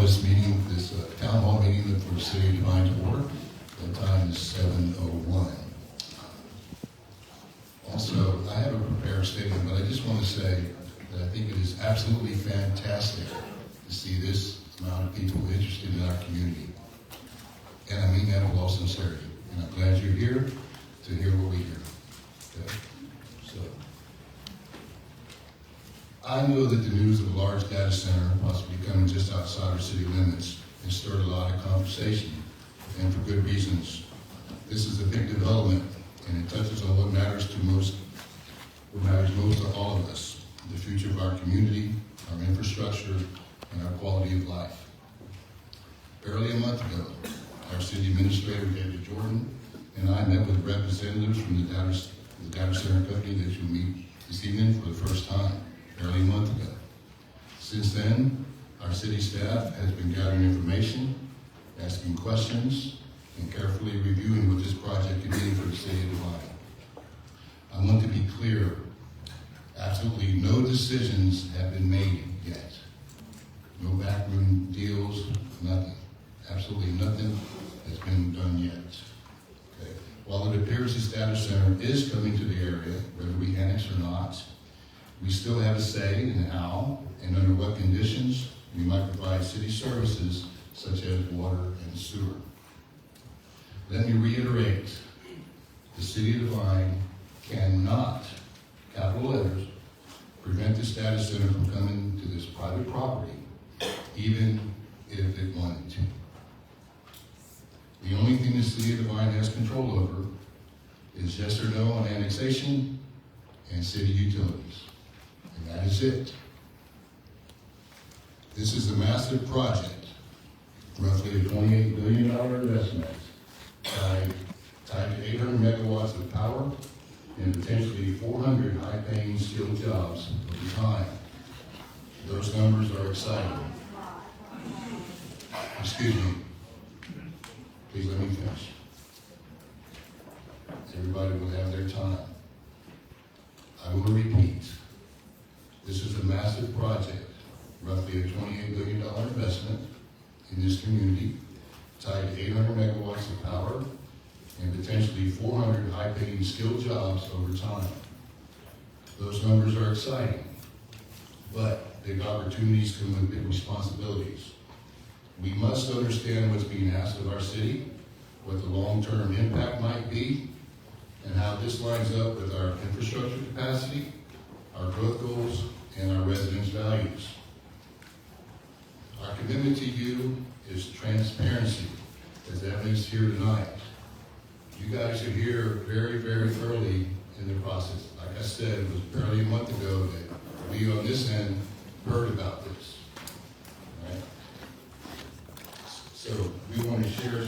this meeting, this town hall meeting for the city of Devine to order. The time is 7:01. Also, I have a prepared statement, but I just want to say that I think it is absolutely fantastic to see this amount of people interested in our community. And I mean that with all sincerity. And I'm glad you're here to hear what we hear. Okay? So, I know that the news of a large data center possibly coming just outside our city limits has stirred a lot of conversation, and for good reasons. This is a big development, and it touches on what matters most to all of us: the future of our community, our infrastructure, and our quality of life. Barely a month ago, our city administrator, David Jordan, and I met with representatives from the data center company that you'll meet this evening for the first time, barely a month ago. Since then, our city staff has been gathering information, asking questions, and carefully reviewing what this project can mean for the city of Devine. I want to be clear, absolutely no decisions have been made yet. No backroom deals, nothing. Absolutely nothing has been done yet. Okay. While it appears this data center is coming to the area, whether we annex or not, we still have a say in how and under what conditions we might provide city services such as water and sewer. Let me reiterate, the city of Devine cannot, capital letters, prevent this data center from coming to this private property, even if it wanted to. The only thing the city of Devine has control over is yes or no on annexation and city utilities. And that is it. This is a massive project, roughly a $28 billion investment, tied to 800 megawatts of power and potentially 400 high-paying skilled jobs over time. Those numbers are exciting. Excuse me. Please let me finish. Everybody will have their time. I will repeat. This is a massive project, roughly a $28 billion investment in this community, tied to 800 megawatts of power and potentially 400 high-paying skilled jobs over time. Those numbers are exciting, but big opportunities come with big responsibilities. We must understand what's being asked of our city, what the long-term impact might be, and how this lines up with our infrastructure capacity, our growth goals, and our residents' values. Our commitment to you is transparency, as evidenced here tonight. You guys are here very, very early in the process. Like I said, it was barely a month ago that we on this end heard about this. Right? So we want to share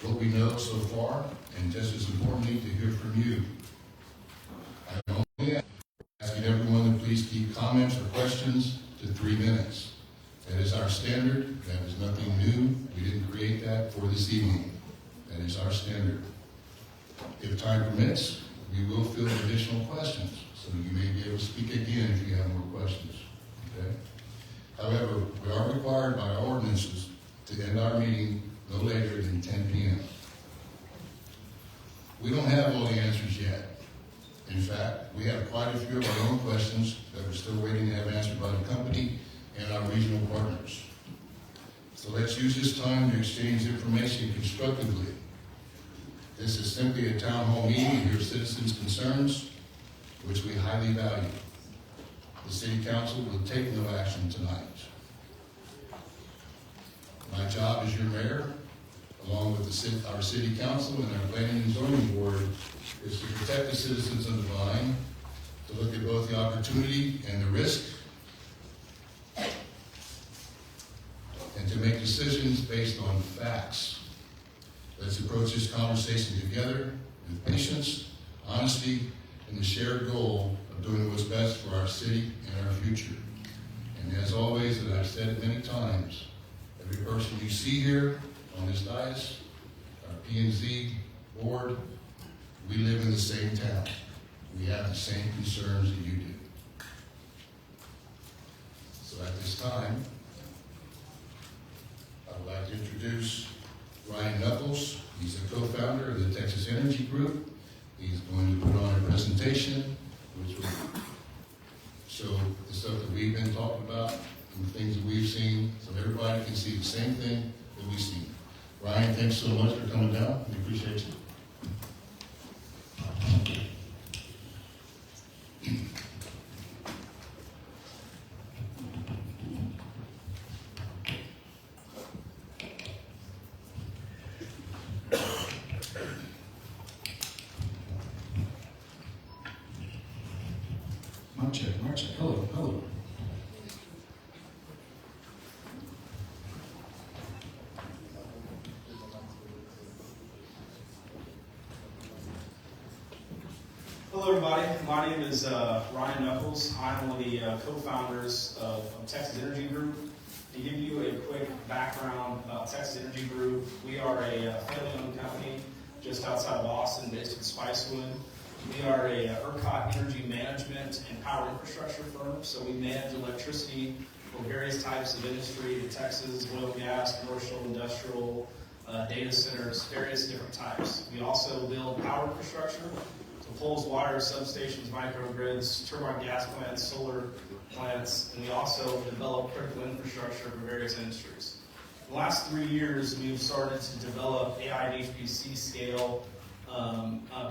what we know so far, and just as importantly, to hear from you. I'm only asking everyone to please keep comments or questions to 3 minutes. That is our standard. That is nothing new. We didn't create that for this evening. That is our standard. If time permits, we will field additional questions, so you may be able to speak again if you have more questions. Okay? However, we are required by our ordinances to end our meeting no later than 10 p.m. We don't have all the answers yet. In fact, we have quite a few of our own questions that we're still waiting to have answered by the company and our regional partners. So let's use this time to exchange information constructively. This is simply a town hall meeting to hear citizens' concerns, which we highly value. The City Council will take no action tonight. My job as your mayor, along with our City Council and our Planning and Zoning Board, is to protect the citizens of Devine, to look at both the opportunity and the risk, and to make decisions based on facts. Let's approach this conversation together with patience, honesty, and the shared goal of doing what's best for our city and our future. And as always, and I've said it many times, every person you see here on this dais, our P&Z board, we live in the same town. We have the same concerns that you do. So at this time, I'd like to introduce Ryan Knuckles. He's a co-founder of the Texas Energy Group. He's going to put on a presentation which will show the stuff that we've been talking about and the things that we've seen, so everybody can see the same thing that we've seen. Ryan, thanks so much for coming down. We appreciate you. Mic check. Hello. Hello everybody, my name is Ryan Knuckles. I'm one of the co-founders of Texas Energy Group. To give you a quick background about Texas Energy Group, we are a family-owned company just outside of Austin, based in Spicewood. We are a ERCOT energy management and power infrastructure firm, so we manage electricity for various types of industry in Texas: oil, gas, commercial, industrial, data centers, various different types. We also build power infrastructure, so poles, wires, substations, microgrids, turbine gas plants, solar plants, and we also develop critical infrastructure for various industries. In the last 3 years, we've started to develop AI and HPC scale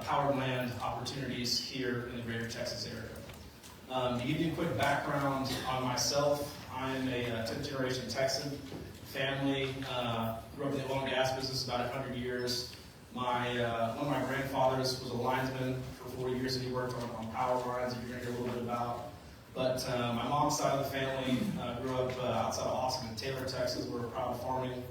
power land opportunities here in the greater Texas area. To give you a quick background on myself, I'm a 10th generation Texan. Family grew up in the oil and gas business about 100 years. One of my grandfathers was a linesman for 40 years, and he worked on power lines that you're going to hear a little bit about. But my mom's side of the family grew up outside of Austin in Taylor, Texas. We're a proud farming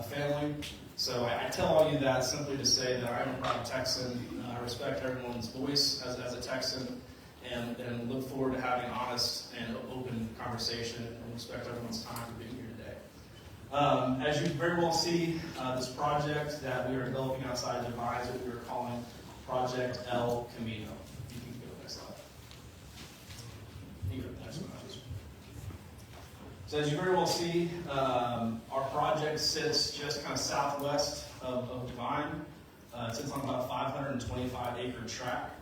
family. So I tell all you that simply to say that I'm a proud Texan. I respect everyone's voice as a Texan, and look forward to having honest and open conversation, and respect everyone's time for being here today. As you very well see, this project that we are developing outside of Devine is what we are calling Project El Camino. You can go to the next slide. You can go to the next one. So as you very well see, our project sits just kind of southwest of Devine. It sits on about a 525-acre tract.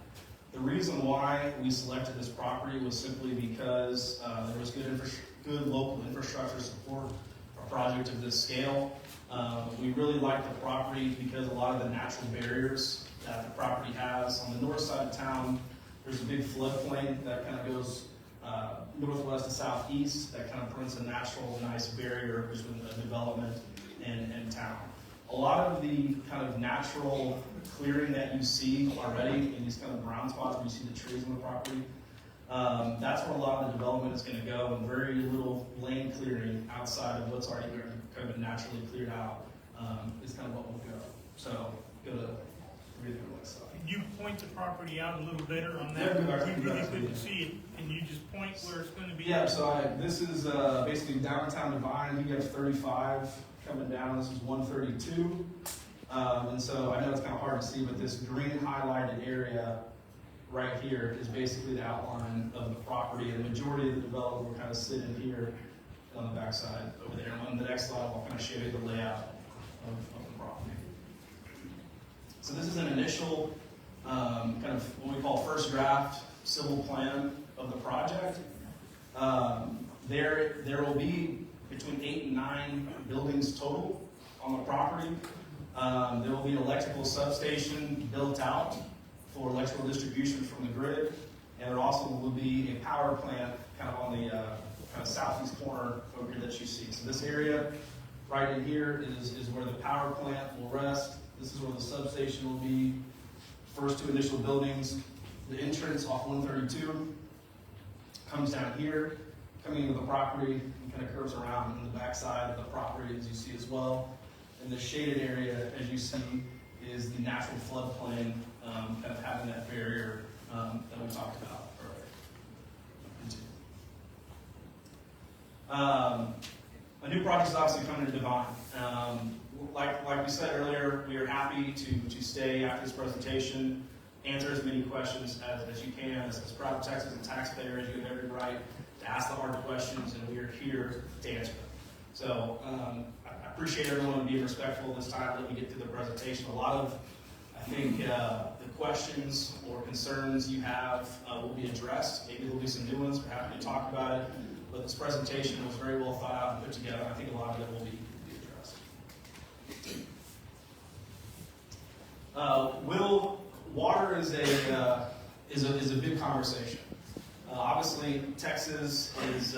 The reason why we selected this property was simply because there was good local infrastructure support for a project of this scale. We really like the property because a lot of the natural barriers that the property has. On the north side of town, there's a big floodplain that kind of goes northwest to southeast that kind of presents a natural, nice barrier between the development and town. A lot of the kind of natural clearing that you see already in these kind of brown spots where you see the trees on the property, that's where a lot of the development is going to go, and very little lane clearing outside of what's already kind of naturally cleared out is kind of what will go. So go to read the next slide. Can you point the property out a little better on Yeah, that? we We really couldn't see it. Can you just point where it's going to be? Yeah, so this is basically downtown Devine. You have 35 coming down. This is 132. And so I know it's kind of hard to see, but this green highlighted area right here is basically the outline of the property. And the majority of the development will kind of sit in here on the backside over there. And on the next slide, I'll kind of show you the layout of the property. So this is an initial kind of what we call first draft civil plan of the project. There will be between 8 and 9 buildings total on the property. There will be an electrical substation built out for electrical distribution from the grid, and there also will be a power plant kind of on the kind of southeast corner over here that you see. So this area right in here is where the power plant will rest. This is where the substation will be. First 2 initial buildings. The entrance off 132 comes down here, coming into the property, and kind of curves around in the backside of the property, as you see as well. And the shaded area, as you see, is the natural floodplain, kind of having that barrier that we talked about earlier. A new project is obviously coming to Devine. Like we said earlier, we are happy to stay after this presentation, answer as many questions as you can. As proud Texans and taxpayers, you have every right to ask the hard questions, and we are here to answer them. So appreciate everyone being respectful this time. Let me get through the presentation. A lot of, I think, the questions or concerns you have will be addressed. Maybe there'll be some new ones. We're happy to talk about it. But this presentation was very well thought out and put together. I think a lot of it will be addressed. Water is a big conversation. Obviously, Texas is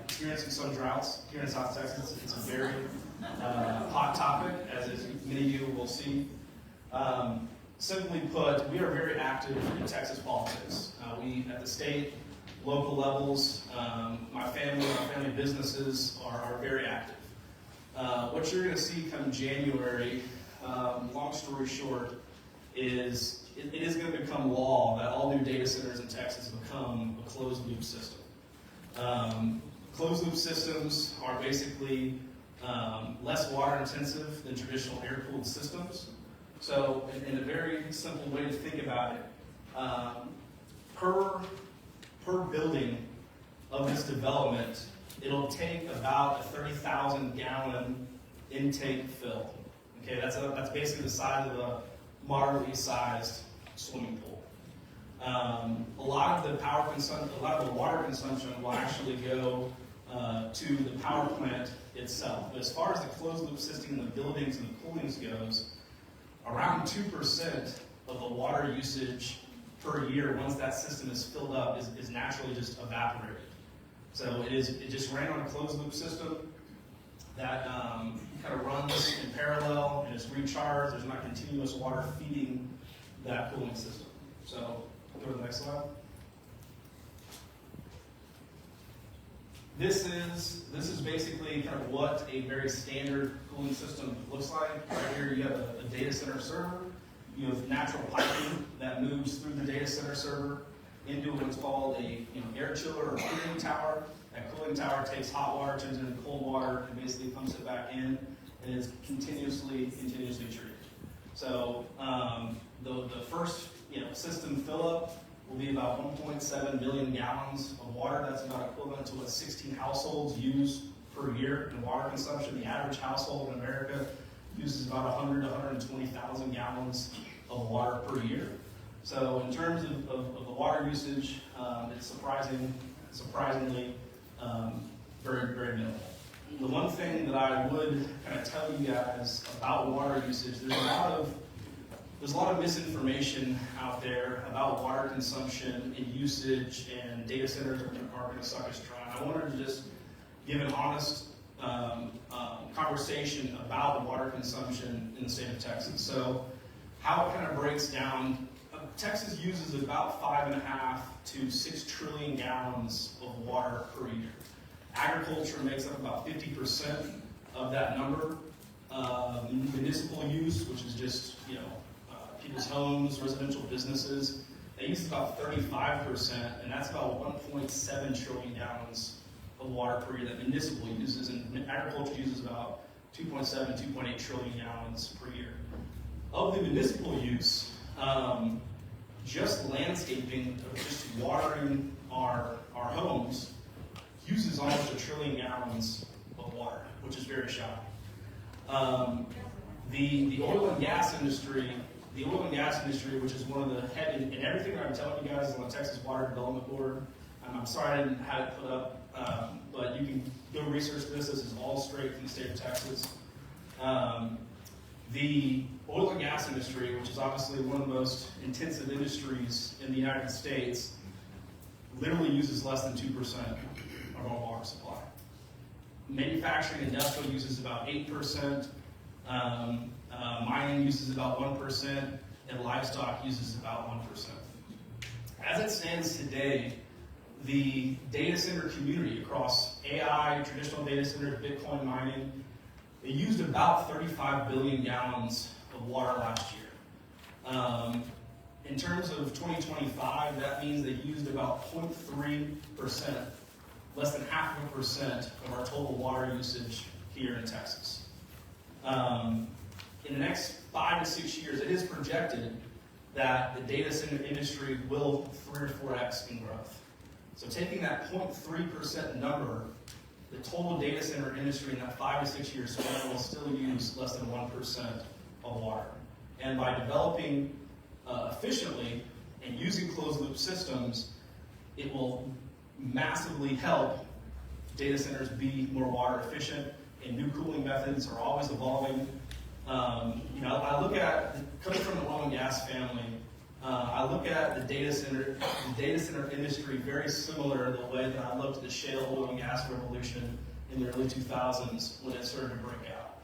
experiencing some droughts here in South Texas. It's a very hot topic, as many of you will see. Simply put, we are very active in Texas politics. We, at the state, local levels, my family businesses are very active. What you're going to see come January, long story short, is it is going to become law that all new data centers in Texas become a closed-loop system. Closed-loop systems are basically less water-intensive than traditional air-cooled systems. So, in a very simple way to think about it, per building of this development, it'll take about a 30,000 gallon intake fill. Okay, that's basically the size of a moderately sized swimming pool. A lot of the water consumption will actually go to the power plant itself. But as far as the closed loop system in the buildings and the coolings goes, around 2% of the water usage per year, once that system is filled up, is naturally just evaporated. So it just ran on a closed loop system that kind of runs in parallel and is recharged. There's not continuous water feeding that cooling system. So go to the next slide. This is basically kind of what a very standard cooling system looks like. Right here you have a data center server. You have natural piping that moves through the data center server into what's called a air chiller or cooling tower. That cooling tower takes hot water, turns it into cold water, and basically pumps it back in, and is continuously treated. So the first system fill up will be about 1.7 million gallons of water. That's about equivalent to what 16 households use per year in water consumption. The average household in America uses about 100 to 120,000 gallons of water per year. So in terms of the water usage, it's surprisingly very, very minimal. The one thing that I would kind of tell you guys about water usage, there's a lot of misinformation out there about water consumption and usage, and data centers are going to suck us dry. I wanted to just give an honest conversation about water consumption in the state of Texas. So how it kind of breaks down, Texas uses about 5.5 to 6 trillion gallons of water per year. Agriculture makes up about 50% of that number. Municipal use, which is just people's homes, residential businesses, they use about 35%, and that's about 1.7 trillion gallons of water per year that municipal uses, and agriculture uses about 2.7, 2.8 trillion gallons per year. Of the municipal use, just landscaping, just watering our homes, uses almost 1 trillion gallons of water, which is very shocking. The oil and gas industry, which is one of the head, and everything that I'm telling you guys is on the Texas Water Development Board. I'm sorry I didn't have it put up, but you can go research this. This is all straight from the state of Texas. The oil and gas industry, which is obviously one of the most intensive industries in the United States, literally uses less than 2% of our water supply. Manufacturing and industrial uses about 8%. Mining uses about 1%, and livestock uses about 1%. As it stands today, the data center community across AI, traditional data centers, Bitcoin mining, they used about 35 billion gallons of water last year. In terms of 2025, that means they used about 0.3%, less than 0.5% of our total water usage here in Texas. In the next 5 to 6 years, it is projected that the data center industry will 3 or 4x in growth. So taking that 0.3% number the total data center industry in that 5 to 6 year span will still use less than 1% of water. And by developing efficiently and using closed loop systems, it will massively help data centers be more water efficient, and new cooling methods are always evolving. I look at, coming from the oil and gas family, I look at the data center industry very similar to the way that I looked at the shale oil and gas revolution in the early 2000s when it started to break out.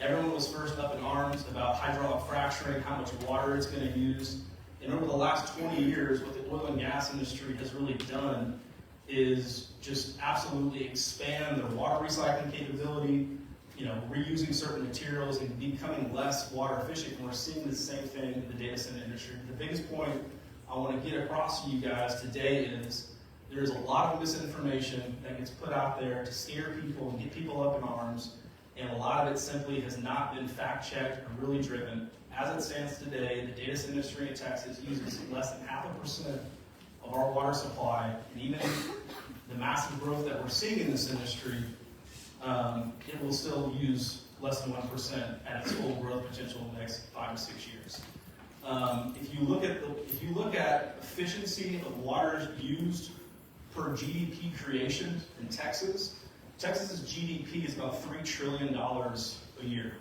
Everyone was first up in arms about hydraulic fracturing, how much water it's going to use. And over the last 20 years, what the oil and gas industry has really done is just absolutely expand their water recycling capability, reusing certain materials and becoming less water efficient. And we're seeing the same thing in the data center industry. The biggest point I want to get across to you guys today is there's a lot of misinformation that gets put out there to scare people and get people up in arms. And a lot of it simply has not been fact-checked or really driven. As it stands today, the data center industry in Texas uses less than 0.5% of our water supply, and even the massive growth that we're seeing in this industry, it will still use less than 1% at its full growth potential in the next 5 to 6 years. If you look at efficiency of water used per GDP creation in Texas, Texas's GDP is about $3 trillion a year.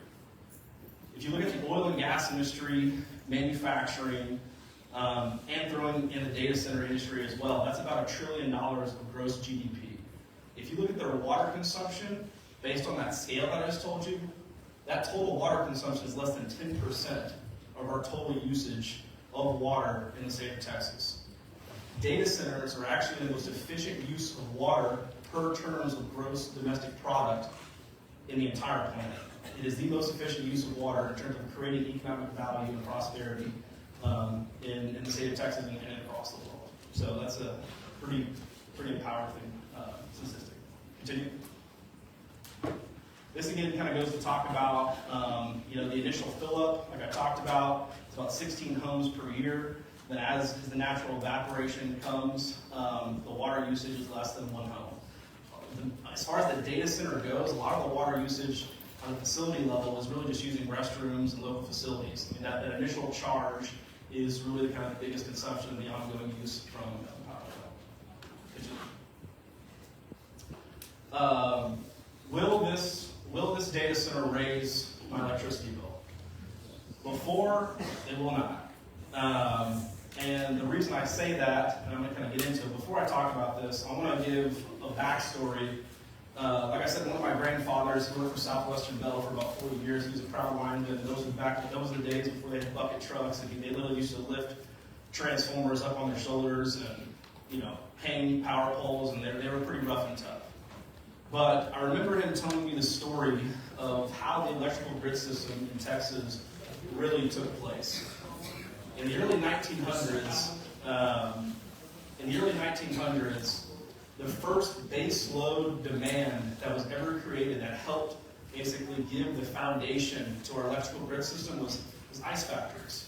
If you look at the oil and gas industry, manufacturing, and throwing in the data center industry as well, that's about $1 trillion of gross GDP. If you look at their water consumption, based on that scale that I just told you, that total water consumption is less than 10% of our total usage of water in the state of Texas. Data centers are actually the most efficient use of water per terms of gross domestic product in the entire planet. It is the most efficient use of water in terms of creating economic value and prosperity in the state of Texas and across the world. So that's a pretty empowering statistic. Continue. This again kind of goes to talk about the initial fill-up, like I talked about. It's about 16 homes per year. Then as the natural evaporation comes, the water usage is less than 1 home. As far as the data center goes, a lot of the water usage on the facility level is really just using restrooms and local facilities. I mean, that initial charge is really kind of the biggest consumption of the ongoing use from power plant. Will this data center raise my electricity bill? Before, it will not. And the reason I say that, and I'm going to kind of get into it, before I talk about this, I want to give a backstory. Like I said, one of my grandfathers, he worked for Southwestern Bell for about 40 years. He was a proud lineman. Those were the days before they had bucket trucks, and they literally used to lift transformers up on their shoulders and, hang power poles, and they were pretty rough and tough. But I remember him telling me the story of how the electrical grid system in Texas really took place. In the early 1900s, the first base load demand that was ever created that helped basically give the foundation to our electrical grid system was ice factories.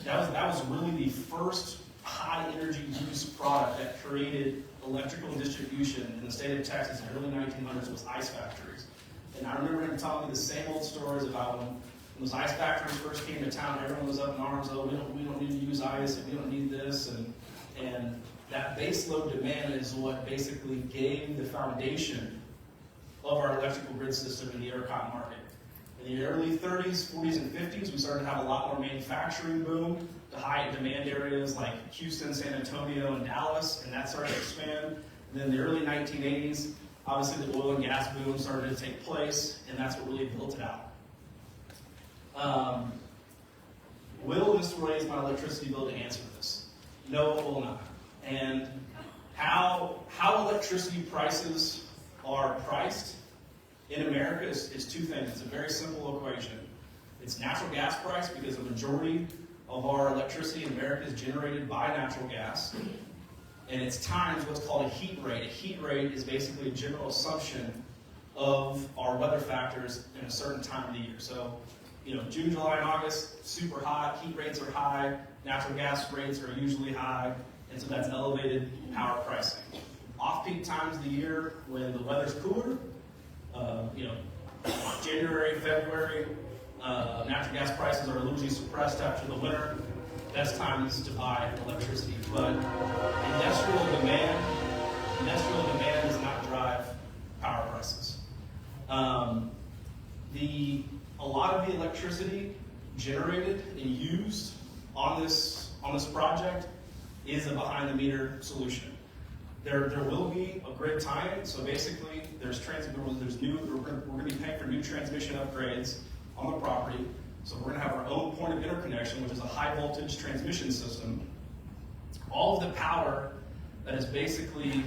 That was really the first high energy use product that created electrical distribution in the state of Texas in the early 1900s was ice factories. And I remember him telling me the same old stories about when those ice factories first came to town, everyone was up in arms, oh, we don't need to use ice, and we don't need this, and that base load demand is what basically gave the foundation of our electrical grid system in the ERCOT market. In the early 30s, 40s, and 50s, we started to have a lot more manufacturing boom to high demand areas like Houston, San Antonio, and Dallas, and that started to expand. And then in the early 1980s, obviously the oil and gas boom started to take place, and that's what really built it out. Will this raise my electricity bill to answer this? No, it will not. And how electricity prices are priced in America is two things. It's a very simple equation. It's natural gas price, because the majority of our electricity in America is generated by natural gas. And it's times what's called a heat rate. A heat rate is basically a general assumption of our weather factors in a certain time of the year. So, June, July, and August, super hot, heat rates are high, natural gas rates are usually high, and so that's elevated power pricing. Off-peak times of the year when the weather's cooler, January, February, natural gas prices are usually suppressed after the winter. Best times to buy electricity. But industrial demand does not drive power prices. A lot of the electricity generated and used on this project is a behind-the-meter solution. There will be a grid tie-in, so basically we're going to be paying for new transmission upgrades on the property. So we're going to have our own point of interconnection, which is a high voltage transmission system. All of the power that is basically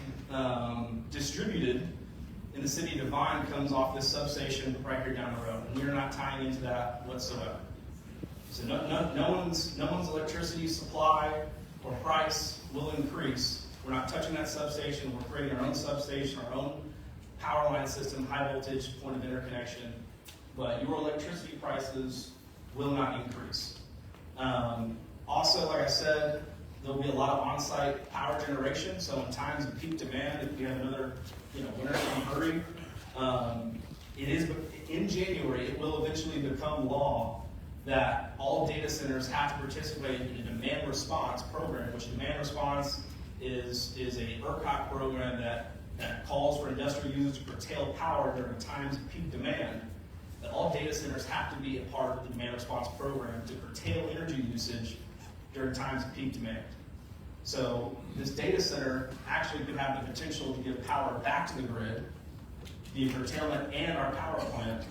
distributed in the city of Devine comes off this substation right here down the road, and we're not tying into that whatsoever. So no one's electricity supply or price will increase. We're not touching that substation. We're creating our own substation, our own power line system, high voltage point of interconnection. But your electricity prices will not increase. Also, like I said, there'll be a lot of on-site power generation. So in times of peak demand, if we have another winter-time hurry, in January, it will eventually become law that all data centers have to participate in a demand response program, which demand response is a ERCOT program that calls for industrial users to curtail power during times of peak demand. That all data centers have to be a part of the demand response program to curtail energy usage during times of peak demand. So this data center actually could have the potential to give power back to the grid, the curtailment and our power plant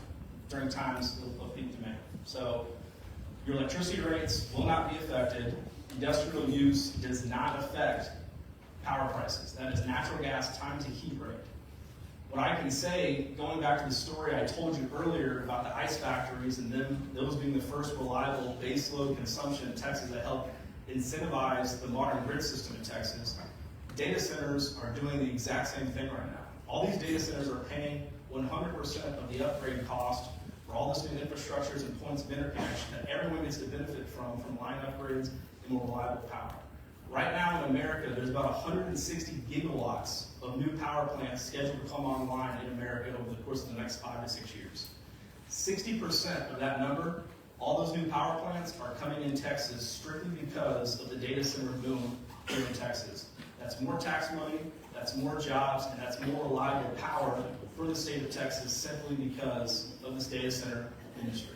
during times of peak demand. So your electricity rates will not be affected. Industrial use does not affect power prices. That is natural gas times a heat rate. What I can say, going back to the story I told you earlier about the ice factories and those being the first reliable baseload consumption in Texas that helped incentivize the modern grid system in Texas, data centers are doing the exact same thing right now. All these data centers are paying 100% of the upgrade cost for all this new infrastructures and points of interconnection that everyone gets to benefit from line upgrades and more reliable power. Right now in America, there's about 160 gigawatts of new power plants scheduled to come online in America over the course of the next 5 to 6 years. 60% of that number, all those new power plants are coming in Texas strictly because of the data center boom here in Texas. That's more tax money, that's more jobs, and that's more reliable power for the state of Texas simply because of this data center industry.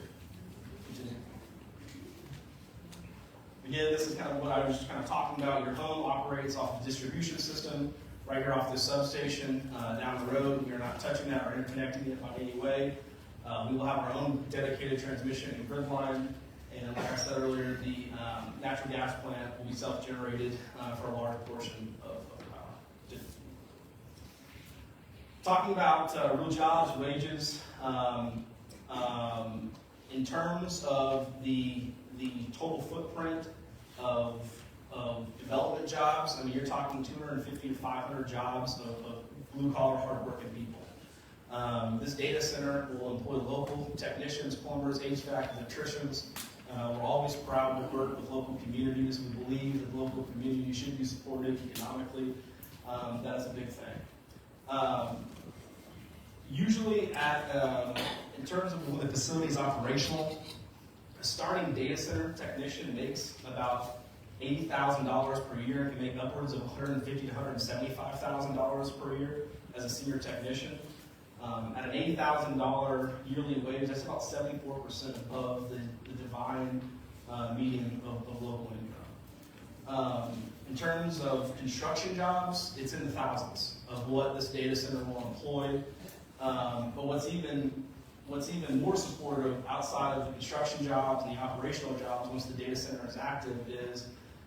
Again, this is kind of what I was just kind of talking about. Your home operates off the distribution system, right here off this substation down the road. We are not touching that or interconnecting it by any way. We will have our own dedicated transmission and grid line. And like I said earlier, the natural gas plant will be self-generated for a large portion of the power. Talking about real jobs, wages, in terms of the total footprint of development jobs, I mean, you're talking 250 to 500 jobs of blue-collar, hard-working people. This data center will employ local technicians, plumbers, HVAC, electricians. We're always proud to work with local communities. We believe that local communities should be supported economically. That is a big thing. Usually, in terms of when the facility is operational, a starting data center technician makes about $80,000 per year and can make upwards of $150,000 to $175,000 per year as a senior technician. At an $80,000 yearly wage, that's about 74% above the Devine median of local income. In terms of construction jobs, it's in the thousands of what this data center will employ. But what's even more supportive outside of the construction jobs and the operational jobs once the data center is active is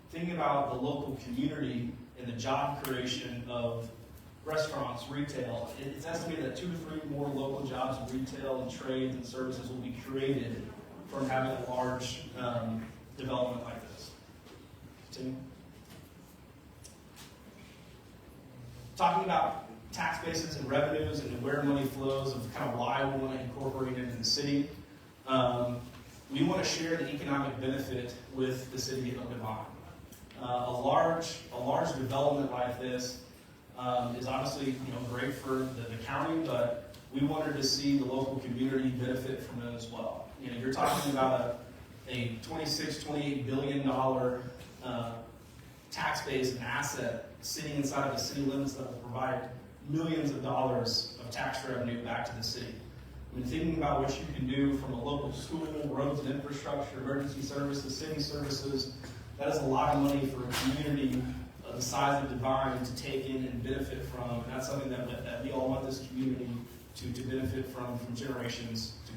thinking about the local community and the job creation of restaurants, retail. It's estimated that 2 to 3 more local jobs in retail and trades and services will be created from having a large development like this. Continue. Talking about tax bases and revenues and where money flows and kind of why we want to incorporate it into the city. We want to share the economic benefit with the city of Devine. A large development like this is obviously great for the county, but we wanted to see the local community benefit from it as well. You're talking about a $26-28 billion tax base and asset sitting inside of the city limits that will provide millions of dollars of tax revenue back to the city. Thinking about what you can do from a local school, roads and infrastructure, emergency services, city services, that is a lot of money for a community of the size of Devine to take in and benefit from. And that's something that we all want this community to benefit from generations to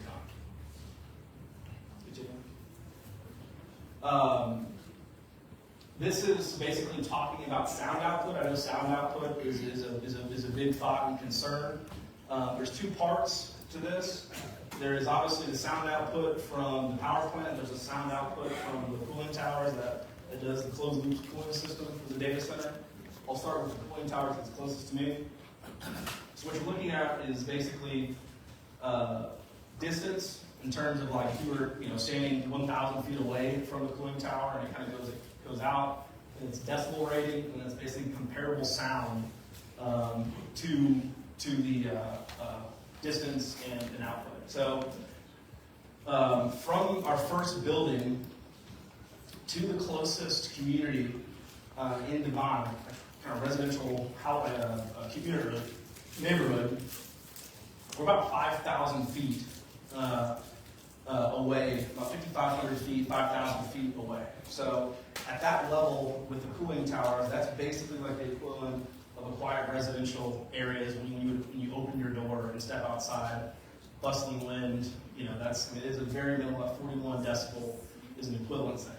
come. This is basically talking about sound output. I know sound output is a big thought and concern. There's two parts to this. There is obviously the sound output from the power plant. There's a sound output from the cooling towers that does the closed loop cooling system for the data center. I'll start with the cooling tower because it's closest to me. So what you're looking at is basically distance in terms of like if you were standing 1,000 feet away from the cooling tower, and it kind of goes out, and it's decibel rating, and it's basically comparable sound to the distance and output. So from our first building to the closest community in Devine, kind of residential community neighborhood, we're about 5,000 feet away, about 5,500 feet, 5,000 feet away. So at that level with the cooling towers, that's basically like the equivalent of a quiet residential areas when you open your door and step outside, bustling wind. It is a very minimal. 41 decibel is an equivalent thing.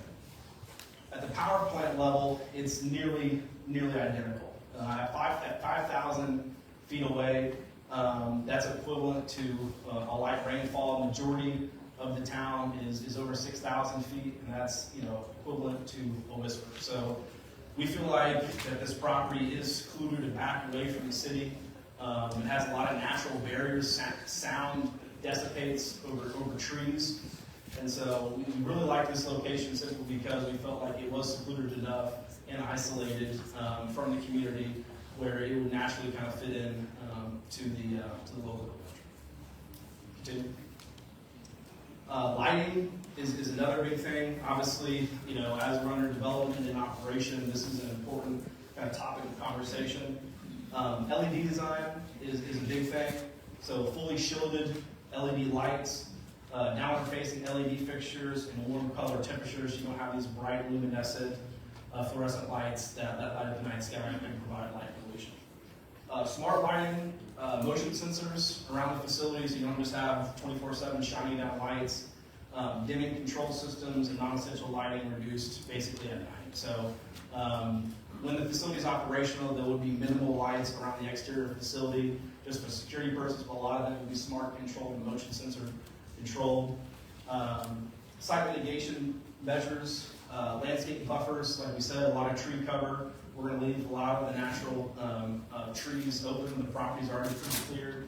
At the power plant level, it's nearly identical. At 5,000 feet away, that's equivalent to a light rainfall. Majority of the town is over 6,000 feet, and that's equivalent to a whisper. So we feel like that this property is secluded and back away from the city. It has a lot of natural barriers. Sound dissipates over trees. And so we really like this location simply because we felt like it was secluded enough and isolated from the community where it would naturally kind of fit in to the local. Continue. Lighting is another big thing. Obviously, as we're under development and operation, this is an important kind of topic of conversation. LED design is a big thing. So fully shielded LED lights, downward-facing LED fixtures, and warm color temperatures. You don't have these bright luminescent fluorescent lights that light up the night sky and provide light pollution. Smart lighting, motion sensors around the facility, so you don't just have 24/7 shining down lights. Dimming control systems and non-essential lighting reduced basically at night. So when the facility is operational, there would be minimal lights around the exterior of the facility just for security purposes, but a lot of them would be smart controlled and motion sensor controlled. Site mitigation measures, landscape buffers, like we said, a lot of tree cover. We're going to leave a lot of the natural trees open when the property's already pretty cleared.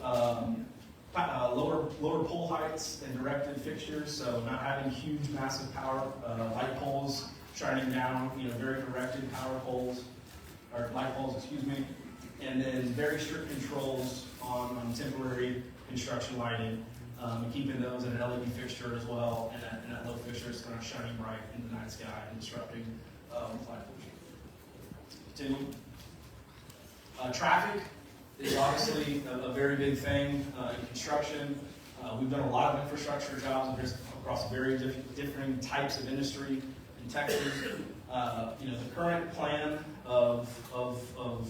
Lower pole heights and directed fixtures, so not having huge, massive power light poles shining down, very directed power poles, or light poles, excuse me. And then very strict controls on temporary construction lighting, and keeping those in an LED fixture as well, and that low fixture is kind of shining bright in the night sky and disrupting light pollution. Continue. Traffic is obviously a very big thing in construction. We've done a lot of infrastructure jobs across very different types of industry in Texas. The current plan of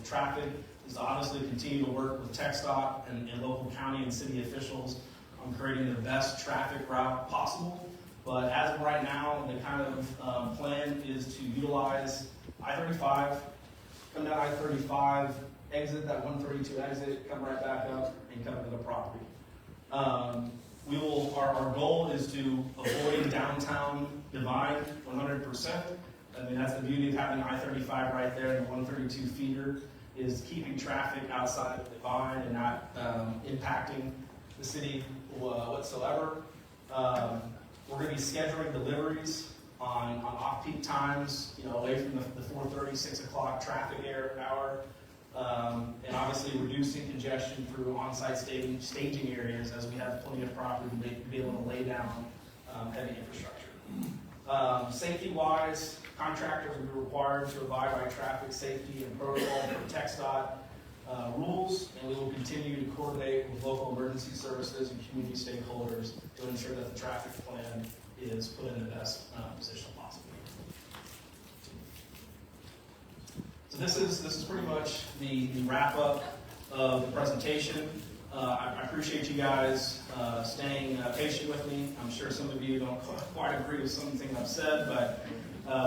traffic is to obviously continue to work with TxDOT and local county and city officials on creating the best traffic route possible. But as of right now, the kind of plan is to utilize I-35, come down I-35, exit that 132 exit, come right back up, and come to the property. Our goal is to avoid downtown Devine 100%. I mean, that's the beauty of having I-35 right there, and the 132 feeder is keeping traffic outside of Devine and not impacting the city whatsoever. We're going to be scheduling deliveries on off-peak times, away from the 4:30, 6 o'clock traffic hour. and obviously reducing congestion through on-site staging areas, as we have plenty of property to be able to lay down heavy infrastructure. Safety-wise, contractors will be required to abide by traffic safety and protocol for TxDOT rules, and we will continue to coordinate with local emergency services and community stakeholders to ensure that the traffic plan is put in the best position possible. So this is pretty much the wrap up of the presentation. I appreciate you guys staying patient with me. I'm sure some of you don't quite agree with something I've said, but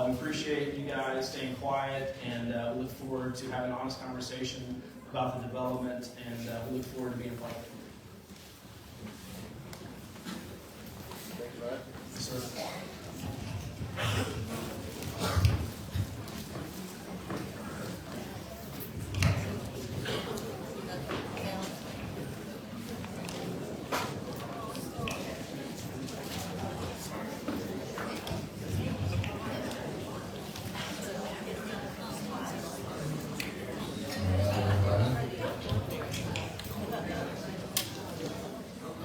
we appreciate you guys staying quiet, and we look forward to having an honest conversation about the development, and we look forward to being a part of it. Thank you, Ryan. Yes, sir.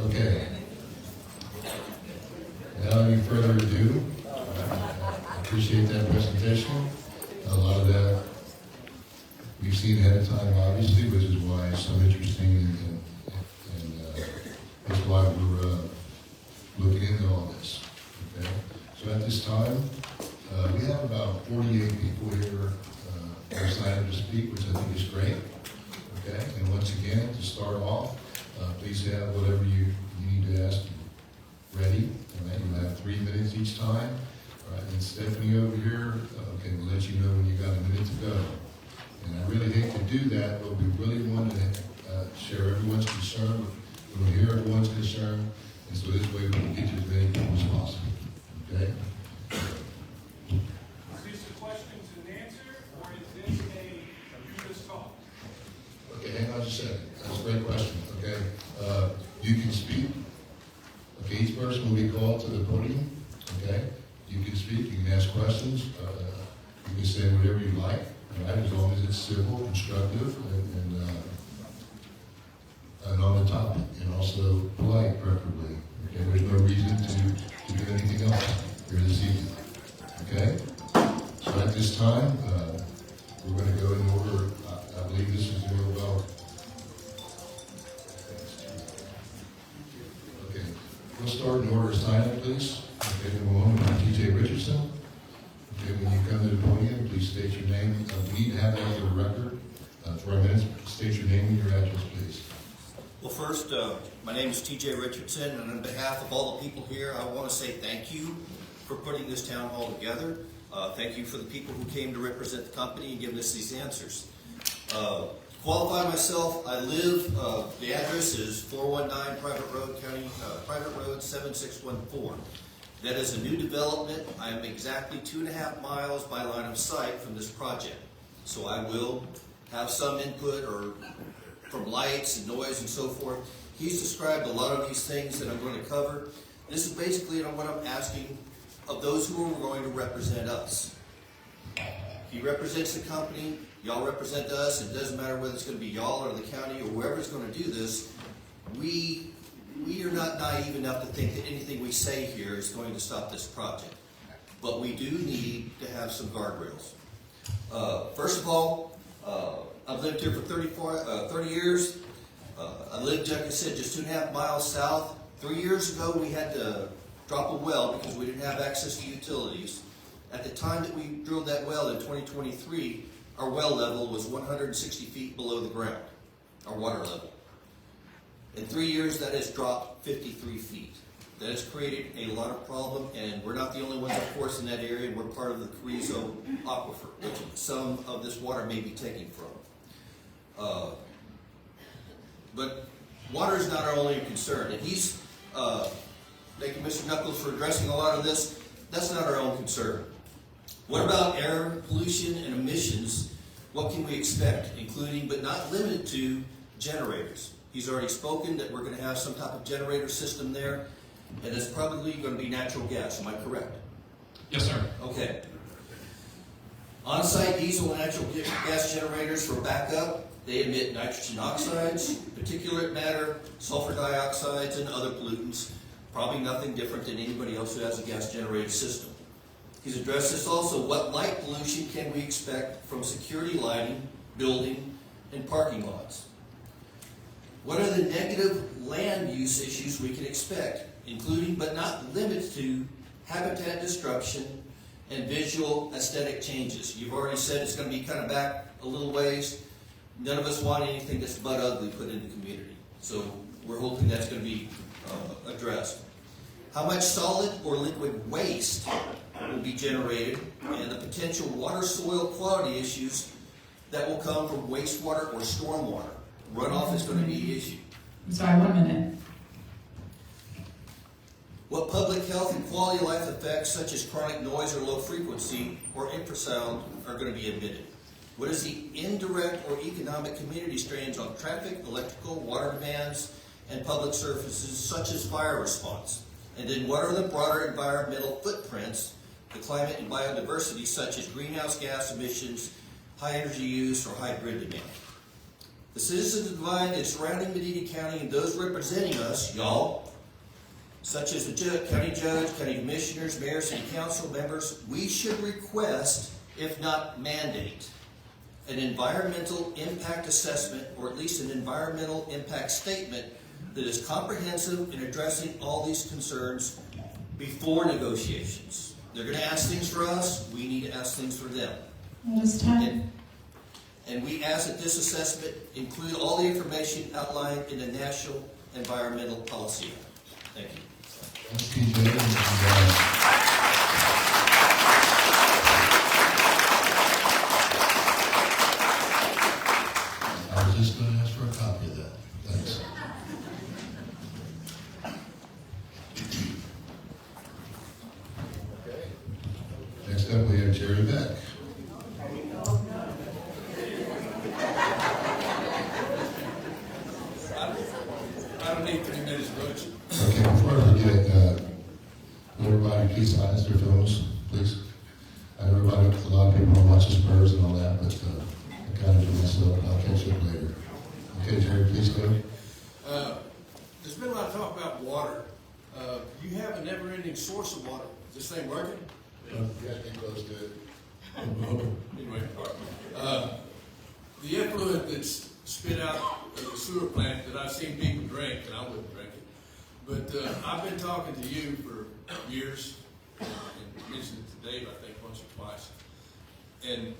Okay. Without any further ado, I appreciate that presentation. A lot of that we've seen ahead of time, obviously, which is why it's so interesting, and that's why we're looking into all this. Okay. So at this time, we have about 48 people here who are signed up to speak, which I think is great. Okay. And once again, to start off, please have whatever you need to ask ready. All right, you'll have 3 minutes each time. All right, and Stephanie over here will let you know when you got a minute to go. And I really hate to do that, but we really want to share everyone's concern. We want to hear everyone's concern, and so this way we can get to as many people as possible. Okay? Is this a questions and answer, or is this you just talk? Okay, hang on just a second. That's a great question. Okay, you can speak. Okay, each person will be called to the podium. Okay, you can speak. You can ask questions. You can say whatever you like. All right, as long as it's civil, constructive, and on the topic, and also polite, preferably. Okay, there's no reason to do anything else here this evening. Okay, so at this time, we're going to go in order. I believe this is going well. Okay, we'll start in order of sign-up, please. Okay, number one, T.J. Richardson. Okay, when you come to the podium, please state your name. We need to have that for the record. For our minutes, state your name and your address, please. Well, first, my name is T.J. Richardson, and on behalf of all the people here, I want to say thank you for putting this town hall together. Thank you for the people who came to represent the company and giving us these answers. Qualify myself, I live, the address is 419 Private Road 7614. That is a new development. I am exactly 2.5 miles by line of sight from this project. So I will have some input or from lights and noise and so forth. He's described a lot of these things that I'm going to cover. This is basically what I'm asking of those who are going to represent us. He represents the company, y'all represent us. It doesn't matter whether it's going to be y'all or the county or whoever's going to do this. We are not naive enough to think that anything we say here is going to stop this project. But we do need to have some guardrails. First of all, I've lived here for 30 years. I lived, like I said, just 2.5 miles south. 3 years ago, we had to drop a well because we didn't have access to utilities. At the time that we drilled that well in 2023, our well level was 160 feet below the ground, our water level. In 3 years, that has dropped 53 feet. That has created a lot of problem, and we're not the only ones, of course, in that area. We're part of the Carrizo Aquifer, which some of this water may be taken from. But water is not our only concern, and he's, thank you, Mr. Knuckles, for addressing a lot of this. That's not our own concern. What about air pollution and emissions? What can we expect, including but not limited to generators? He's already spoken that we're going to have some type of generator system there, and it's probably going to be natural gas. Am I correct? Yes, sir. Okay. On-site diesel and natural gas generators for backup, they emit nitrogen oxides, particulate matter, sulfur dioxides, and other pollutants. Probably nothing different than anybody else who has a gas generator system. He's addressed this also. What light pollution can we expect from security lighting, building, and parking lots? What are the negative land use issues we can expect, including but not limited to habitat disruption and visual aesthetic changes? You've already said it's going to be kind of back a little ways. None of us want anything that's butt ugly put in the community. So we're hoping that's going to be addressed. How much solid or liquid waste will be generated, and the potential water soil quality issues that will come from wastewater or stormwater. Runoff is going to be an issue. I'm sorry, 1 minute. What public health and quality of life effects, such as chronic noise or low frequency or infrasound, are going to be emitted? What is the indirect or economic community strains on traffic, electrical, water demands, and public services such as fire response? And then what are the broader environmental footprints, the climate and biodiversity, such as greenhouse gas emissions, high energy use, or high grid demand? The citizens of Devine and surrounding Medina County and those representing us, y'all, such as the county judge, county commissioners, mayor, city council members, we should request, if not mandate, an environmental impact assessment, or at least an environmental impact statement that is comprehensive in addressing all these concerns before negotiations. They're going to ask things for us, we need to ask things for them. That is time. And we ask that this assessment include all the information outlined in the National Environmental Policy Act. Thank you. Thanks, TJ. I was just going to ask for a copy of that. Thanks. Okay. Next up, we have Jerry Beck. I don't need 3 minutes, Butch. Okay, before I forget, would everybody please silence their phones, please? I know everybody, a lot of people don't watch the Spurs and all that, but I kind of do myself, and I'll catch up later. Okay, Jerry, please go. There's been a lot of talk about water. You have a never-ending source of water. Is this thing working? You guys get close to it. Anyway, the effluent that's spit out of the sewer plant that I've seen people drink, and I wouldn't drink it, but I've been talking to you for years, and mentioned it to Dave, I think, once or twice. And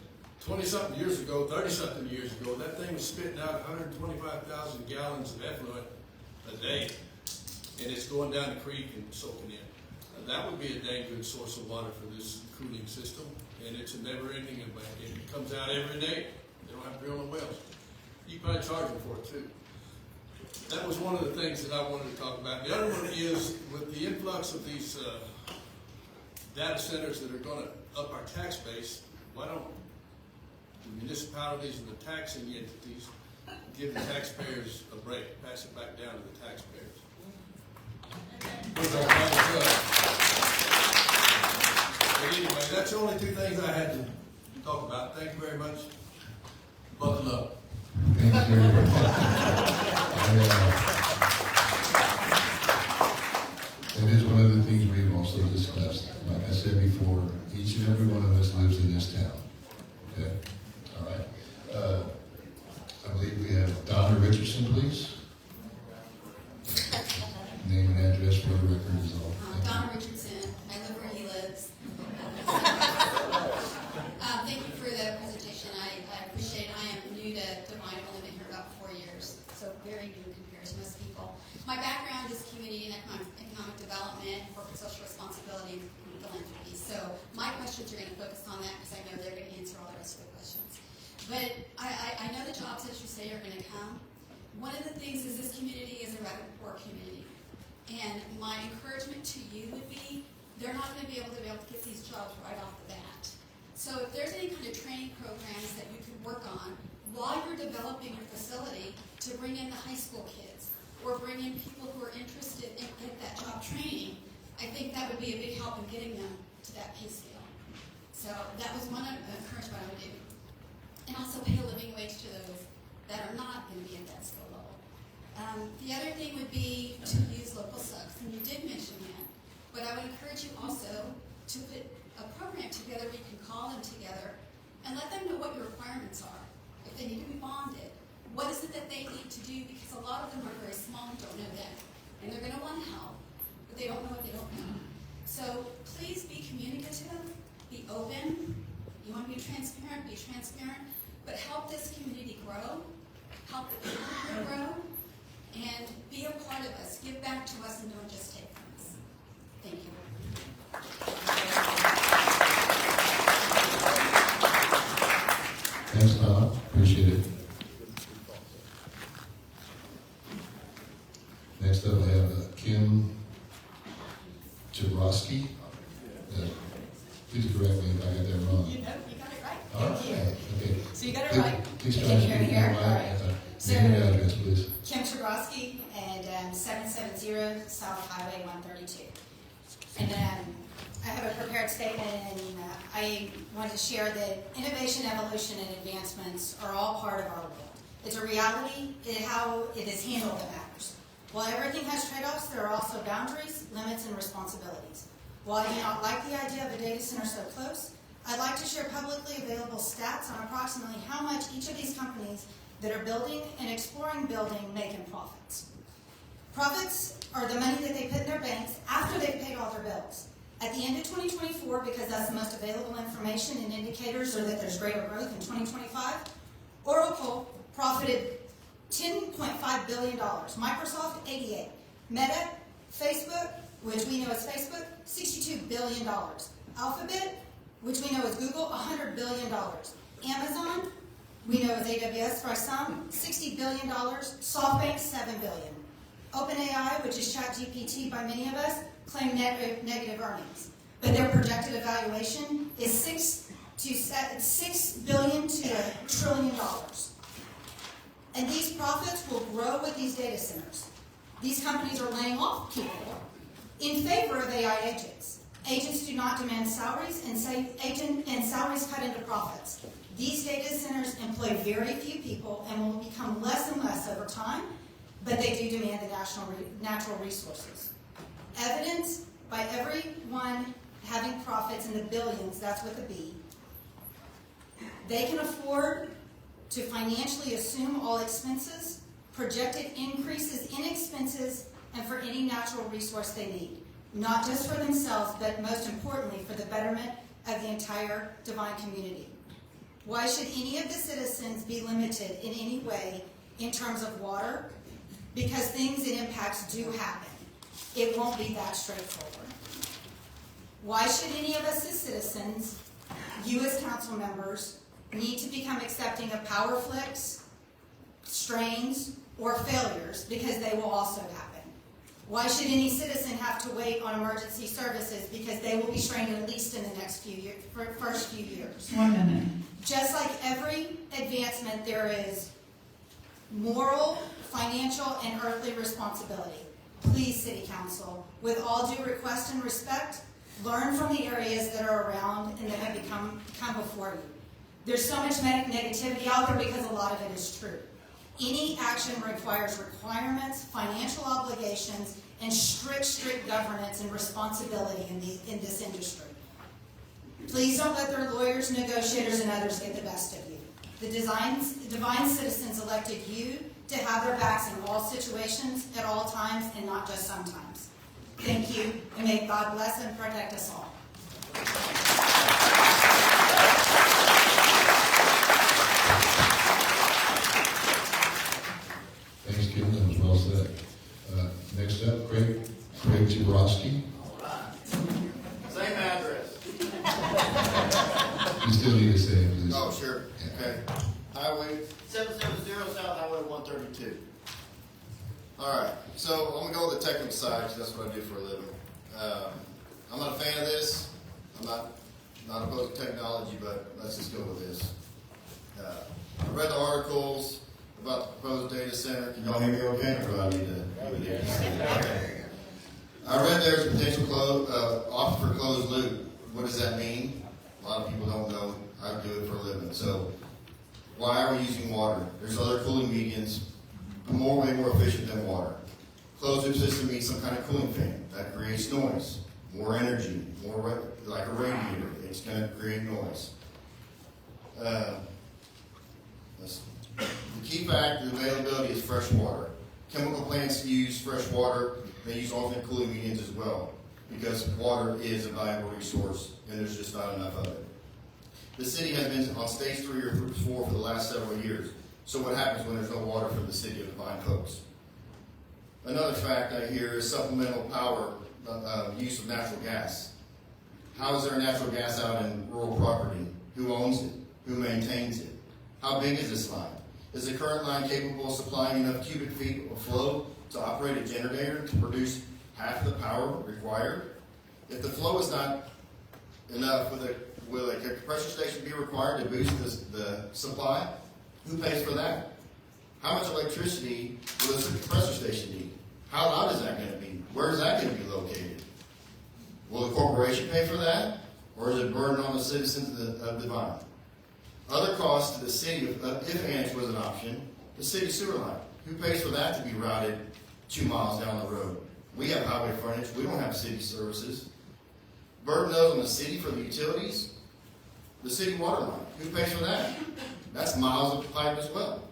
20-something years ago, 30-something years ago, that thing was spitting out 125,000 gallons of effluent a day, and it's going down the creek and soaking in. That would be a dang good source of water for this cooling system, and it's a never-ending, it comes out every day. They don't have to drill no wells. You probably charge them for it too. That was one of the things that I wanted to talk about. The other one is with the influx of these data centers that are going to up our tax base, why don't the municipalities and the taxing entities give the taxpayers a break, pass it back down to the taxpayers? Where's our private judge? But anyway, that's the only two things I had to talk about. Thank you very much. Buckle up. Thanks, Jerry. It is one of the things we've also discussed. Like I said before, each and every one of us lives in this town. Okay? All right. I believe we have Donna Richardson, please. Name and address for the record is all. Donna Richardson. I live where he lives. Thank you for the presentation. I appreciate it. I am new to Devine. I've only been here about 4 years, so very new in comparison to most people. My background is community and economic development, corporate social responsibility, and philanthropy. So my questions are going to focus on that because I know they're going to answer all the rest of the questions. But I know the jobs that you say are going to come. One of the things is this community is a rather poor community. And my encouragement to you would be, they're not going to be able to get these jobs right off the bat. So if there's any kind of training programs that you could work on while you're developing your facility to bring in the high school kids or bring in people who are interested in get that job training, I think that would be a big help in getting them to that pay scale. So that was one encouragement I would do. And also pay a living wage to those that are not going to be at that skill level. The other thing would be to use local subs, and you did mention that. But I would encourage you also to put a program together where you can call them together and let them know what your requirements are. If they need to be bonded, what is it that they need to do? Because a lot of them are very small and don't know that. And they're going to want to help, but they don't know what they don't know. So please be communicative, be open. You want to be transparent, but help this community grow, help the people grow, and be a part of us. Give back to us and don't just take from us. Thank you. Thanks, Tom. Appreciate it. Next up, I have Kim Jabrowski. Please correct me if I got that wrong. You got it right. All right. Okay. So you got it right. Please try Can to you hear me speak here? more All loud. right. So- Name and address, please. Kim Chabrowski, and 770 South Highway 132. And I have a prepared statement, and I wanted to share that innovation, evolution, and advancements are all part of our world. It's a reality. How it is handled that matters. While everything has trade-offs, there are also boundaries, limits, and responsibilities. While I do not like the idea of a data center so close, I'd like to share publicly available stats on approximately how much each of these companies that are building and exploring building make in profits. Profits are the money that they put in their banks after they've paid all their bills. At the end of 2024, because that's the most available information and indicators are that there's greater growth in 2025, Oracle profited $10.5 billion, Microsoft, 88, Meta, Facebook, which we know as Facebook, $62 billion, Alphabet, which we know as Google, $100 billion, Amazon, we know as AWS by some, $60 billion, SoftBank, $7 billion. OpenAI, which is ChatGPT by many of us, claim negative earnings. But their projected evaluation is $6 billion to $1 trillion. And these profits will grow with these data centers. These companies are laying off people in favor of AI agents. Agents do not demand salaries, and salaries cut into profits. These data centers employ very few people and will become less and less over time, but they do demand the natural resources. Evidence by everyone having profits in the billions, that's with a B. They can afford to financially assume all expenses, projected increases in expenses, and for any natural resource they need. Not just for themselves, but most importantly, for the betterment of the entire Devine community. Why should any of the citizens be limited in any way in terms of water? Because things and impacts do happen. It won't be that straightforward. Why should any of us as citizens, you as council members, need to become accepting of power flicks, strains, or failures, because they will also happen? Why should any citizen have to wait on emergency services, because they will be strained at least in the next first few years? 1 minute. Just like every advancement, there is moral, financial, and earthly responsibility. Please, City Council, with all due request and respect, learn from the areas that are around and that have come before you. There's so much negativity out there because a lot of it is true. Any action requires requirements, financial obligations, and strict governance and responsibility in this industry. Please don't let their lawyers, negotiators, and others get the best of you. The Devine citizens elected you to have their backs in all situations, at all times, and not just sometimes. Thank you, and may God bless and protect us all. Thanks, Kim. That was well said. Next up, Craig Jabrowski. All right. Same address. You still need to say it, please. Oh, sure. Okay. Highway 770 South Highway 132. All right. So I'm gonna go with the technical side because that's what I do for a living. I'm not a fan of this. I'm not opposed to technology, but let's just go with this. I read the articles about the proposed data center. Can y'all hear me okay, or do I need to? Okay. I read there's a potential offer for closed loop. What does that mean? A lot of people don't know I do it for a living. So why are we using water? There's other cooling mediums way more efficient than water. Closed loop system needs some kind of cooling fan that creates noise, more energy, like a radiator. It's going to create noise. The key factor of availability is fresh water. Chemical plants use fresh water. They use alternate cooling mediums as well because water is a valuable resource and there's just not enough of it. The city has been on stage 3 or 4 for the last several years. So what happens when there's no water for the city of Devine Coast? Another fact I hear is supplemental power use of natural gas. How is there natural gas out in rural property? Who owns it? Who maintains it? How big is this line? Is the current line capable of supplying enough cubic feet of flow to operate a generator to produce half the power required? If the flow is not enough, will a compressor station be required to boost the supply? Who pays for that? How much electricity will this compressor station need? How loud is that going to be? Where is that going to be located? Will the corporation pay for that? Or is it a burden on the citizens of Devine? Other costs to the city, if annex was an option, the city sewer line. Who pays for that to be routed 2 miles down the road? We have highway frontage. We don't have city services. Burden those on the city for the utilities. The city water line. Who pays for that? That's miles of pipe as well.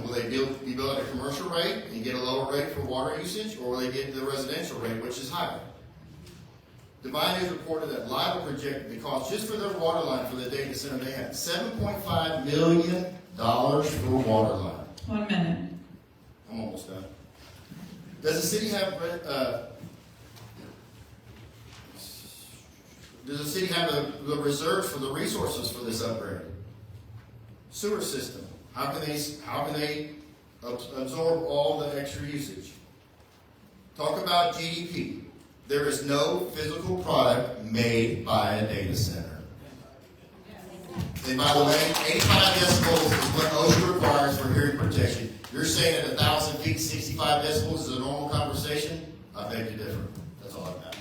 Will they be billed at a commercial rate and get a lower rate for water usage, or will they get the residential rate, which is higher? Devine has reported that Live projected the cost just for their water line for the data center. They had $7.5 million for a water line. 1 minute. I'm almost done. Does the city have the reserves for the resources for this upgrade? Sewer system. How can they absorb all the extra usage? Talk about GDP. There is no physical product made by a data center. And by the way, 85 decibels is what OSHA requires for hearing protection. You're saying at 1,000 feet, 65 decibels is a normal conversation? I beg to differ. That's all I've got.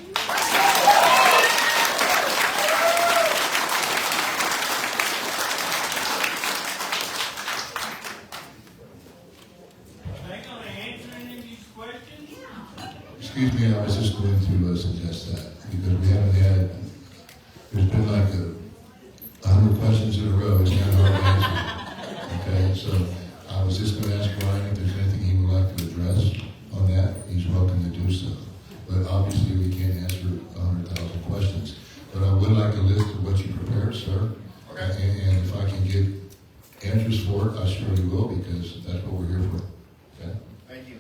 Excuse me, I was just going to suggest that, because we haven't had, there's been like 100 questions in a row, it's not hard to answer. Okay, so I was just going to ask Ryan if there's anything he would like to address on that. He's welcome to do so. But obviously we can't answer 100,000 questions. But I would like a list of what you prepared, sir. Okay. And if I can get answers for it, I surely will, because that's what we're here for. Okay? Thank you.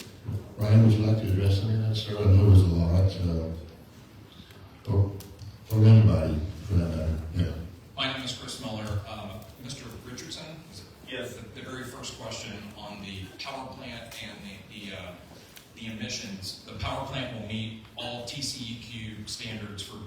Ryan, would you like to address any of that, sir? I know it was a lot, or anybody, for that matter. Yeah. My name is Chris Miller. Mr. Richardson, Yes. the very first question on the power plant and the emissions. The power plant will meet all TCEQ standards for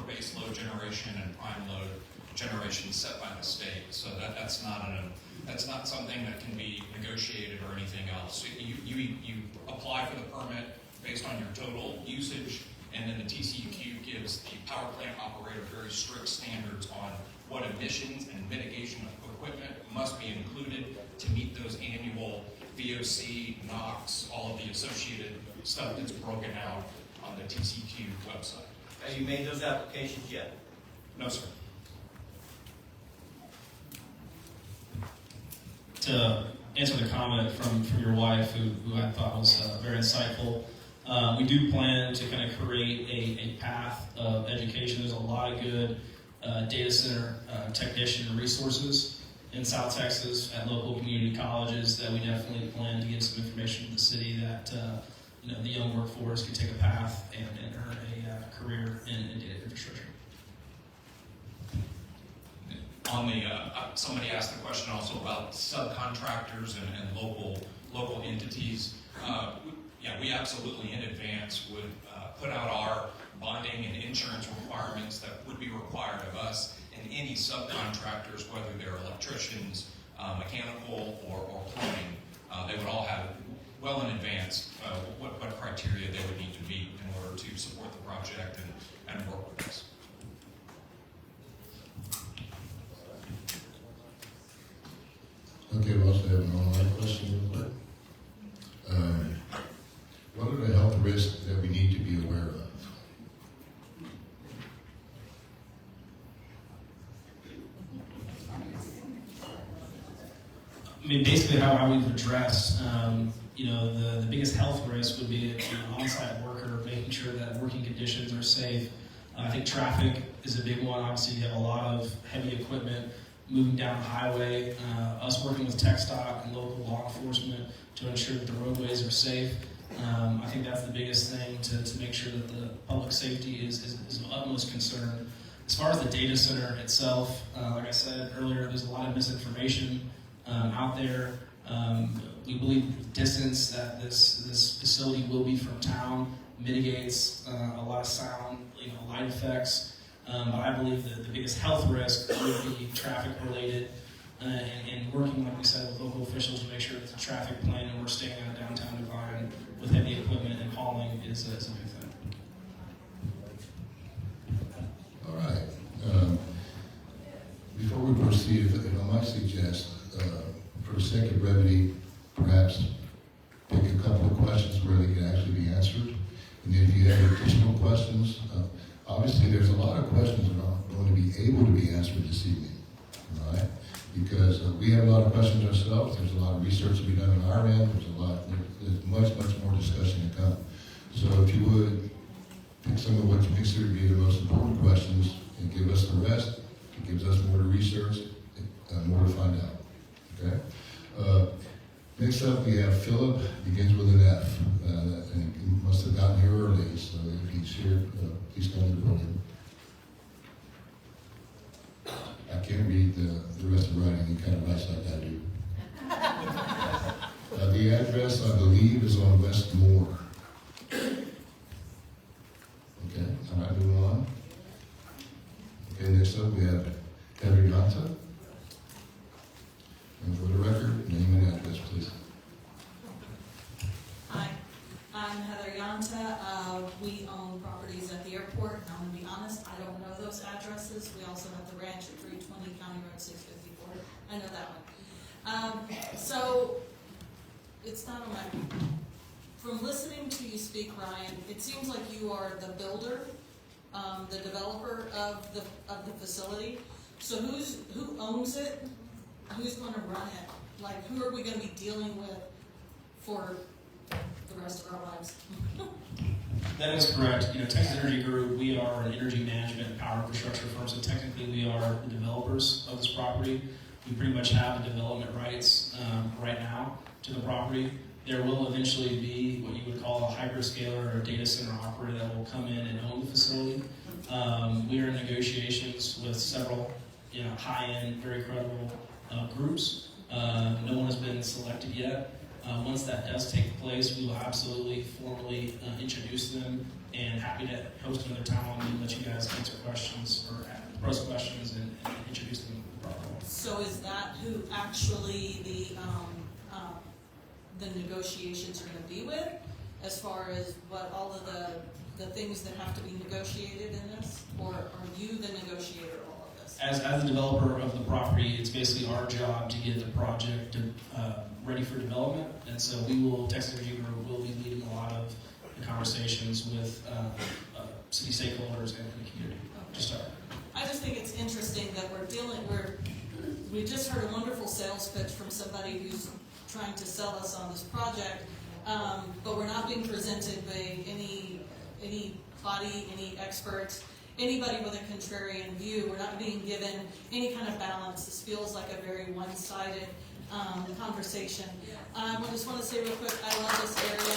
base load generation and prime load generation set by the state. So that's not something that can be negotiated or anything else. So you apply for the permit based on your total usage, and then the TCEQ gives the power plant operator very strict standards on what emissions and mitigation of equipment must be included to meet those annual VOC, NOx, all of the associated stuff that's broken out on the TCEQ website. Have you made those applications yet? No, sir. To answer the comment from your wife, who I thought was very insightful, we do plan to kind of create a path of education. There's a lot of good data center technician resources in South Texas at local community colleges that we definitely plan to give some information to the city that the young workforce can take a path and earn a career in data infrastructure. On the somebody asked the question also about subcontractors and local entities. We absolutely in advance would put out our bonding and insurance requirements that would be required of us and any subcontractors, whether they're electricians, mechanical, or plumbing. They would all have well in advance what criteria they would need to meet in order to support the project and work with us. okay, we also have an online question real quick. What are the health risks that we need to be aware of? I mean, basically how we've addressed, the biggest health risk would be an on-site worker, making sure that working conditions are safe. I think traffic is a big one. Obviously, you have a lot of heavy equipment moving down the highway. Us working with TechStop and local law enforcement to ensure that the roadways are safe. I think that's the biggest thing to make sure that the public safety is of utmost concern. As far as the data center itself, like I said earlier, there's a lot of misinformation out there. We believe the distance that this facility will be from town mitigates a lot of sound, light effects. But I believe that the biggest health risk would be traffic related, and working, like we said, with local officials to make sure that the traffic plan and we're staying out of downtown Devine with heavy equipment and hauling is a big thing. All right. Before we proceed, if I might suggest, for the sake of brevity, perhaps pick a couple of questions where they can actually be answered. And then if you have additional questions, obviously there's a lot of questions that aren't going to be able to be answered this evening, all right? Because we have a lot of questions ourselves. There's a lot of research to be done on our end. There's much more discussion to come. So if you would, pick some of what you consider to be the most important questions and give us the rest. It gives us more to research, more to find out. Okay. Next up, we have Philip. Begins with an F, and he must have gotten here early. So if he's here, please come to the podium. I can't read the rest of the writing. He kind of writes like I do. The address, I believe, is on West Moore. Okay. All right, moving on. Okay, next up we have Heather Yanta. And for the record, name and address, please. Hi, I'm Heather Yanta. We own properties at the airport, and I'm going to be honest, I don't know those addresses. We also have the ranch at 320 County Road 654. I know that one. So, it's not on my... From listening to you speak, Ryan, it seems like you are the builder, the developer of the facility. So who owns it? Who's going to run it? Like, who are we going to be dealing with for the rest of our lives? That is correct. Texas Energy Group, we are an energy management and power infrastructure firm, so technically we are the developers of this property. We pretty much have the development rights right now to the property. There will eventually be what you would call a hyperscaler or a data center operator that will come in and own the facility. We are in negotiations with several high-end, very credible groups. No one has been selected yet. Once that does take place, we will absolutely formally introduce them, and happy to host another town hall meeting, let you guys answer questions or pose questions and introduce them properly. So is that who actually the negotiations are going to be with, as far as what all of the things that have to be negotiated in this, or are you the negotiator of all of this? As the developer of the property, it's basically our job to get the project ready for development, and so Texas Energy Group will be leading a lot of the conversations with city stakeholders and the community. To start. I just think it's interesting that we just heard a wonderful sales pitch from somebody who's trying to sell us on this project, but we're not being presented by any body, any experts, anybody with a contrarian view. We're not being given any kind of balance. This feels like a very one-sided conversation. I just want to say real quick, I love this area.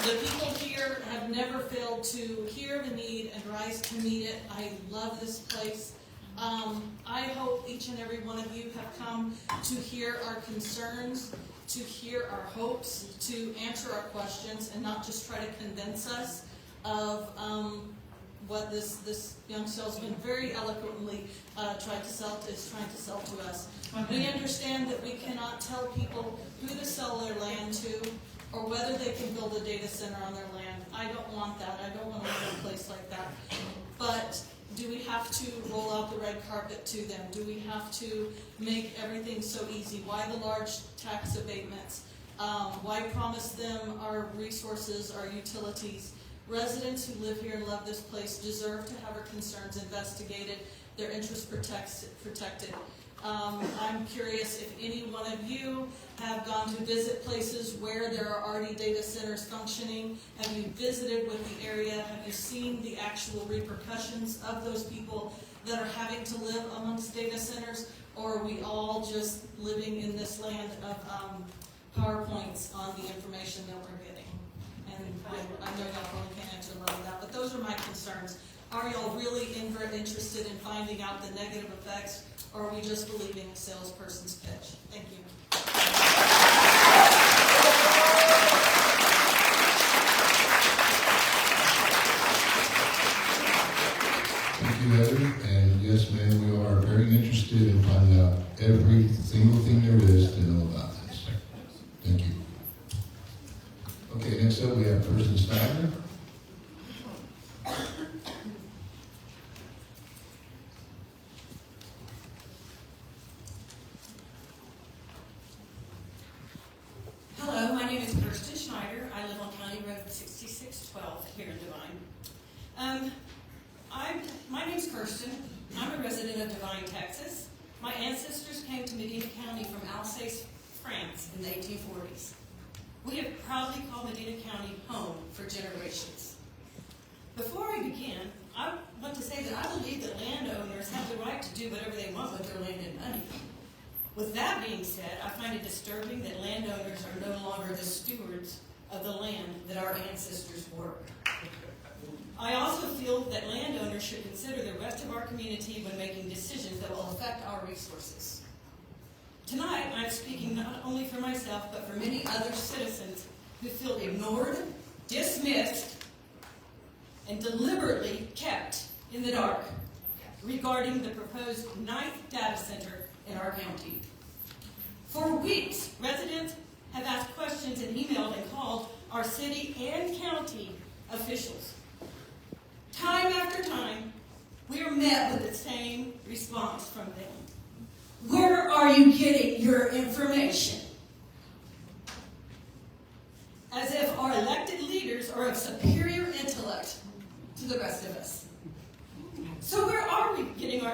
The people here have never failed to hear the need and rise to meet it. I love this place. I hope each and every one of you have come to hear our concerns, to hear our hopes, to answer our questions, and not just try to convince us of what this young salesman very eloquently trying to sell to us. We understand that we cannot tell people who to sell their land to or whether they can build a data center on their land. I don't want that. I don't want to live in a place like that. But Do we have to roll out the red carpet to them? Do we have to make everything so easy? Why the large tax abatements? Why promise them our resources, our utilities? Residents who live here and love this place deserve to have our concerns investigated, their interests protected. I'm curious if any one of you have gone to visit places where there are already data centers functioning. Have you visited with the area? Have you seen the actual repercussions of those people that are having to live amongst data centers? Or are we all just living in this land of PowerPoints on the information that we're getting? And I know y'all probably can't answer a lot of that, but those are my concerns. Are y'all really interested in finding out the negative effects, or are we just believing a salesperson's pitch? Thank you. Thank you, Heather. And yes, ma'am, we are very interested in finding out every single thing there is to know about this. Thank you. Okay, next up we have Person Steiner. Hello, my name is Kirsten Schneider. I live on County Road 6612 here in Devine. My name's Kirsten. I'm a resident of Devine, Texas. My ancestors came to Medina County from Alsace, France in the 1840s. We have proudly called Medina County home for generations. Before I begin, I want to say that I believe that landowners have the right to do whatever they want with their land and money. With that being said, I find it disturbing that landowners are no longer the stewards of the land that our ancestors were. I also feel that landowners should consider the rest of our community when making decisions that will affect our resources. Tonight, I'm speaking not only for myself, but for many other citizens who feel ignored, dismissed, and deliberately kept in the dark regarding the proposed 9th data center in our county. For weeks, residents have asked questions and emailed and called our city and county officials. Time after time, we are met with the same response from them. Where are you getting your information? As if our elected leaders are of superior intellect to the rest of us. So where are we getting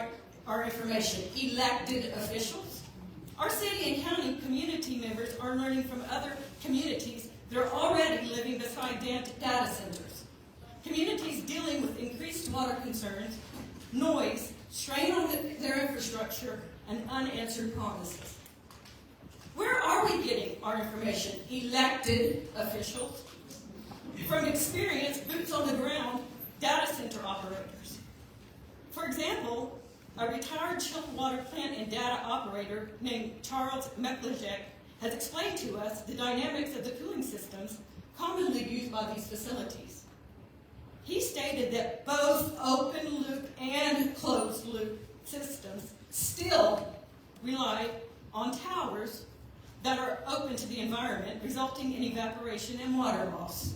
our information? Elected officials? Our city and county community members are learning from other communities that are already living beside data centers. Communities dealing with increased water concerns, noise, strain on their infrastructure, and unanswered promises. Where are we getting our information? Elected officials? From experienced, boots on the ground, data center operators. For example, a retired chilled water plant and data operator named Charles Mecklenjek has explained to us the dynamics of the cooling systems commonly used by these facilities. He stated that both open-loop and closed-loop systems still rely on towers that are open to the environment, resulting in evaporation and water loss.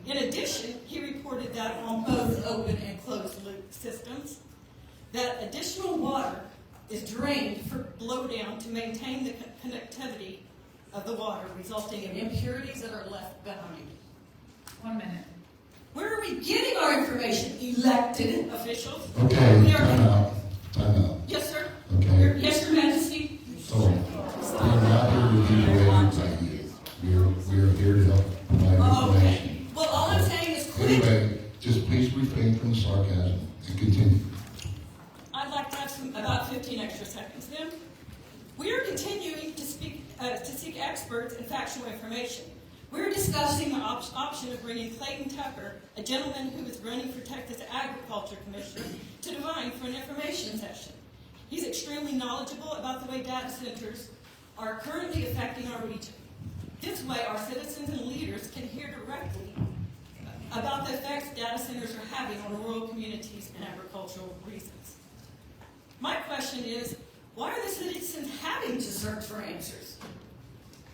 In addition, he reported that on both open and closed-loop systems, that additional water is drained for blowdown to maintain the connectivity of the water, resulting in impurities that are left behind. 1 minute. Where are we getting our information? Elected officials? Okay, time out. Yes, sir. Okay. Yes, Your Majesty. So, we're not here to be raised by you. We're here to help provide information. Okay. Well, all I'm saying is quit. Anyway, just please refrain from the sarcasm and continue. I'd like to have about 15 extra seconds then. We are continuing to seek experts and factual information. We're discussing the option of bringing Clayton Tucker, a gentleman who is running for Texas Agriculture Commissioner, to Devine for an information session. He's extremely knowledgeable about the way data centers are currently affecting our region. This way, our citizens and leaders can hear directly about the effects data centers are having on rural communities and agricultural reasons. My question is, why are the citizens having to search for answers?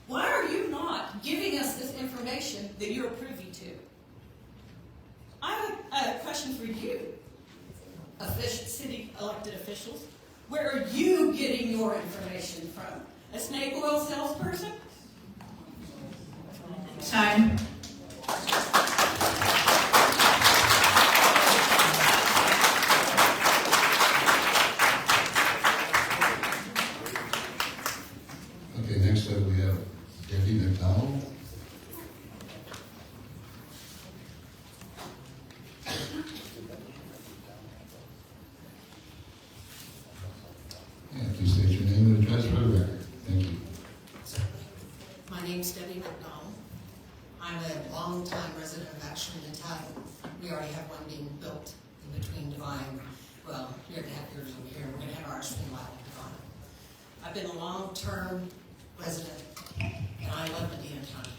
Why are you not giving us this information that you're privy to? I have a question for you. city elected officials? Where are you getting your information from? A snake oil salesperson? Time. Okay, next up we have Devine Town. Yeah, please state your name and address for the record. Thank you. My name's Debbie McDonald. I'm a long-time resident of Ashland, Italian. We already have one being built in between Devine. Well, year and a half years over here. We're going to have ours in Devine. I've been a long-term resident, and I love Medina County.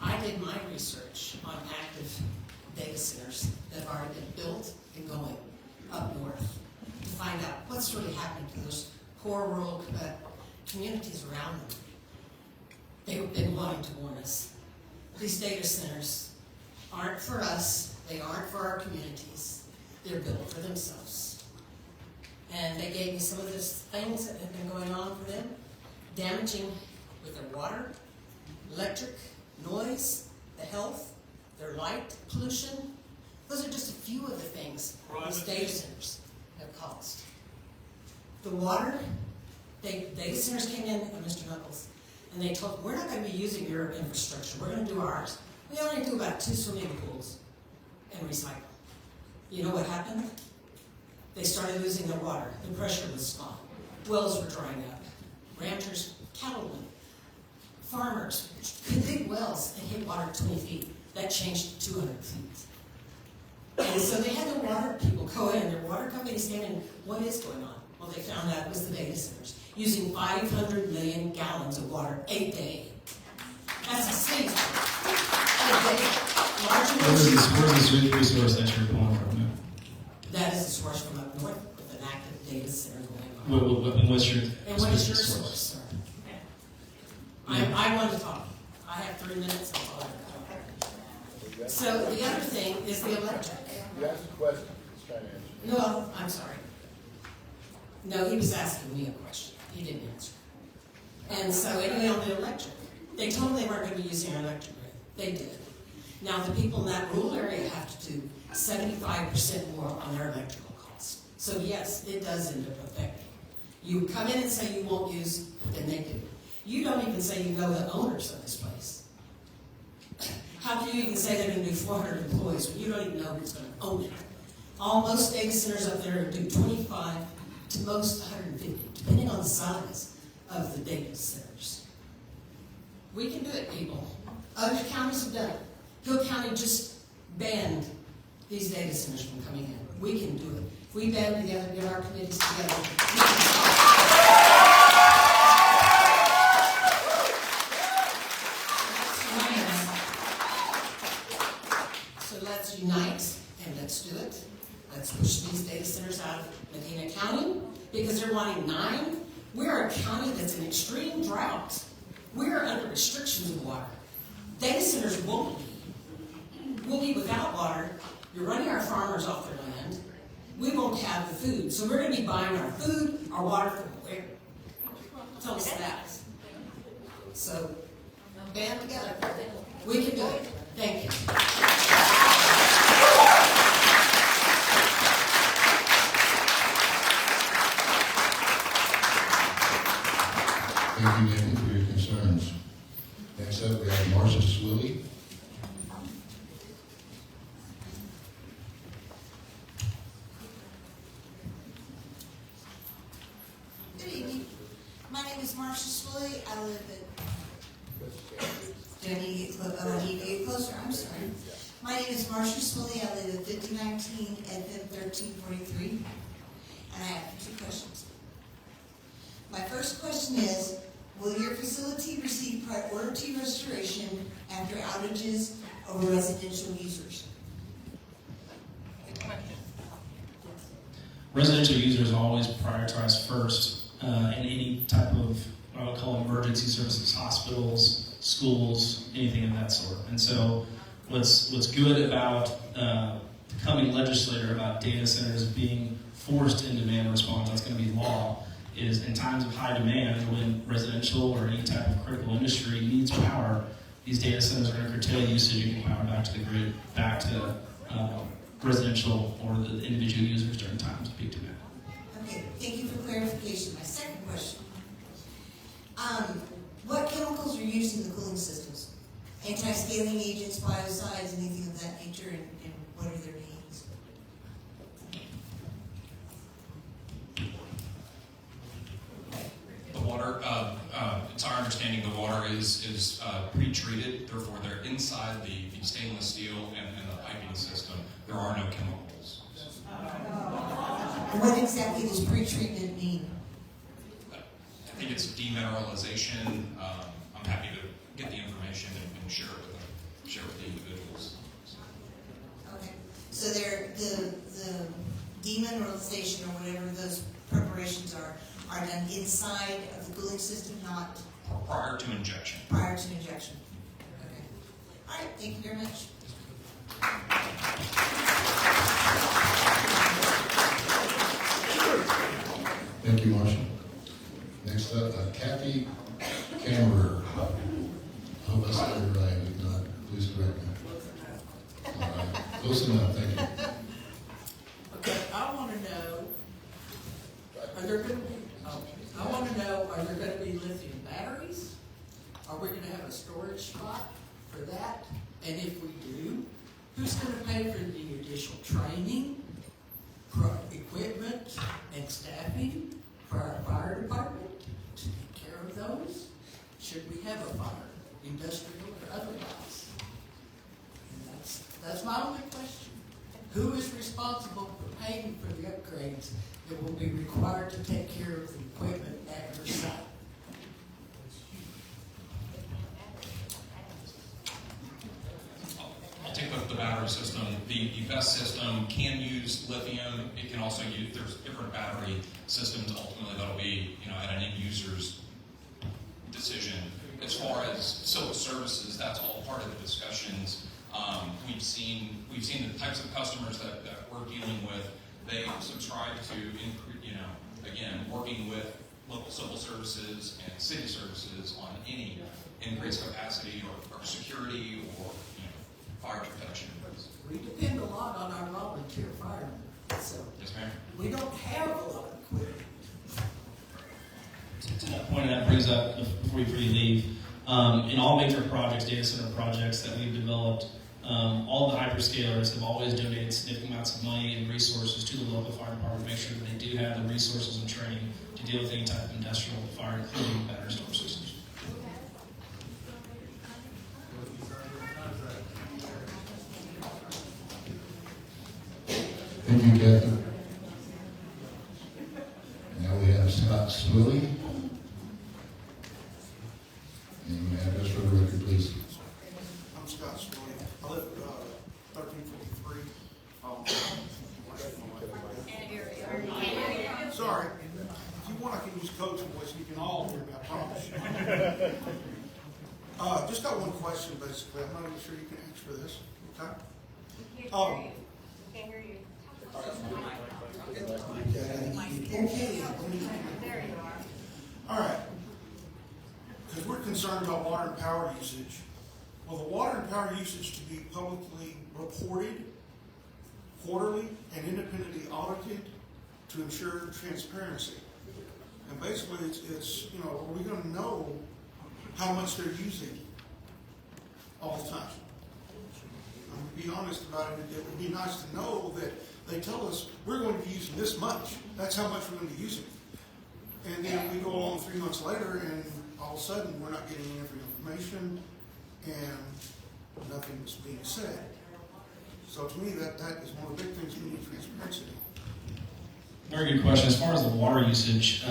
I did my research on active data centers that have already been built and going up north to find out what's really happening to those poor rural communities around them. They've been wanting to warn us. These data centers aren't for us. They aren't for our communities. They're built for themselves. And they gave me some of those things that have been going on for them, damaging with their water, electric, noise, the health, their light pollution. Those are just a few of the things these data centers have caused. The water, data centers came in, Mr. Knuckles, and they told, we're not going to be using your infrastructure, we're going to do ours. We only do about 2 swimming pools and recycle. You know what happened? They started losing their water. The pressure was gone. Wells were drying up. Ranchers, cattlemen, farmers could dig wells and hit water 20 feet. That changed to 200 feet. And so they had the water people go in, their water companies came in, what is going on? Well, they found out it was the data centers, using 500 million gallons of water a day. That's a state. A day. Where's this resource that you're pulling from? That is a source from up north with an active data center going on. And what's your source, sir? I want to talk. I have 3 minutes. That's all I have. So the other thing is the electric. You asked a question. He's trying to answer. No, I'm sorry. No, he was asking me a question. He didn't answer. And so anyway, on the electric, they told me they weren't going to be using our electric grid. They did. Now the people in that rural area have to do 75% more on their electrical costs. So yes, it does end up affecting. You come in and say you won't use, but then they do. You don't even say you know the owners of this place. How can you even say they're going to do 400 employees when you don't even know who's going to own it? Most data centers up there do 25 to most 150, depending on the size of the data centers. We can do it, people. Other counties have done it. Hill County just banned these data centers from coming in. We can do it. If we band together, get our committees together, we can So let's unite and let's do it. Let's push these data centers out of Medina County because they're wanting 9. We're a county that's in extreme drought. We're under restrictions of water. Data centers won't be. We'll be without water. You're running our farmers off their land. We won't have the food. So we're going to be buying our food, our water from where? Tell us that. So, band together. We can do it. Thank you. Thank you, Nathan, for your concerns. Next up, we have Marcia Swilly. Good evening. My name is Marcia Swilly. I live at closer. I'm sorry. My name is Marcia Swilly. I live at 5019 and 1343. And I have 2 questions. My first question is, will your facility receive priority restoration after outages over residential users? Residential users always prioritize first in any type of what I would call emergency services, hospitals, schools, anything of that sort. And so what's good about the coming legislator about data centers being forced in demand response, that's going to be law, is in times of high demand, when residential or any type of critical industry needs power, these data centers are going to curtail usage and get power back to the grid, back to residential or the individual users during times of peak demand. Okay, thank you for clarification. My second question. What chemicals are used in the cooling systems? Anti-scaling agents, biocides, anything of that nature, and what are their names? The water, it's our understanding the water is pre-treated, therefore they're inside the stainless steel and the piping system. There are no chemicals. What exactly does pre-treatment mean? I think it's demineralization. I'm happy to get the information and share it with the individuals. Okay, so the demineralization or whatever those preparations are done inside of the cooling system, not Prior to injection. prior to injection. Okay. All right, thank you very much. Thank you, Marcia. Next up, Kathy Camerer. I hope I said it right. If not, please correct me. All right. Close enough, thank you. Okay, I want to know, are there going to be lithium batteries? Are we going to have a storage spot for that? And if we do, who's going to pay for the additional training, equipment, and staffing for our fire department to take care of those? Should we have a fire, industrial or otherwise? And that's my only question. Who is responsible for paying for the upgrades that will be required to take care of the equipment at your site? I'll take the battery system. The best system can use lithium. It can also use, there's different battery systems. Ultimately, that'll be, at an end user's decision. As far as civil services, that's all part of the discussions. We've seen the types of customers that we're dealing with. They subscribe to, again, working with local civil services and city services on any increased capacity or security or fire protection. We depend a lot on our volunteer firemen. So Yes, ma'am. we don't have a lot of equipment. To that point, that brings up, before you leave, in all major projects, data center projects that we've developed, all the hyperscalers have always donated significant amounts of money and resources to the local fire department to make sure that they do have the resources and training to deal with any type of industrial fire, including battery storage systems. Thank you, Kathy. Now we have Scott Swilly. And address for the record, please. I'm Scott Swilly. I live at 1343. Sorry. If you want, I can use coach voice. You can all hear me, I promise. Just got one question, basically. I'm not even sure you can answer this. Okay? Can't hear you. There you are. All right. Because we're concerned about water and power usage. Well, the water and power usage to be publicly reported quarterly and independently audited to ensure transparency. And basically, it's are we going to know how much they're using all the time? I'm going to be honest about it. It would be nice to know that they tell us we're going to be using this much. That's how much we're going to be using. And then we go along 3 months later, and all of a sudden we're not getting any information, and nothing's being said. So to me, that is one of the big things we need transparency. Very good question. As far as the water usage,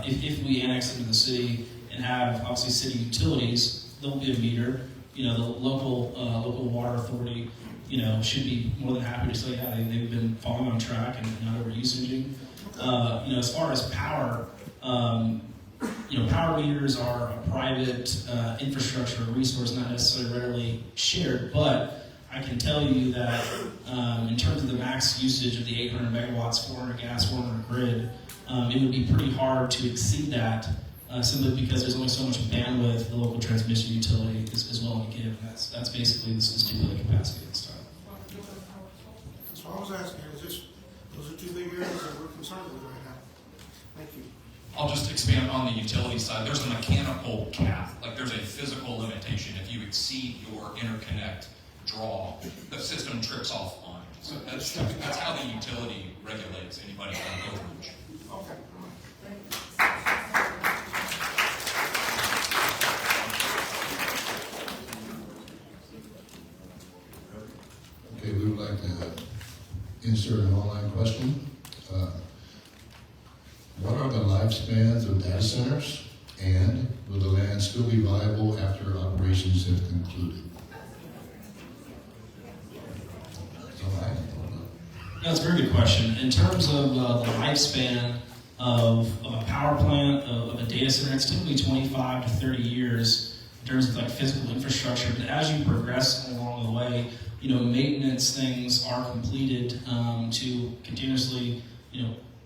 if we annex into the city and have obviously city utilities, there will be a meter. The local water authority, should be more than happy to say, yeah, they've been following on track and not over-usaging. As far as power, power meters are a private infrastructure resource, not necessarily readily shared, but I can tell you that in terms of the max usage of the 800 megawatts, 400 gas, 400 grid, it would be pretty hard to exceed that simply because there's only so much bandwidth the local transmission utility is willing to give. And that's basically the stipulated capacity at this time. That's what I was asking. It was just, those are two big areas that we're concerned with right now. Thank you. I'll just expand on the utility side. There's a mechanical cap, like there's a physical limitation. If you exceed your interconnect draw, the system trips offline. So that's how the utility regulates anybody on overreach. Okay. Okay, we would like to insert an online question. What are the lifespans of data centers, and will the land still be viable after operations have concluded? That's a very good question. In terms of the lifespan of a power plant, of a data center, it's typically 25 to 30 years in terms of like physical infrastructure. But as you progress along the way, maintenance things are completed to continuously,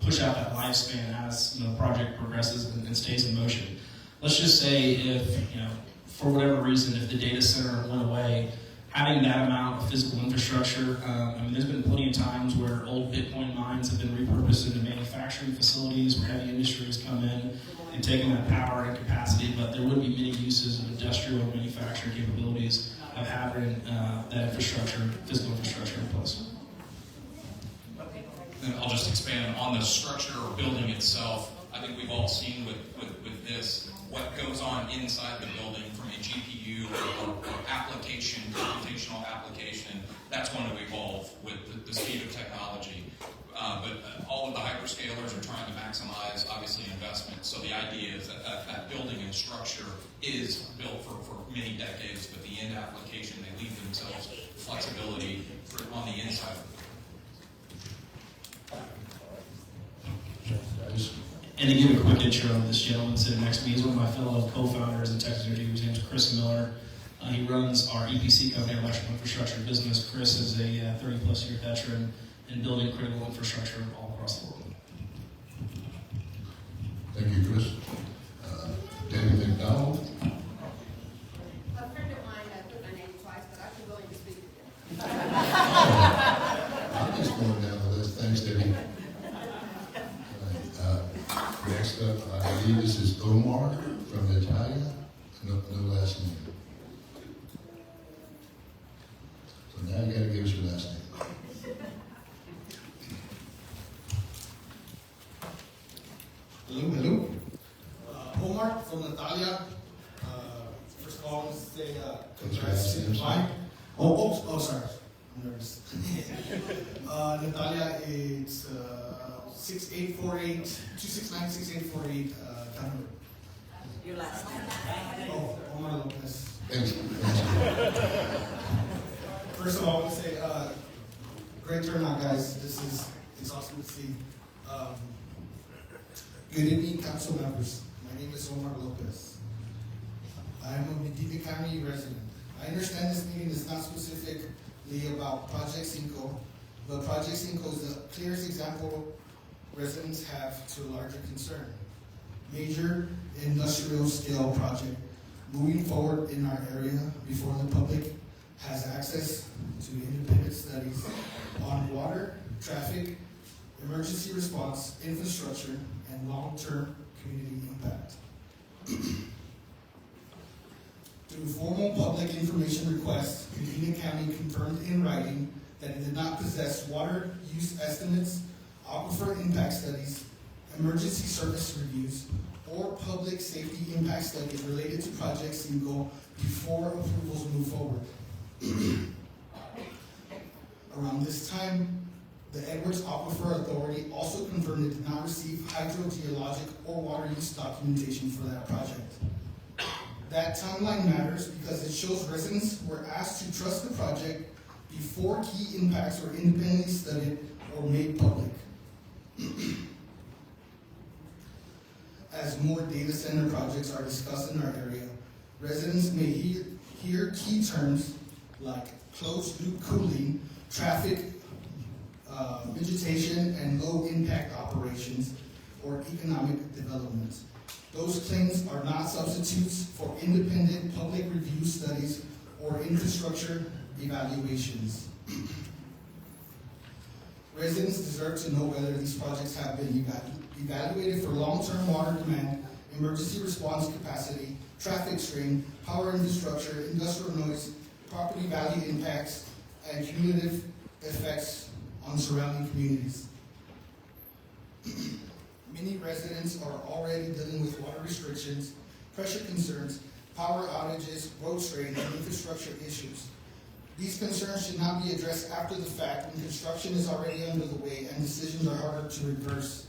push out that lifespan as the project progresses and stays in motion. Let's just say if, for whatever reason, if the data center went away, having that amount of physical infrastructure, there's been plenty of times where old Bitcoin mines have been repurposed into manufacturing facilities where heavy industries come in and taking that power and capacity, but there would be many uses of industrial manufacturing capabilities of having that infrastructure, physical infrastructure in place. And I'll just expand on the structure or building itself. I think we've all seen with this, what goes on inside the building from a GPU or application, computational application, that's going to evolve with the speed of technology. But all of the hyperscalers are trying to maximize, obviously, investment. So the idea is that building and structure is built for many decades, but the end application, they leave themselves flexibility on the inside. And to give a quick intro, this gentleman sitting next to me is one of my fellow co-founders at Texas Energy. His name is Chris Miller. He runs our EPC company, electrical infrastructure business. Chris is a 30-plus year veteran in building critical infrastructure all across the world. Thank you, Chris. David McDonald. A friend of mine put my name twice, but I'm willing to speak to I'm just going down the list. Thanks, Debbie. Next up, I believe this is Omar from Natalia. No last name. So now you got to give us your last name. Hello. Omar from Natalia. First of all, I want to say congrats to Devine. Oh, sorry. I'm nervous. Natalia, it's 269-6848, Town Hall. Your last name. Oh, Omar Lopez. Thanks. First of all, I want to say, great turnout, guys. It's awesome to see. Good evening, council members. My name is Omar Lopez. I am a Medina County resident. I understand this meeting is not specifically about Project Cinco, but Project Cinco is the clearest example residents have to a larger concern. Major industrial scale project moving forward in our area before the public has access to independent studies on water, traffic, emergency response, infrastructure, and long-term community impact. Through formal public information requests, Medina County confirmed in writing that it did not possess water use estimates, aquifer impact studies, emergency service reviews, or public safety impact studies related to Project Cinco before approvals move forward. Around this time, the Edwards Aquifer Authority also confirmed it did not receive hydrogeologic or water use documentation for that project. That timeline matters because it shows residents were asked to trust the project before key impacts were independently studied or made public. As more data center projects are discussed in our area, residents may hear key terms like closed-loop cooling, traffic, vegetation, and low-impact operations or economic development. Those claims are not substitutes for independent public review studies or infrastructure evaluations. Residents deserve to know whether these projects have been evaluated for long-term water demand, emergency response capacity, traffic strain, power infrastructure, industrial noise, property value impacts, and cumulative effects on surrounding communities. Many residents are already dealing with water restrictions, pressure concerns, power outages, road strain, and infrastructure issues. These concerns should not be addressed after the fact when construction is already under the way and decisions are harder to reverse.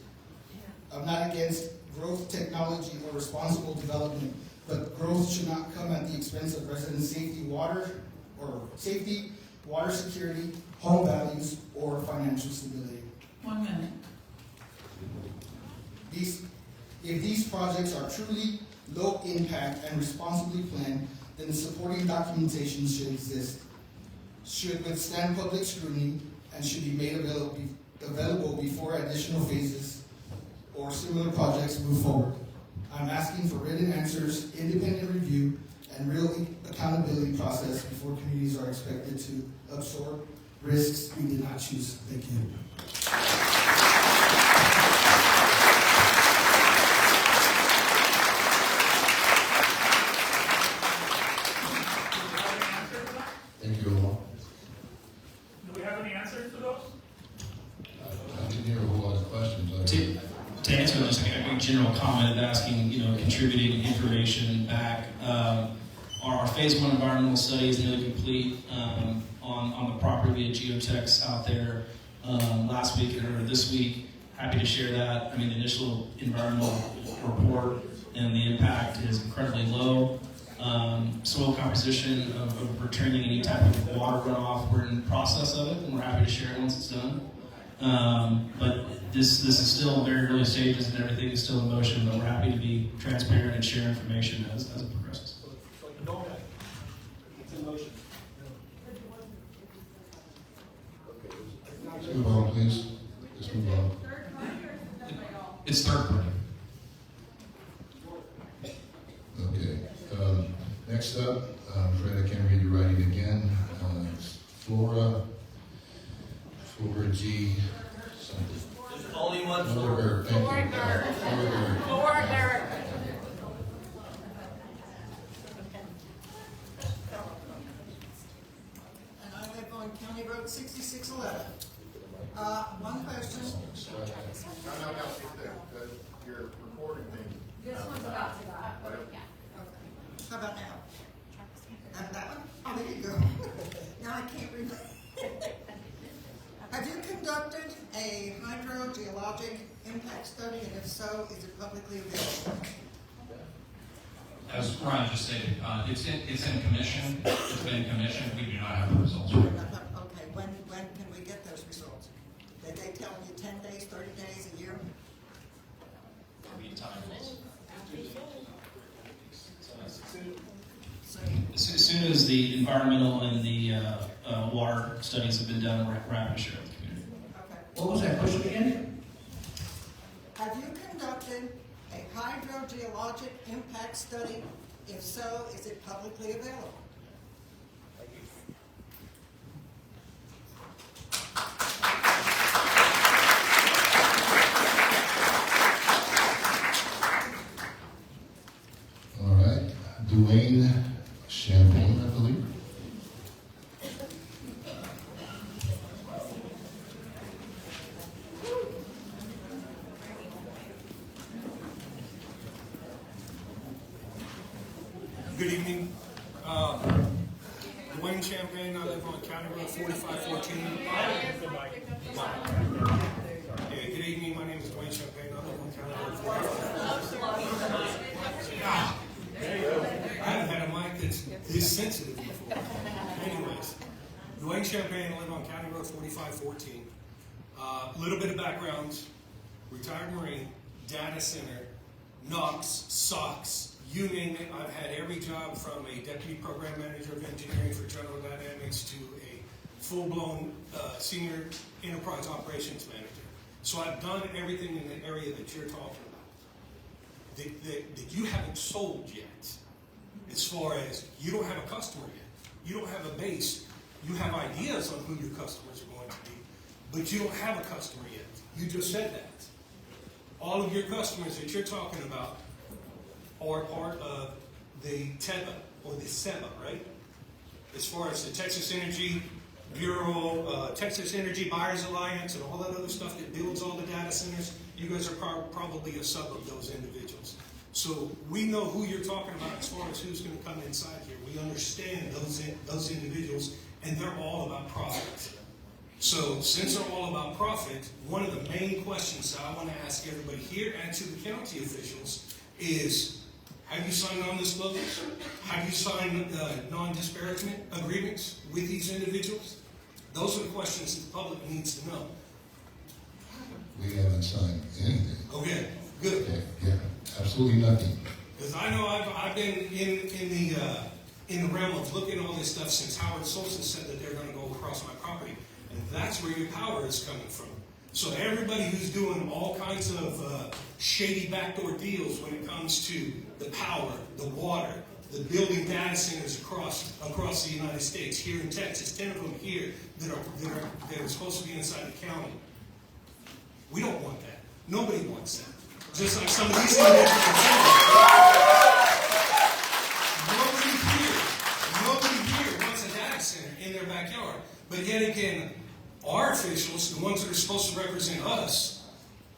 I'm not against growth, technology, or responsible development, but growth should not come at the expense of resident safety, water security, home values, or financial stability. 1 minute. If these projects are truly low impact and responsibly planned, then the supporting documentation should exist, should withstand public scrutiny, and should be made available before additional phases or similar projects move forward. I'm asking for written answers, independent review, and real accountability process before communities are expected to absorb risks we did not choose. Thank you. Thank you, Omar. Do we have any answers to those? I didn't hear a whole lot of questions. To answer just a general comment of asking, contributing information back. Our phase 1 environmental study is nearly complete on the property via geotechs out there last week or this week. Happy to share that. I mean, the initial environmental report and the impact is incredibly low. Soil composition of returning any type of water runoff, we're in the process of it, and we're happy to share it once it's done. But this is still very early stages, and everything is still in motion, but we're happy to be transparent and share information as it progresses. It's in motion. Let's move on, please. Let's move on. It's third party. Okay. Next up, I'm afraid I can't read your writing again. It's Flora G. something. There's only one Flora. Thank you. Flora. And I live on County Road 6611. One question. No, sit there, because you're recording things. This one's about to die. Okay. How about now? That one? Oh, there you go. Now I can't remember. Have you conducted a hydrogeologic impact study, and if so, is it publicly available? As Ryan just stated, it's in commission. It's been commissioned. We do not have the results right now. Okay, when can we get those results? Did they tell you 10 days, 30 days, a year? Lead time is- As soon as the environmental and the water studies have been done, we're happy to share with the community. Okay. What was that question again? Have you conducted a hydrogeologic impact study? If so, is it publicly available? All right. Devine Champagne, I believe. Good evening. Devine Champagne, I live on County Road 4514. Yeah, good evening. My name is Devine Champagne. I live on County Road 4514. I haven't had a mic that's this sensitive before. Anyways, Devine Champagne, I live on County Road 4514. A little bit of background. Retired Marine, data center, Knox, SOX, you name it. I've had every job from a deputy program manager of engineering for General Dynamics to a full-blown senior enterprise operations manager. So I've done everything in the area that you're talking about. That you haven't sold yet, as far as you don't have a customer yet. You don't have a base. You have ideas on who your customers are going to be, but you don't have a customer yet. You just said that. All of your customers that you're talking about are part of the TEBA, or the SEBA, right? As far as the Texas Energy Bureau, Texas Energy Buyers Alliance, and all that other stuff that builds all the data centers, you guys are probably a sub of those individuals. So we know who you're talking about as far as who's going to come inside here. We understand those individuals, and they're all about profit. So since they're all about profit, one of the main questions that I want to ask everybody here and to the county officials is, have you signed non-disclosures? Have you signed non-disparagement agreements with these individuals? Those are the questions that the public needs to know. We haven't signed anything. Okay, good. Okay, yeah, absolutely nothing. Because I know I've been in the realm of looking at all this stuff since Howard Solson said that they're going to go across my property. And that's where your power is coming from. So everybody who's doing all kinds of shady backdoor deals when it comes to the power, the water, the building data centers across the United States, here in Texas, 10 of them here that are supposed to be inside the county. We don't want that. Nobody wants that. Just like some of these individuals nobody here wants a data center in their backyard. But yet again, our officials, the ones that are supposed to represent us,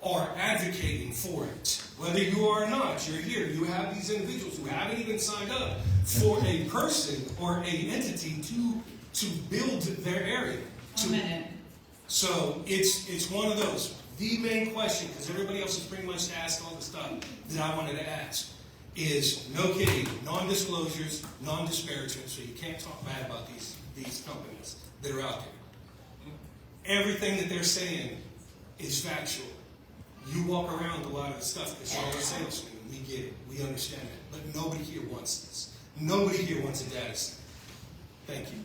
are advocating for it. Whether you are or not, you're here. You have these individuals who haven't even signed up for a person or a entity to build their area. 1 minute. So it's one of those. The main question, because everybody else has pretty much asked all the stuff that I wanted to ask, is, no kidding, non-disclosures, non-disparagement, so you can't talk bad about these companies that are out there. Everything that they're saying is factual. You walk around a lot of the stuff because you're all the salesmen. We get it. We understand it. But nobody here wants this. Nobody here wants a data center. Thank you.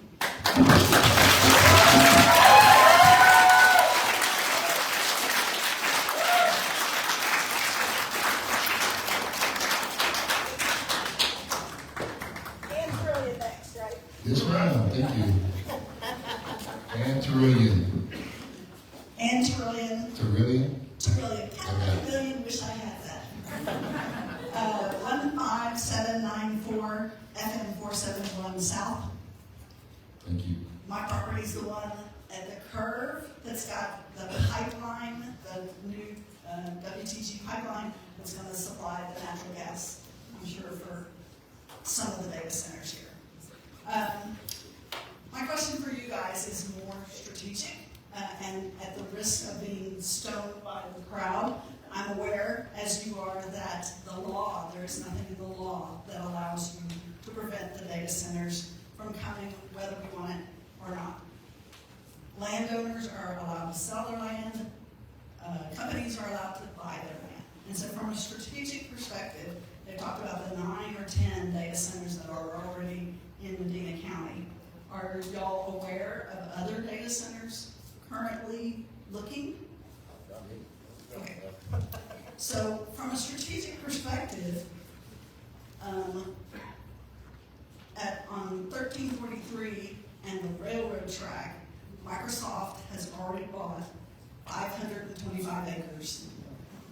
Yes, ma'am. Thank you. And Terillion. And Terillion. Terillion? Terillion. Count a million, wish I had that. 15794 FM 471 South. Thank you. My property's the one at the curve that's got the pipeline, the new WTG pipeline that's going to supply the natural gas, I'm sure, for some of the data centers here. My question for you guys is more strategic, and at the risk of being stoned by the crowd, I'm aware, as you are, that there is nothing in the law that allows you to prevent the data centers from coming, whether we want it or not. Landowners are allowed to sell their land, companies are allowed to buy their land. And so from a strategic perspective, they talked about the 9 or 10 data centers that are already in Medina County. Are y'all aware of other data centers currently looking? Okay. So from a strategic perspective, on 1343 and the railroad track, Microsoft has already bought 525 acres.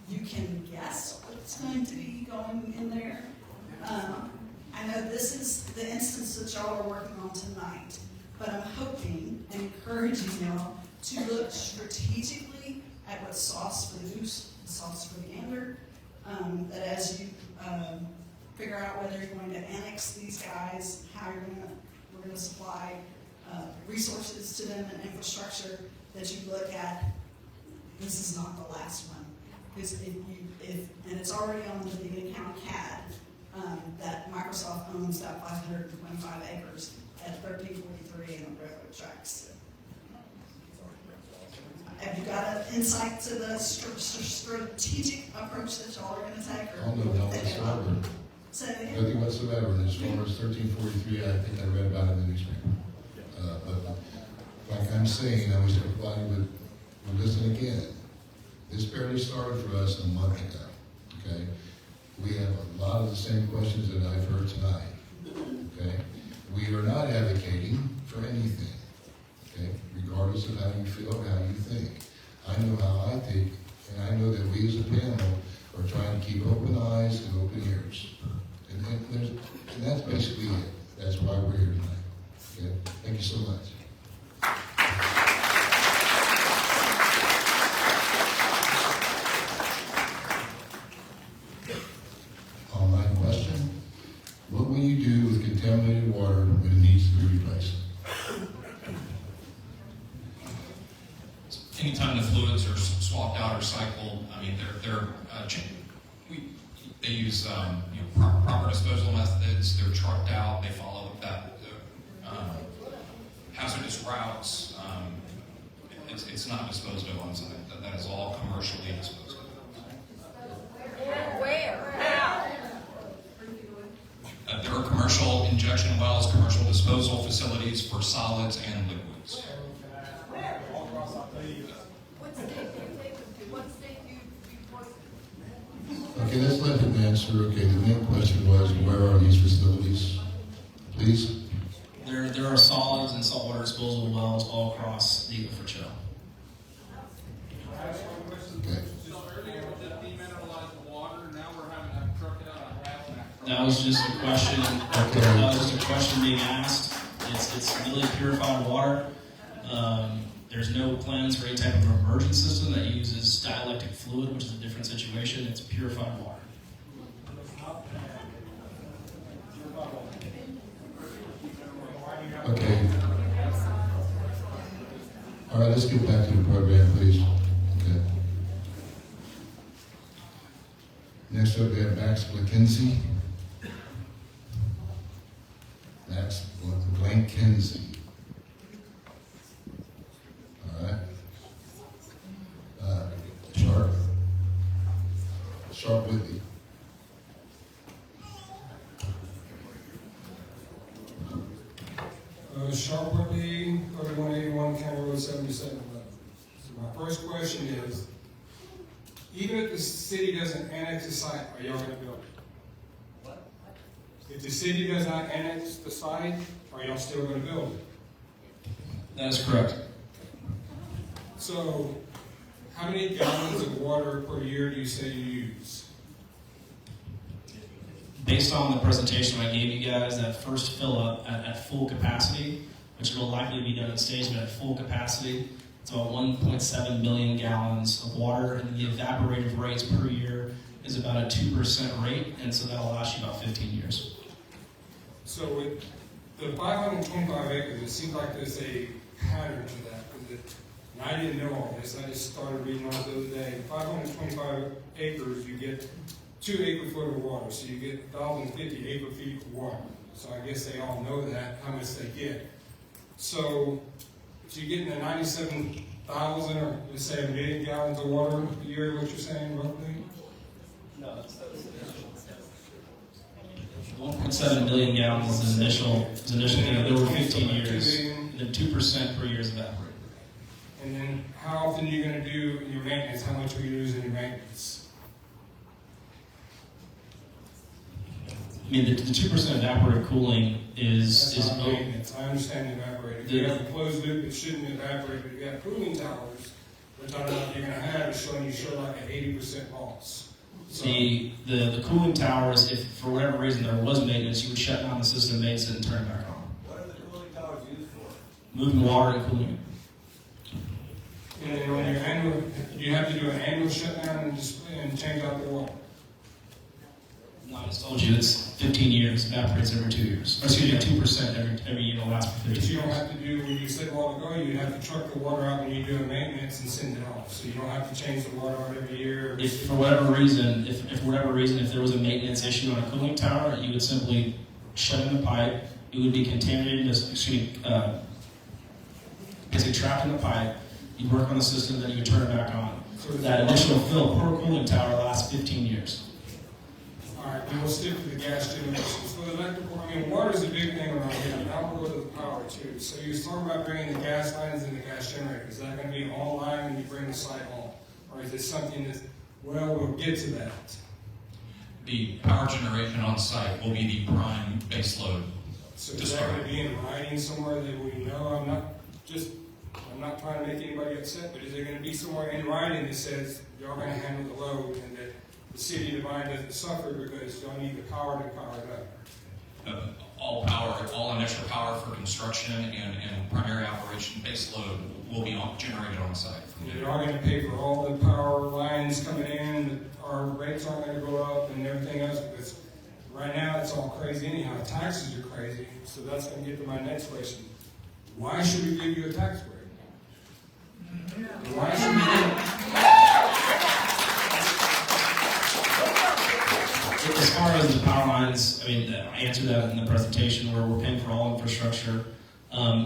You can guess what's going to be going in there. I know this is the instance that y'all are working on tonight, but I'm hoping and encouraging y'all to look strategically at what sauce for the goose, sauce for the gander, that as you figure out whether you're going to annex these guys, how we're going to supply resources to them and infrastructure, that you look at, this is not the last one. Because and it's already on the Devine Town CAD, that Microsoft owns that 525 acres at 1343 in the railroad tracks. Have you got an insight to the strategic approach that y'all are going to take? Oh, no, whatsoever. Nothing whatsoever. And as far as 1343, I think I read about it in the newspaper. But like I'm saying, I wish everybody would listen again. This barely started for us a month ago. Okay, we have a lot of the same questions that I've heard tonight. Okay, we are not advocating for anything. Okay, regardless of how you feel or how you think. I know how I think, and I know that we as a panel are trying to keep open eyes and open ears. And that's basically it. That's why we're here tonight. Okay? Thank you so much. On my question, what will you do with contaminated water when it needs to be replaced? Anytime the fluids are swapped out or cycled, I mean, they use proper disposal methods. They're trucked out. They follow that hazardous routes. It's not disposed of on site. That is all commercially disposed of. Where? How? There are commercial injection wells, commercial disposal facilities for solids and liquids. Okay, let's let him answer. Okay, the main question was, where are these facilities? Please? There are solids and saltwater disposal wells all across the Eagle Ford Shale. Okay. That was just a question. That was just a question being asked. It's really purified water. There's no plans for any type of immersion system that uses dielectric fluid, which is a different situation. It's purified water. Okay. All right, let's get back to the program, please. Okay. Next up, we have Max Blankenzie. Max Blankenzie. All right. Sharp Whitney. Sharp Whitney, 3181 County Road 7711. So my first question is, even if the city doesn't annex the site, are y'all going to build it? If the city does not annex the site, are y'all still going to build it? That is correct. So, how many gallons of water per year do you say you use? Based on the presentation I gave you guys, that first fill up at full capacity, which will likely be done in stages, but at full capacity, it's about 1.7 million gallons of water, and the evaporative rates per year is about a 2% rate, and so that'll last you about 15 years. So with the 525 acres, it seems like there's a pattern to that. And I didn't know all this. I just started reading on it the other day. 525 acres, you get 2 acre-foot of water, so you get 1,050 acre-feet of water. So I guess they all know that, how much they get. So if you're getting the 97,000 or let's say 1 million gallons of water a year, what you're saying roughly? No, that's 1.7 million gallons is initial, over 15 years, and then 2% per year is evaporated. And then how often are you going to do your maintenance? How much are you using your maintenance? I mean, the 2% evaporative cooling is not maintenance. I understand evaporating. If you have a closed loop, it shouldn't evaporate, but if you have cooling towers, which I don't know if you're going to have, is showing you like an 80% loss. So, the cooling towers, if for whatever reason there was maintenance, you would shut down the system, maintenance it, and turn it back on. what are the cooling towers used for? Moving water and cooling it. And then on your annual, you have to do an annual shutdown and change out the water. No, I just told you it's 15 years, evaporates every 2 years. Or excuse me, 2% every year will last for 15 years. But you don't have to do, when you set water go, you have to truck the water out when you do a maintenance and send it off. So you don't have to change the water out every year. If for whatever reason, if there was a maintenance issue on a cooling tower, you would simply shut in the pipe. It would be contaminated, basically trapped in the pipe. You'd work on the system, then you would turn it back on. So that initial fill per cooling tower lasts 15 years. All right, and we'll stick to the gas generation. So the electrical, I mean, water's a big thing around here, and now we'll go to the power too. So you was talking about bringing the gas lines and the gas generator. Is that going to be online when you bring the site home? Or is it something that, well, we'll get to that? The power generation on site will be the prime base load. So is that going to be in writing somewhere that we know? I'm not trying to make anybody upset, but is there going to be somewhere in writing that says y'all going to handle the load and that the city of Devine doesn't suffer because y'all need the power to power it up? All initial power for construction and primary operation base load will be generated on site. You're all going to pay for all the power lines coming in, our rates aren't going to go up and everything else, because right now it's all crazy anyhow. Taxes are crazy, so that's going to get to my next question. Why should we give you a tax break? Why should we? As far as the power lines, I mean, I answered that in the presentation where we're paying for all infrastructure.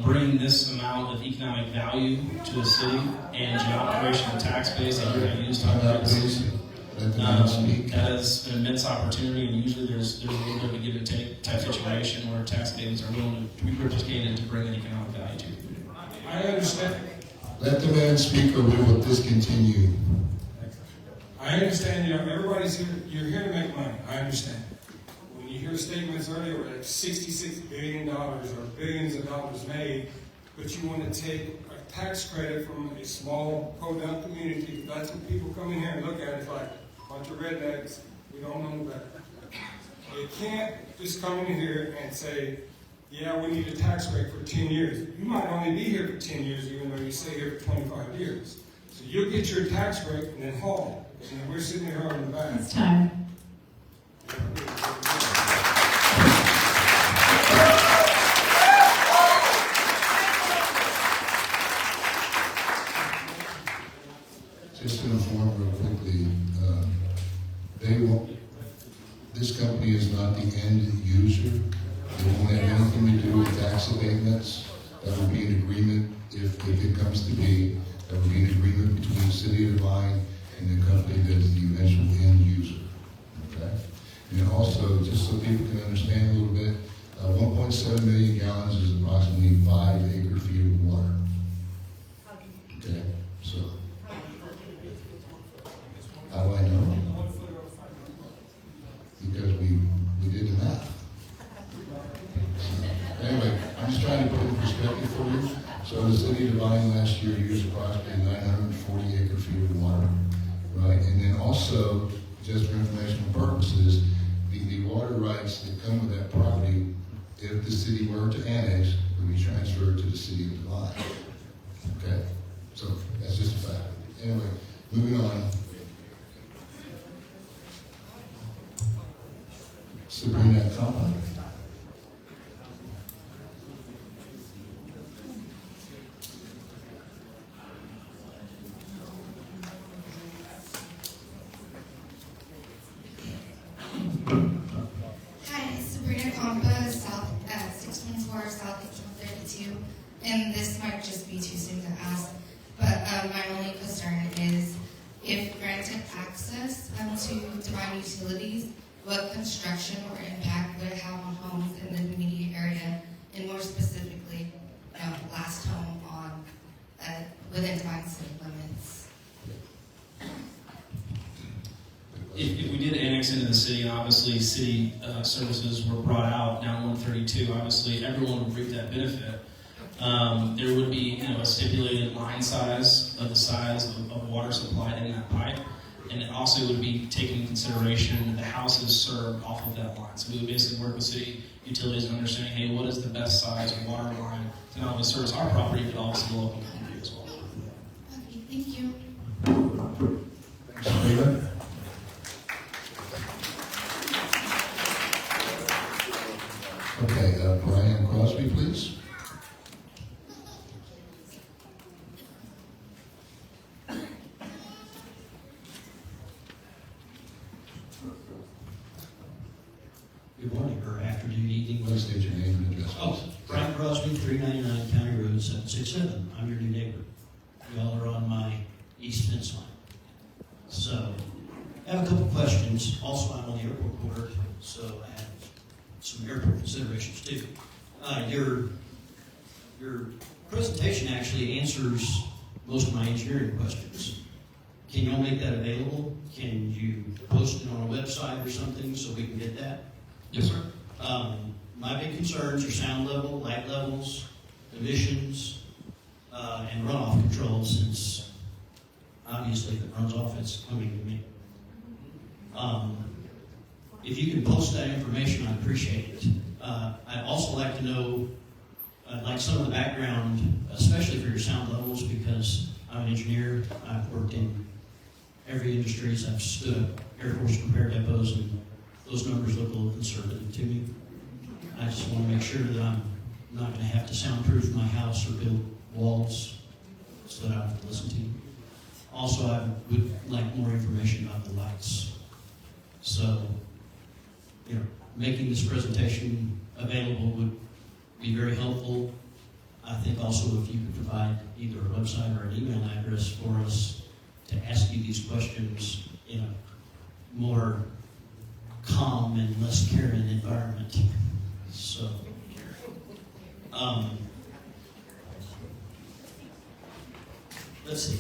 Bringing this amount of economic value to a city and job creation and tax base that you're going to use to operate the city, that is an immense opportunity, and usually there's a little bit of a give and take type situation where tax havens are willing to be replicated to bring an economic value to you. I understand. Let the man speak or we will discontinue. I understand, everybody's here, you're here to make money. I understand. When you hear statements earlier where like $66 billion or billions of dollars made, but you want to take a tax credit from a small podunk community, that's what people come in here and look at. It's like a bunch of rednecks. We don't know better. You can't just come in here and say, yeah, we need a tax break for 10 years. You might only be here for 10 years, even though you stay here for 25 years. So you'll get your tax break and then haul it. And then we're sitting here on the back. It's time. Just to inform real quickly, this company is not the end user. They won't have anything to do with tax abatements. That will be an agreement, if it comes to be, that will be an agreement between the city of Devine and the company that is the eventual end user. Okay? And also, just so people can understand a little bit, 1.7 million gallons is approximately 5 acre-feet of water. Okay? So, how do I know? Because we did the math. Anyway, I'm just trying to put it in perspective for you. So the city of Devine last year used approximately 940 acre-feet of water, right? And then also, just for informational purposes, the water rights that come with that property, if the city were to annex, would be transferred to the city of Devine. Okay? So that's just a fact. Anyway, moving on. Sabrina Kampa. Hi, it's Sabrina Kampa, South 614 South 1832, and this might just be too soon to ask, but my only concern is if granted access to Devine utilities, what construction or impact would it have on homes in the immediate area, and more specifically, last home on within Devine city limits? If we did annex into the city, and obviously city services were brought out down 132, obviously everyone would reap that benefit. There would be, a stipulated line size of the size of water supplied in that pipe. And it also would be taken into consideration the houses served off of that line. So we would basically work with city utilities and understanding, hey, what is the best size water line to not only service our property, but also the local community as well. Okay, thank you. Thanks, Sabrina. Okay, Brian Crosby, please. Good morning, or afternoon, evening. Please state your name and address. Oh, Brian Crosby, 399 County Road 767. I'm your new neighbor. Y'all are on my east fence line. So, I have a couple questions. Also, I'm on the airport board, so I have some airport considerations too. Your presentation actually answers most of my engineering questions. Can y'all make that available? Can you post it on a website or something so we can get that? Yes, sir. My big concerns are sound level, light levels, emissions, and runoff control, since obviously if it runs off, it's coming to me. If you can post that information, I'd appreciate it. I'd also like to know, like some of the background, especially for your sound levels, because I'm an engineer. I've worked in every industry. I've stood up Air Force repair depots, and those numbers look a little conservative to me. I just want to make sure that I'm not going to have to soundproof my house or build walls so that I don't have to listen to you. Also, I would like more information about the lights. So, making this presentation available would be very helpful. I think also if you could provide either a website or an email address for us to ask you these questions in a more calm and less caring environment. So, let's see.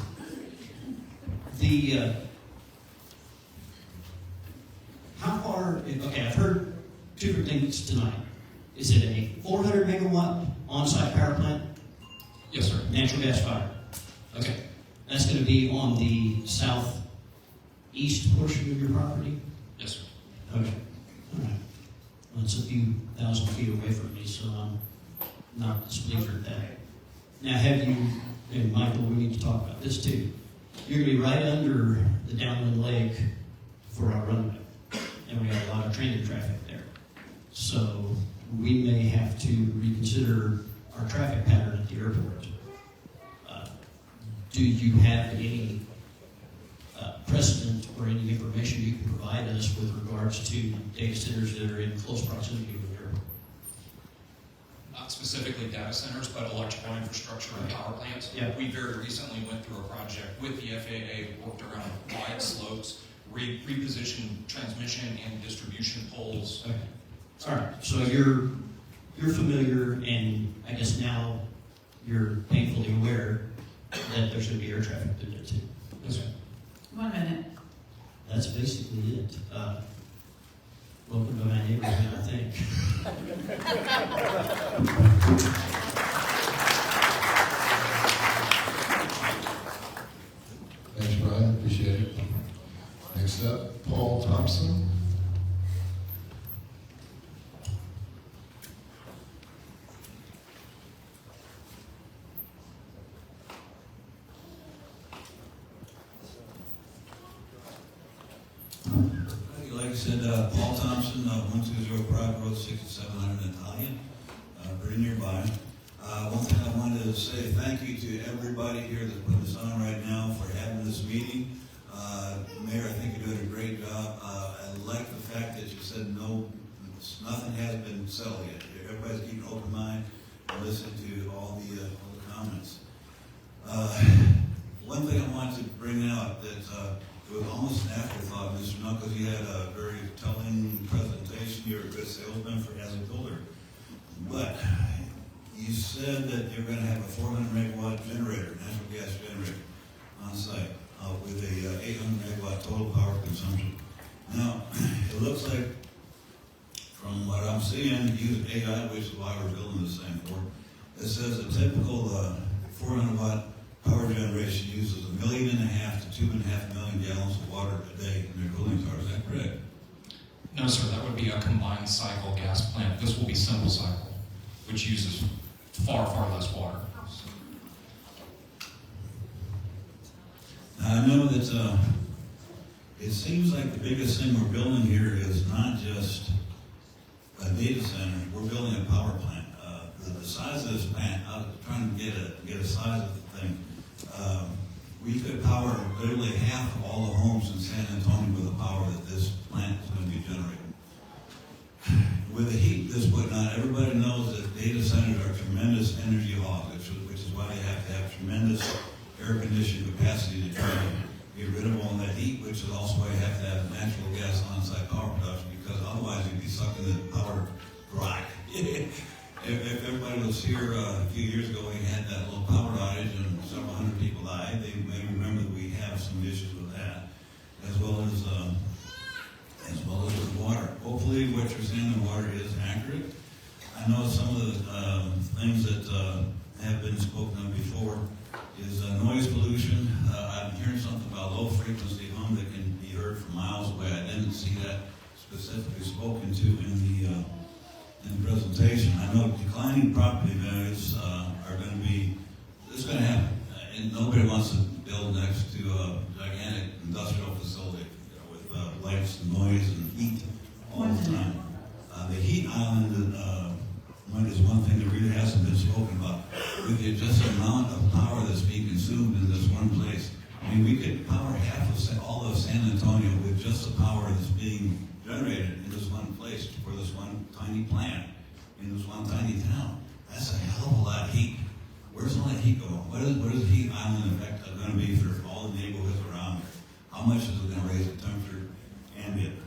How far, okay, I've heard two different things tonight. Is it a 400 megawatt on-site power plant? Yes, sir. Natural gas fire. Okay. That's going to be on the southeast portion of your property? Yes, sir. Okay. All right. Well, it's a few thousand feet away from me, so I'm not displeased with that. Now, have you, and Michael, we need to talk about this too. You're going to be right under the downwind lake for our runway, and we have a lot of training traffic there. So we may have to reconsider our traffic pattern at the airport. Do you have any precedent or any information you can provide us with regards to data centers that are in close proximity to the airport? Not specifically data centers, but electrical infrastructure and power plants. Yeah. We very recently went through a project with the FAA, worked around wide slopes, repositioned transmission and distribution poles. Okay. All right. So you're familiar, and I guess now you're painfully aware that there's going to be air traffic through there too. Yes, sir. 1 minute. That's basically it. Welcome to my neighborhood, I think. Thanks, Brian. Appreciate it. Next up, Paul Thompson. Like I said, Paul Thompson, 120 Pride Road, 6700 Italian, very nearby. One thing I wanted to say thank you to everybody here that's putting this on right now for having this meeting. Mayor, I think you're doing a great job. I like the fact that you said nothing has been settled yet. Everybody's keeping an open mind and listening to all the comments. One thing I wanted to bring out that it was almost an afterthought, Mr. Knuckles. You had a very telling presentation. You're a good salesman as a builder. But you said that you're going to have a 400 megawatt generator, natural gas generator, on site with a 800 megawatt total power consumption. Now, it looks like, from what I'm seeing, using AI, which is why we're building this thing for, it says a typical 400 watt power generation uses 1.5 million to 2.5 million gallons of water a day in their cooling tower. Is that correct? No, sir. That would be a combined cycle gas plant. This will be simple cycle, which uses far, far less water. I know that it seems like the biggest thing we're building here is not just a data center. We're building a power plant. The size of this plant, I was trying to get a size of the thing. We could power literally half of all the homes in San Antonio with the power that this plant is going to be generating. With the heat this putting on, everybody knows that data centers are tremendous energy hogs, which is why they have to have tremendous air conditioning capacity to try to get rid of all that heat, which is also why you have to have natural gas on-site power production, because otherwise you'd be sucking the power dry. If everybody was here a few years ago, we had that little power outage and several hundred people died. They may remember that we have some issues with that, as well as with water. Hopefully what you're saying in water is accurate. I know some of the things that have been spoken of before is noise pollution. I'm hearing something about low frequency hum that can be heard from miles away. I didn't see that specifically spoken to in the presentation. I know declining property values are going to be, it's going to happen. And nobody wants to build next to a gigantic industrial facility, you know, with lights and noise and heat all the time. The heat island is one thing that really hasn't been spoken about. With the just amount of power that's being consumed in this one place, I mean, we could power half of all of San Antonio with just the power that's being generated in this one place for this one tiny plant in this one tiny town. That's a hell of a lot of heat. Where's all that heat going? What is the heat island effect going to be for all the neighborhoods around here? How much is it going to raise the temperature ambient?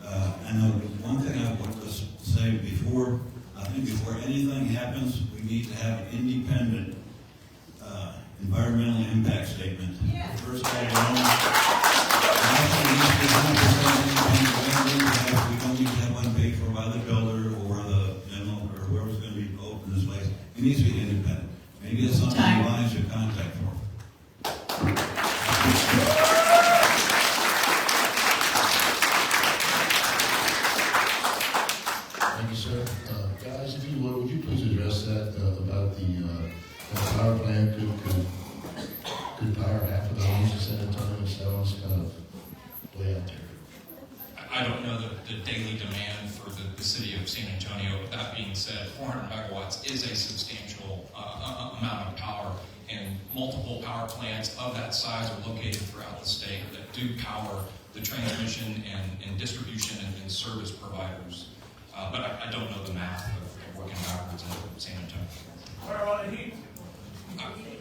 I know one thing I want to say before, I think before anything happens, we need to have an independent environmental impact statement. Yeah. First of all, we don't need to have one paid for by the builder or the or whoever's going to be open this place. It needs to be independent. Maybe it's something you guys should contact for. Thank you, sir. Guys, if you would you please address that about the power plant could power half of the homes in San Antonio? That was kind of way out there. I don't know the daily demand for the city of San Antonio. That being said, 400 megawatts is a substantial amount of power, and multiple power plants of that size are located throughout the state that do power the transmission and distribution and service providers. But I don't know the math of working backwards in San Antonio.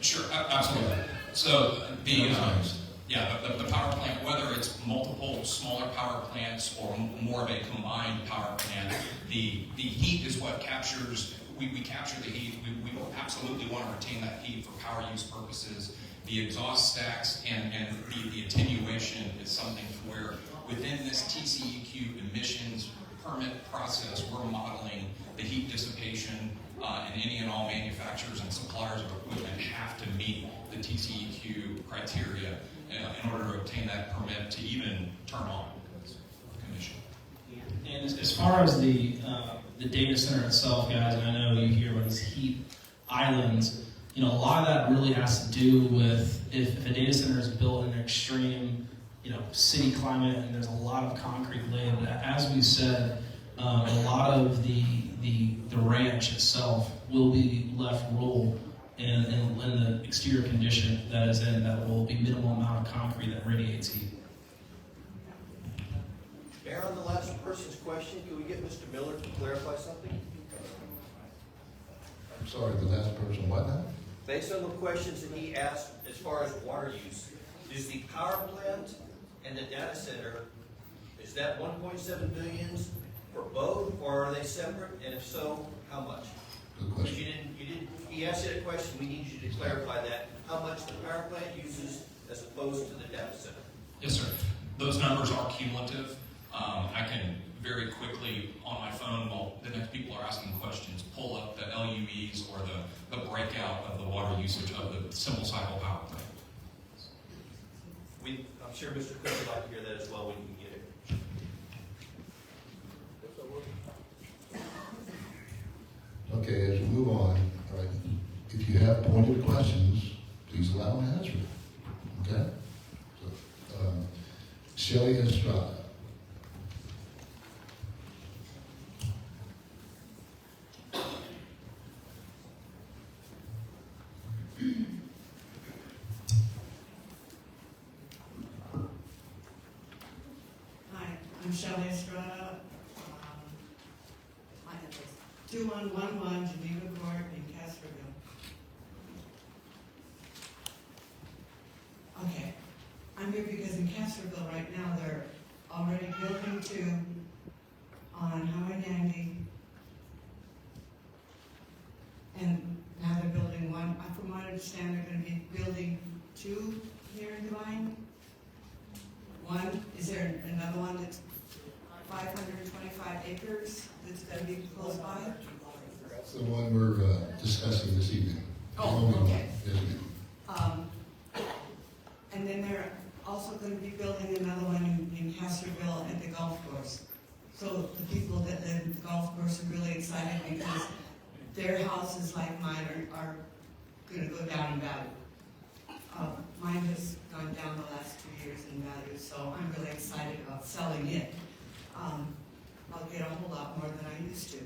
Sure, absolutely. So the power plant, whether it's multiple smaller power plants or more of a combined power plant, the heat is what captures. We capture the heat. We absolutely want to retain that heat for power use purposes. The exhaust stacks and the attenuation is something where within this TCEQ emissions permit process, we're modeling the heat dissipation, and any and all manufacturers and suppliers of equipment have to meet the TCEQ criteria in order to obtain that permit to even turn on commission. And as far as the data center itself, guys, and I know you hear about these heat islands, a lot of that really has to do with if a data center is built in an extreme, city climate and there's a lot of concrete laid. But as we said, a lot of the ranch itself will be left rural in the exterior condition that is in, that will be minimal amount of concrete that radiates heat. Mayor, on the last person's question, can we get Mr. Miller to clarify something? I'm sorry, the last person, what now? Based on the questions that he asked as far as water use, is the power plant and the data center, is that 1.7 billion for both, or are they separate? And if so, how much? Good question. He asked you that question, we need you to clarify that, how much the power plant uses as opposed to the data center. Yes, sir. Those numbers are cumulative. I can very quickly on my phone while the next people are asking questions, pull up the LUEs or the breakout of the water usage of the simple cycle power plant. I'm sure Mr. Cook would like to hear that as well when you can get it. Okay, as we move on, all right, if you have pointed questions, please allow them to answer it. Okay? So, Shelley Estrada. Hi, I'm Shelley Estrada. My address 2111 Geneva Court in Castroville. Okay, I'm here because in Castroville right now there already building 2 on Highway 90. And now they're building 1. From what I understand, they're going to be building 2 here in Devine. 1, is there another one that's 525 acres that's going to be close by? That's the one we're discussing this evening. Oh, okay. Yes, ma'am. And then they're also going to be building another one in Castroville at the golf course. So the people that live at the golf course are really excited because their houses, like mine, are going to go down in value. Mine has gone down the last 2 years in value, so I'm really excited about selling it. I'll get a whole lot more than I used to.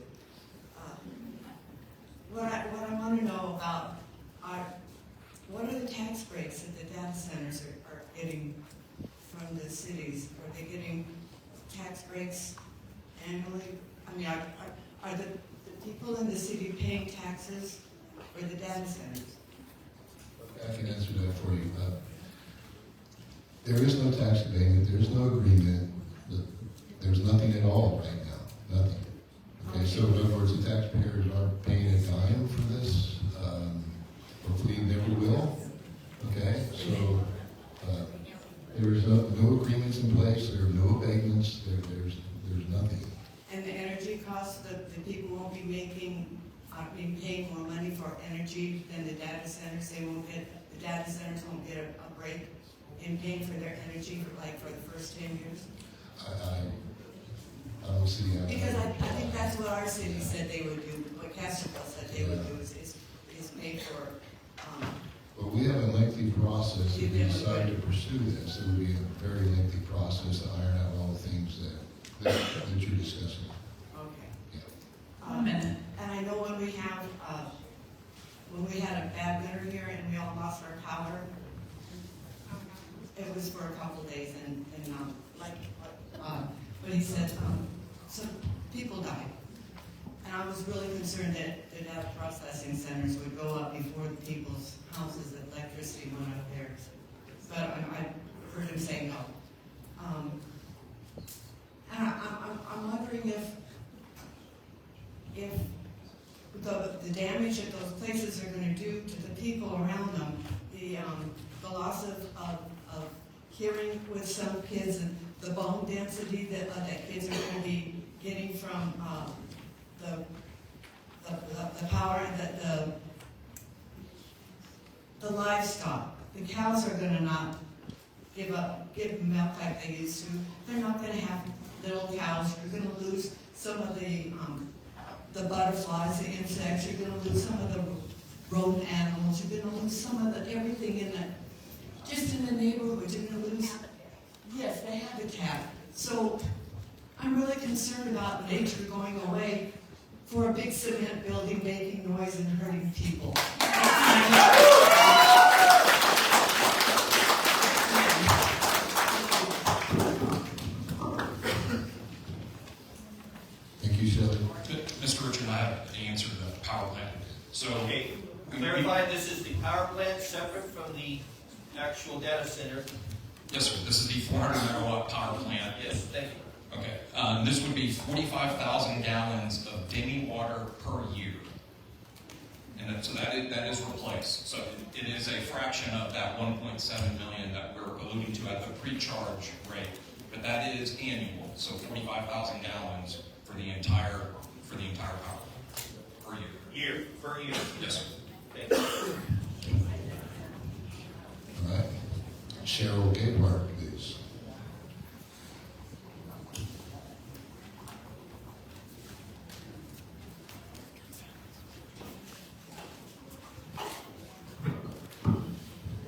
What I want to know about are, what are the tax breaks that the data centers are getting from the cities? Are they getting tax breaks annually? I mean, are the people in the city paying taxes for the data centers? I can answer that for you. There is no tax abatement, there's no agreement, there's nothing at all right now, nothing. Okay, so in other words, the taxpayers aren't paying a dime for this. Hopefully never will. Okay, so there is no agreements in place, there are no abatements, there's nothing. And the energy costs, the people won't be being paid more money for energy than the data centers. The data centers won't get a break in paying for their energy for the first 10 years. I don't see that. Because I think that's what our city said they would do, what Castroville said they would do is pay for. Well, we have a lengthy process if we decide to pursue this. It would be a very lengthy process to iron out all the things that you're discussing. Okay. Yeah. And I know when we had a bad winter here and we all lost our power, it was for a couple of days and but he said some people died. And I was really concerned that the data processing centers would go up before the people's houses, that electricity went up there. But I heard him say no. And I'm wondering if the damage that those places are going to do to the people around them, the loss of hearing with some kids, and the bone density that kids are going to be getting from the power, the livestock. The cows are going to not give milk like they used to. They're not going to have little cows. You're going to lose some of the butterflies, the insects. You're going to lose some of the rodent animals. You're going to lose some of everything in just in the neighborhood. You're going to lose, yes, the habitat. So I'm really concerned about nature going away for a big cement building making noise and hurting people. Thank you, Shelley. Mr. Richard, I have the answer to the power plant. So, Okay, clarify, this is the power plant separate from the actual data center? Yes, sir. This is the 400 megawatt power plant. Yes, thank you. Okay. This would be 45,000 gallons of demi water per year. And so that is replaced. So it is a fraction of that 1.7 million that we're alluding to at the pre-charge rate. But that is annual. So 45,000 gallons for the entire power plant per year. Yes, sir. Okay. All right. Cheryl Gayhart, please.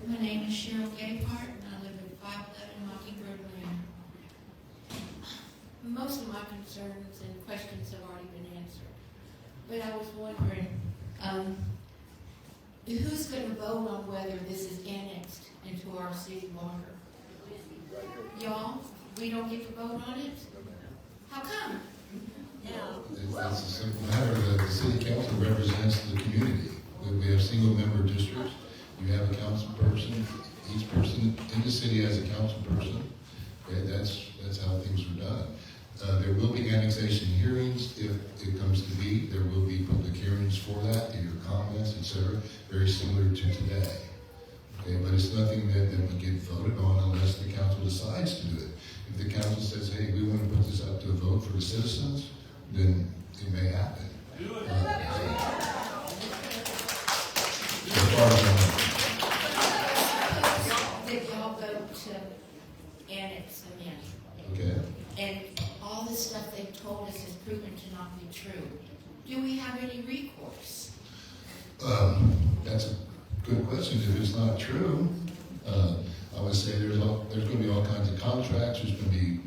My name is Cheryl Gayhart, and I live at 511 Mockingbird Lane. Most of my concerns and questions have already been answered. But I was wondering, who's going to vote on whether this is annexed into our city water? Y'all? We don't get to vote on it? How come? It's a simple matter. The city council represents the community. We have single-member districts. You have a council person. Each person in the city has a council person. Okay, that's how things are done. There will be annexation hearings if it comes to be. There will be public hearings for that, to hear comments, etc., very similar to today. Okay, but it's nothing that would get voted on unless the council decides to do it. If the council says, hey, we want to put this up to a vote for the citizens, then it may happen. Do it. As far as Did y'all vote to annex them in? okay. And all the stuff they've told us is proven to not be true. Do we have any recourse? That's a good question. If it's not true, I would say there's going to be all kinds of contracts. There's going to be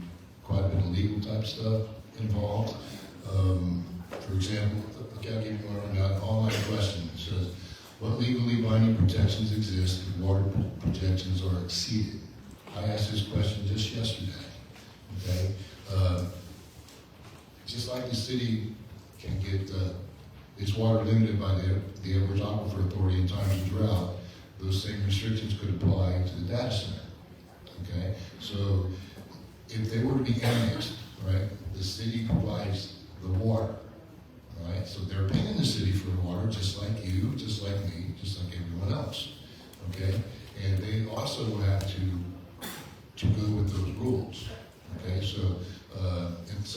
quite a bit of legal type stuff involved. For example, I'll give you one rundown. Online question says, what legally binding protections exist if water protections are exceeded? I asked this question just yesterday. Okay, just like the city can get its water limited by the Edwards Aquifer Authority in times of drought, those same restrictions could apply to the data center. Okay, so if they were to be annexed, right, the city provides the water, right? So they're paying the city for the water, just like you, just like me, just like everyone else. Okay, and they also have to go with those rules. Okay, so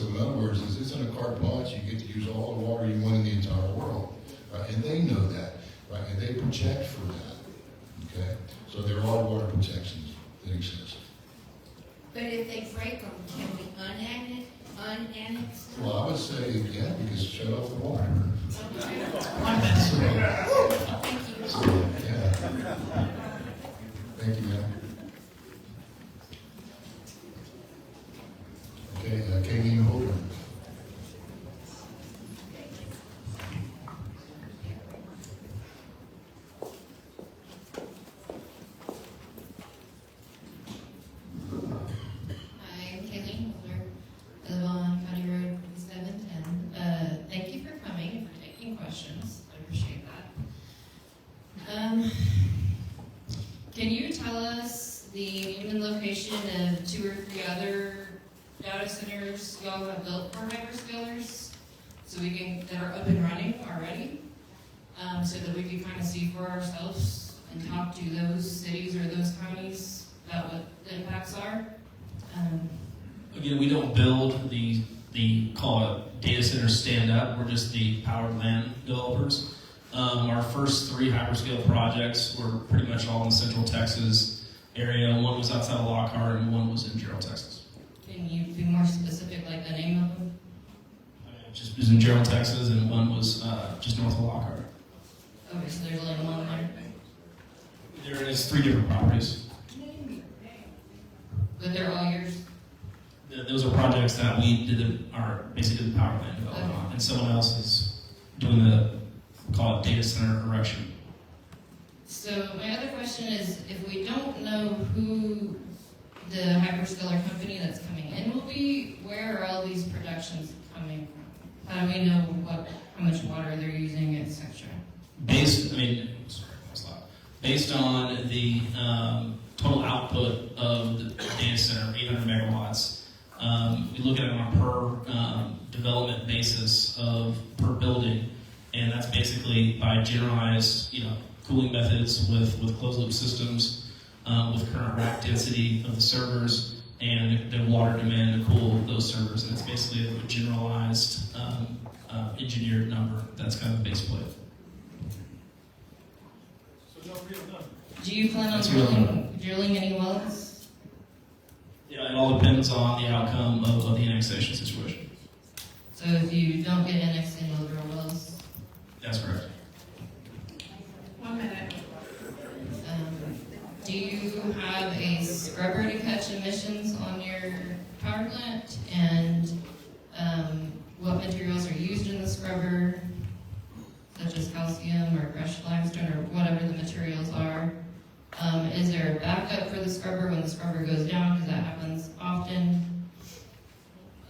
in other words, it's in a carte blanche. You get to use all the water you want in the entire world, right? And they know that, right? And they project for that. Okay, so there are water protections that exist. But if they break them, can we unannex them? Well, I would say yeah, because shut off the water. Okay. Thank you. So, yeah. Thank you, ma'am. Okay, Camino Holder. Hi, I'm Kayleen Holder. I live on County Road 4710. Thank you for coming and for taking questions. I appreciate that. Can you tell us the name and location of 2 or 3 other data centers y'all have built for hyperscalers, so we can that are up and running already, so that we can kind of see for ourselves and talk to those cities or those counties about what the impacts are? Again, we don't build the call it data center stand up. We're just the power plant developers. Our first 3 hyperscale projects were pretty much all in the Central Texas area. One was outside of Lockhart, and one was in Gerald, Texas. Can you be more specific, like the name of them? Just was in Gerald, Texas, and one was just north of Lockhart. Okay, so there's only one there. There is 3 different properties. But they're all yours? Those are projects that we are basically the power plant development on, and someone else is doing the call it data center erection. So my other question is, if we don't know who the hyperscaler company that's coming in will be, where are all these productions coming from? How do we know how much water they're using, etc.? Based on the total output of the data center, 800 megawatts, we look at it on a per development basis of per building, and that's basically by generalized, cooling methods with closed loop systems, with current rack density of the servers and the water demand to cool those servers. And it's basically a generalized engineered number. That's kind of the base plate. So no real number. Do you plan on drilling any wells? Yeah, it all depends on the outcome of the annexation situation. So if you don't get annexed in, you'll drill wells? That's correct. 1 minute. Do you have a scrubber to catch emissions on your power plant? And what materials are used in the scrubber, such as calcium or crushed limestone or whatever the materials are? Is there a backup for the scrubber when the scrubber goes down, because that happens often?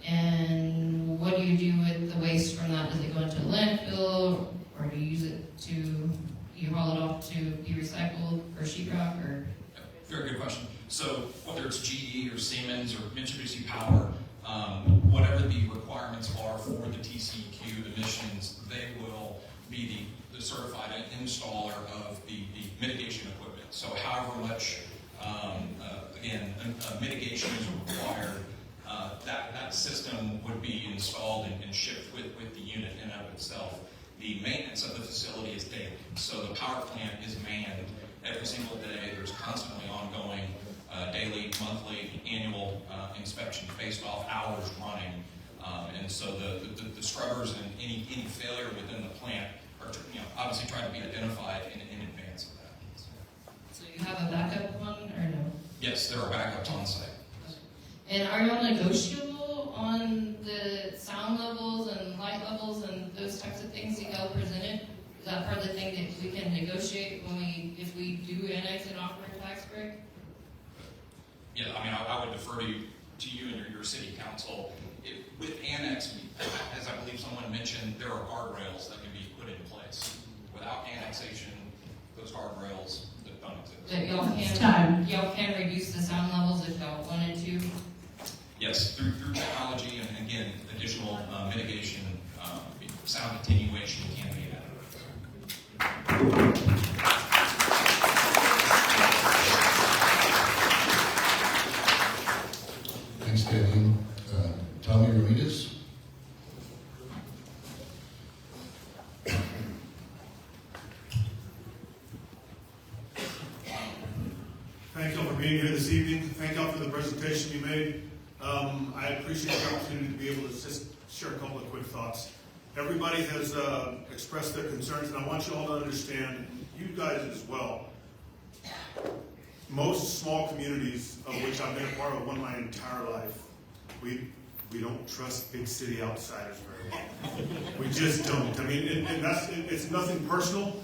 And what do you do with the waste from that? Does it go into a landfill, or do you use it to, you haul it off to be recycled for sheetrock, or? Very good question. So whether it's GE or Siemens or Mitsubishi Power, whatever the requirements are for the TCEQ emissions, they will be the certified installer of the mitigation equipment. So however much, mitigation is required, that system would be installed and shipped with the unit in and of itself. The maintenance of the facility is daily. So the power plant is manned every single day. There's constantly ongoing daily, monthly, annual inspections based off hours running. And so the scrubbers and any failure within the plant are obviously trying to be identified in advance of that. So you have a backup one or no? Yes, there are backups on site. And are y'all negotiable on the sound levels and light levels and those types of things that y'all presented? Is that part of the thing that we can negotiate if we do annex and offer a tax break? Yeah, I mean, I would defer to you and your city council. With annex, as I believe someone mentioned, there are guardrails that can be put in place. Without annexation, those guardrails don't exist. That y'all can reduce the sound levels if y'all wanted to? Yes, through technology and again, additional mitigation, sound attenuation can be added. Thanks, Devine. Tommy Ramirez. Thank y'all for being here this evening. Thank y'all for the presentation you made. I appreciate the opportunity to be able to just share a couple of quick thoughts. Everybody has expressed their concerns, and I want you all to understand, you guys as well, most small communities, of which I've been a part of one my entire life, we don't trust big city outsiders very well. We just don't. I mean, it's nothing personal.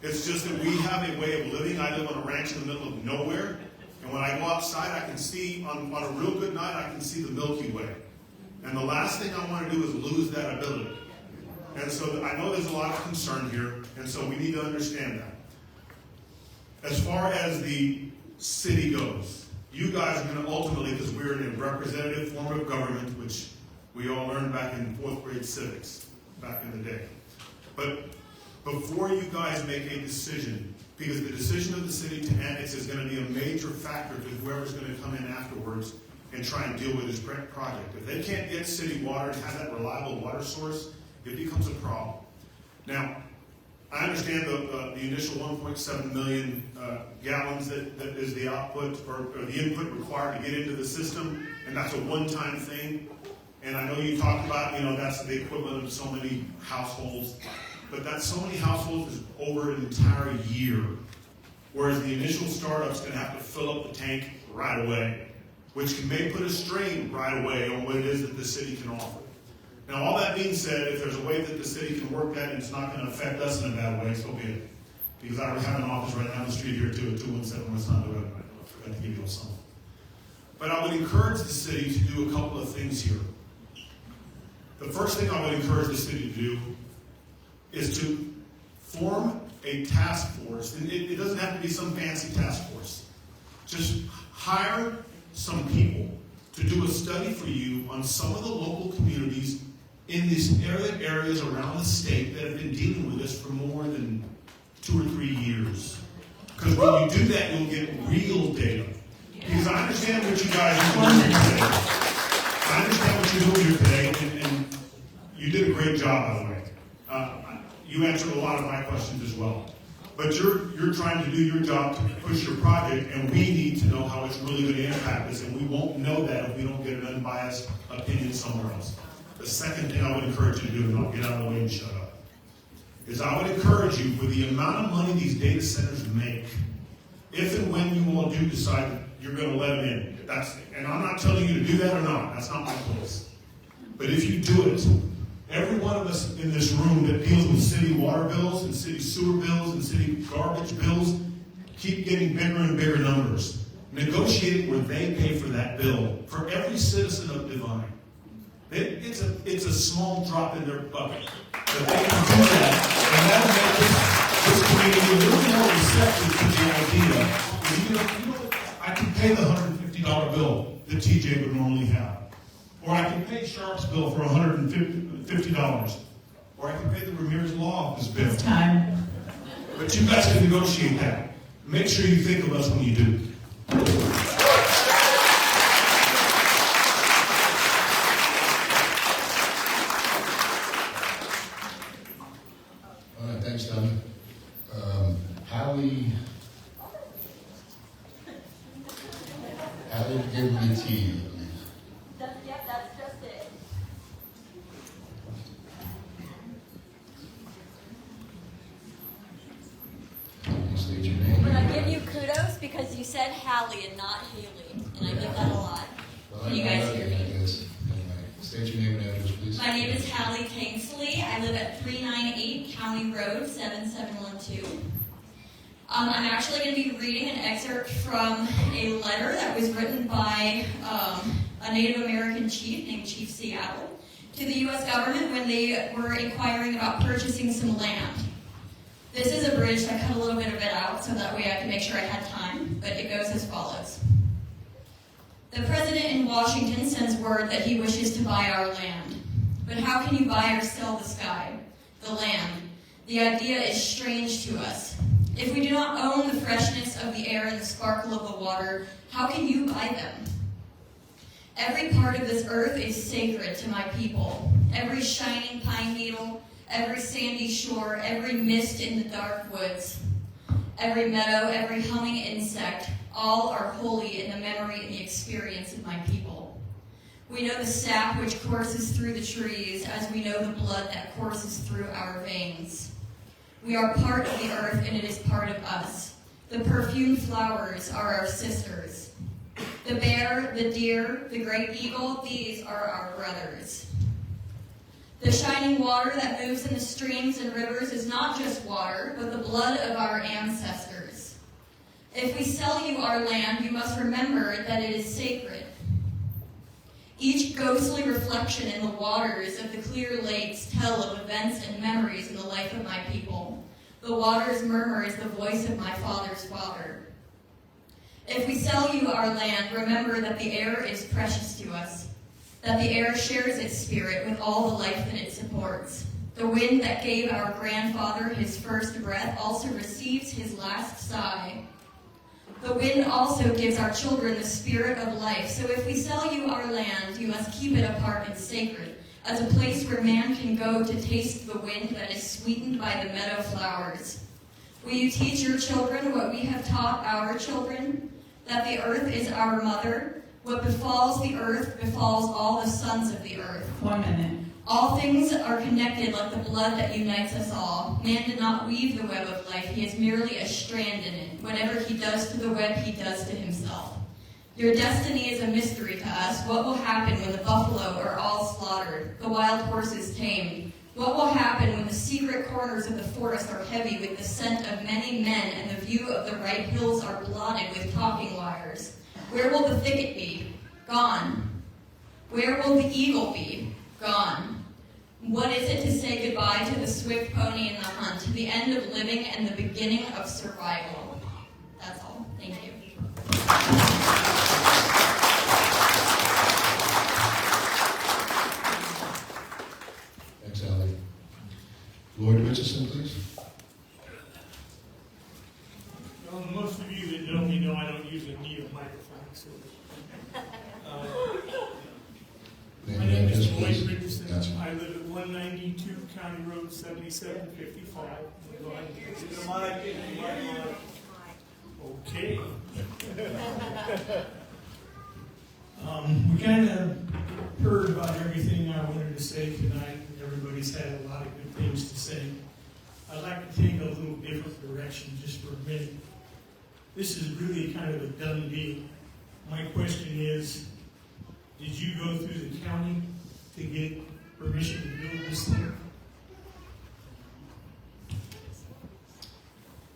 It's just that we have a way of living. I live on a ranch in the middle of nowhere, and when I go outside, I can see, on a real good night, I can see the Milky Way. And the last thing I want to do is lose that ability. And so I know there's a lot of concern here, and so we need to understand that. As far as the city goes, you guys are going to ultimately, because we're in a representative form of government, which we all learned back in 4th grade civics, back in the day. But before you guys make a decision, because the decision of the city to annex is going to be a major factor to whoever's going to come in afterwards and try and deal with this project. If they can't get city water and have that reliable water source, it becomes a problem. Now, I understand the initial 1.7 million gallons that is the output or the input required to get into the system, and that's a one-time thing. And I know you talked about, that's the equivalent of so many households, but that's so many households is over an entire year. Whereas the initial startup's going to have to fill up the tank right away, which may put a strain right away on what it is that the city can offer. Now, all that being said, if there's a way that the city can work that and it's not going to affect us in a bad way, so be it. Because I have an office right down the street here too, at 217 West Honda Road. I forgot to give you all some. But I would encourage the city to do a couple of things here. The first thing I would encourage the city to do is to form a task force. And it doesn't have to be some fancy task force. Just hire some people to do a study for you on some of the local communities in these areas around the state that have been dealing with this for more than 2 or 3 years. Because when you do that, you'll get real data. Because I understand what you guys are doing here today. I understand what you're doing here today, and you did a great job, by the way. You answered a lot of my questions as well. But you're trying to do your job to push your project, and we need to know how it's really going to impact us, and we won't know that if we don't get an unbiased opinion somewhere else. The second thing I would encourage you to do, and I'll get out of the way and shut up, is I would encourage you, for the amount of money these data centers make, if and when you all do decide that you're going to let them in, and I'm not telling you to do that or not, that's not my place. But if you do it, every one of us in this room that deals with city water bills and city sewer bills and city garbage bills keep getting bigger and bigger numbers. Negotiate where they pay for that bill for every citizen of Devine. It's a small drop in their bucket. But they can do that, and that'll make this community a little more receptive to the idea. pay the $150 bill that TJ would normally have. Or I can pay Sharp's bill for $150. Or I can pay the Ramirez Law Office bill. Time. But you guys can negotiate that. Make sure you think of us when you do. All right, thanks, Tommy. Hallie give me tea, please. Yep, that's just it. You state your name. But I give you kudos because you said Hallie and not Haley, and I give that a lot. Well, Can you guys hear me? Anyway, state your name and address, please. My name is Hallie Kingsley. I live at 398 County Road, 7712. I'm actually going to be reading an excerpt from a letter that was written by a Native American chief named Chief Seattle to the U.S. government when they were inquiring about purchasing some land. This is abridged. I cut a little bit of it out so that way I can make sure I had time, but it goes as follows. The president in Washington sends word that he wishes to buy our land. But how can you buy or sell the sky, the land? The idea is strange to us. If we do not own the freshness of the air and the sparkle of the water, how can you buy them? Every part of this earth is sacred to my people. Every shining pine needle, every sandy shore, every mist in the dark woods, every meadow, every humming insect, all are holy in the memory and the experience of my people. We know the sap which courses through the trees as we know the blood that courses through our veins. We are part of the earth and it is part of us. The perfumed flowers are our sisters. The bear, the deer, the great eagle, these are our brothers. The shining water that moves in the streams and rivers is not just water, but the blood of our ancestors. If we sell you our land, you must remember that it is sacred. Each ghostly reflection in the waters of the clear lakes tell of events and memories in the life of my people. The water's murmur is the voice of my father's father. If we sell you our land, remember that the air is precious to us, that the air shares its spirit with all the life that it supports. The wind that gave our grandfather his first breath also receives his last sigh. The wind also gives our children the spirit of life. So if we sell you our land, you must keep it apart and sacred, as a place where man can go to taste the wind that is sweetened by the meadow flowers. Will you teach your children what we have taught our children? That the earth is our mother. What befalls the earth befalls all the sons of the earth. 1 minute. All things are connected like the blood that unites us all. Man did not weave the web of life. He is merely a strand in it. Whatever he does to the web, he does to himself. Your destiny is a mystery to us. What will happen when the buffalo are all slaughtered, the wild horses tamed? What will happen when the secret corners of the forest are heavy with the scent of many men and the view of the right hills are blotted with talking wires? Where will the thicket be? Gone. Where will the eagle be? Gone. What is it to say goodbye to the swift pony in the hunt, to the end of living and the beginning of survival? That's all. Thank you. Thanks, Allie. Lloyd Richardson, please. Well, most of you that know me know I don't usually need a microphone. So, my name is Lloyd Richardson. Gotcha. I live at 192 County Road 7755. Okay. We kind of heard about everything I wanted to say tonight. Everybody's had a lot of good things to say. I'd like to take a little different direction just for a minute. This is really kind of a done deal. My question is, did you go through the county to get permission to build this thing?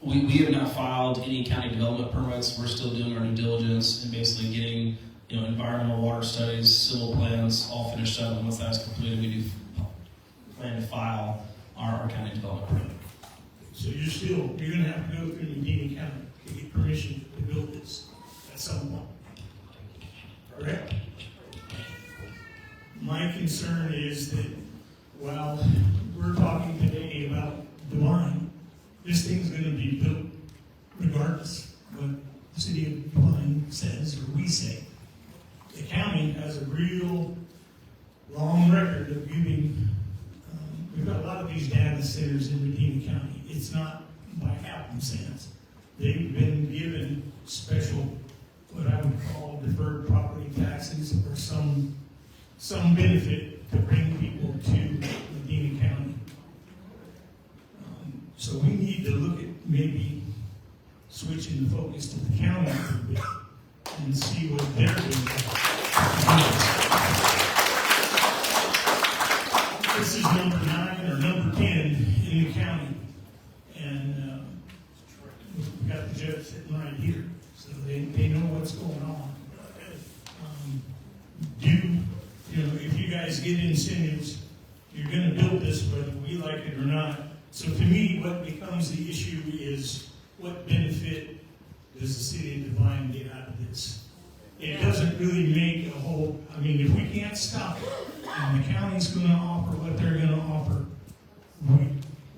We have not filed any county development permits. We're still doing our due diligence and basically getting environmental water studies, civil plans all finished up. And once that's completed, we do plan to file our county development permit. So you're going to have to go through Medina County to get permission to build this at some point. concern is that while we're talking today about Devine, this thing's going to be built regardless of what the city of Devine says or we say. The county has a real long record of giving, we've got a lot of these data centers in Medina County. It's not by happenstance. They've been given special, what I would call deferred property taxes or some benefit to bring people to Medina County. So we need to look at maybe switching the focus to the county a little bit and see what they're doing. This is number 9 or number 10 in the county, and we've got the judge sitting right here, so they know what's going on. If you guys get incentives, you're going to build this whether we like it or not. So to me, what becomes the issue is what benefit does the city of Devine get out of this? It doesn't really make a whole, if we can't stop it, and the county's going to offer what they're going to offer,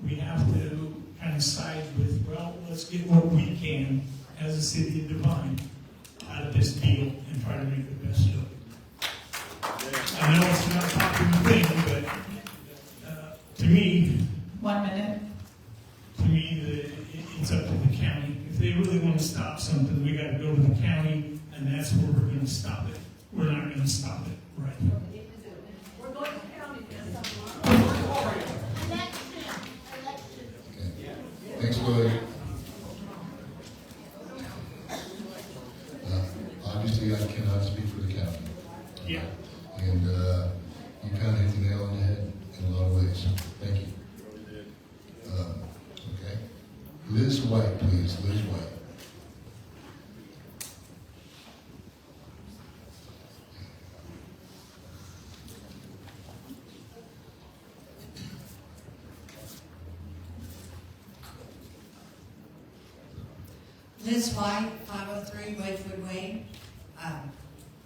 we have to kind of side with, well, let's get what we can as a city of Devine out of this deal and try to make the best of it. I know it's not a popular thing, but to me, 1 minute. to me, it's up to the county. If they really want to stop something, we got to go to the county, and that's where we're going to stop it. We're not going to stop it, right? We're going to the county. Thanks, Lloyd. Obviously, I cannot speak for the county. Yeah. And you kind of hit the nail on the head in a lot of ways. Thank you. Okay. Liz White, please. Liz White. Liz White, 503 Wedgewood Way.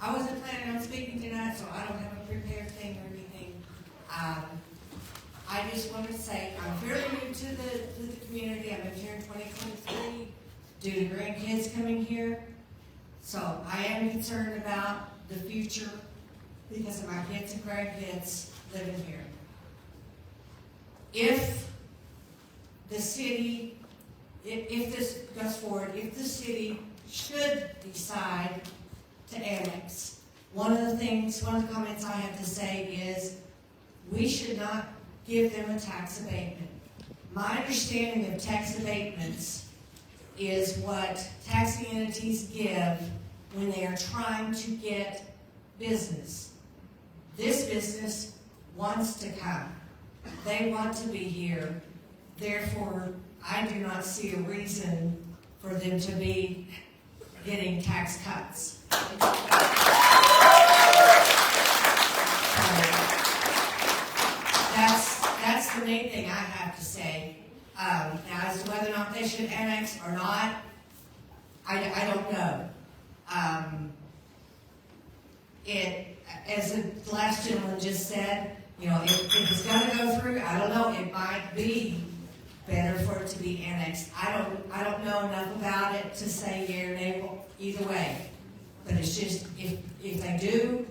I wasn't planning on speaking tonight, so I don't have a prepared thing or anything. I just wanted to say I'm fairly new to the community. I've been here in 2023 due to grandkids coming here. So I am concerned about the future because of my kids and grandkids living here. If the city, if this goes forward, if the city should decide to annex, one of the comments I have to say is we should not give them a tax abatement. My understanding of tax abatements is what taxing entities give when they are trying to get business. This business wants to come. They want to be here. Therefore, I do not see a reason for them to be getting tax cuts. That's the main thing I have to say. Now, as to whether or not they should annex or not, I don't know. As the last gentleman just said, if it's going to go through, I don't know, it might be better for it to be annexed. I don't know enough about it to say yea or nay either way. But it's just, if they do,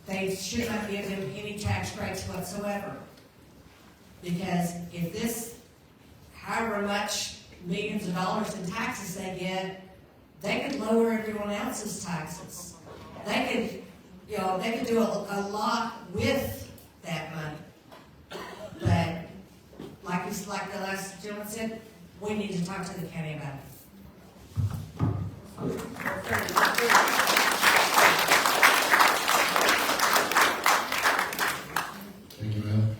they should not give them any tax breaks whatsoever. Because if this, however much millions of dollars in taxes they get, they could lower everyone else's taxes. They could do a lot with that money. But like the last gentleman said, we need to talk to the county about it. Thank you, ma'am.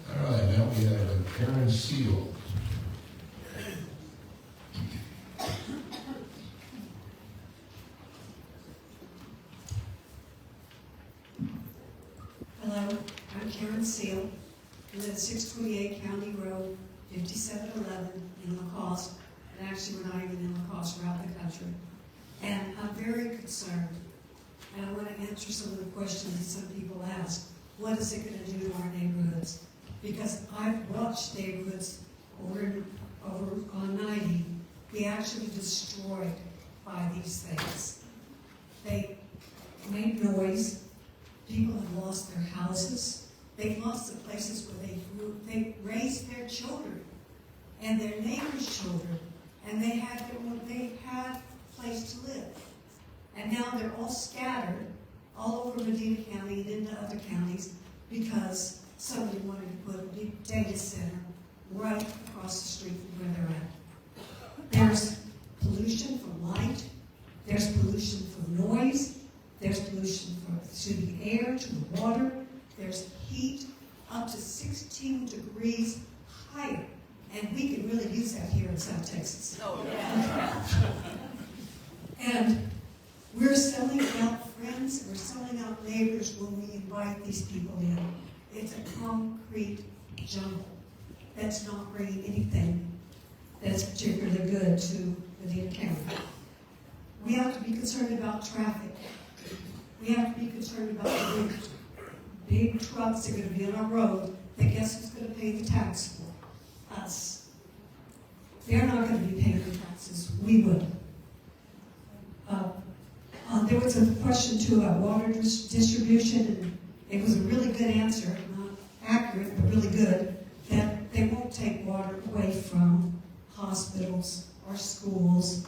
All right, now we have Karen Seal. Hello, I'm Karen Seal. I live at 628 County Road, 5711 in LaCoste. And actually, we're not even in LaCoste, we're out in the country. And I'm very concerned, and I want to answer some of the questions that some people ask. what is it gonna do to our neighborhoods? Because I've watched neighborhoods over on 90 be actually destroyed by these things. They make noise, people have lost their houses, they've lost the places where they grew, they raised their children and their neighbors' children, and they had a place to live. And now they're all scattered all over Medina County and into other counties because somebody wanted to put a big data center right across the street from where they're at. There's pollution from light, there's pollution from noise, there's pollution to the air, to the water, there's heat up to 16 degrees higher. And we can really use that here in South Texas. Oh, yeah. And we're selling out friends, we're selling out neighbors when we invite these people in. It's a concrete jungle that's not bringing anything that's particularly good to Medina County. We have to be concerned about traffic. We have to be concerned about the big trucks that are going to be on our road, that guess who's going to pay the tax for? Us. They're not going to be paying the taxes. We will. There was a question too about water distribution, and it was a really good answer, not accurate, but really good, that they won't take water away from hospitals or schools.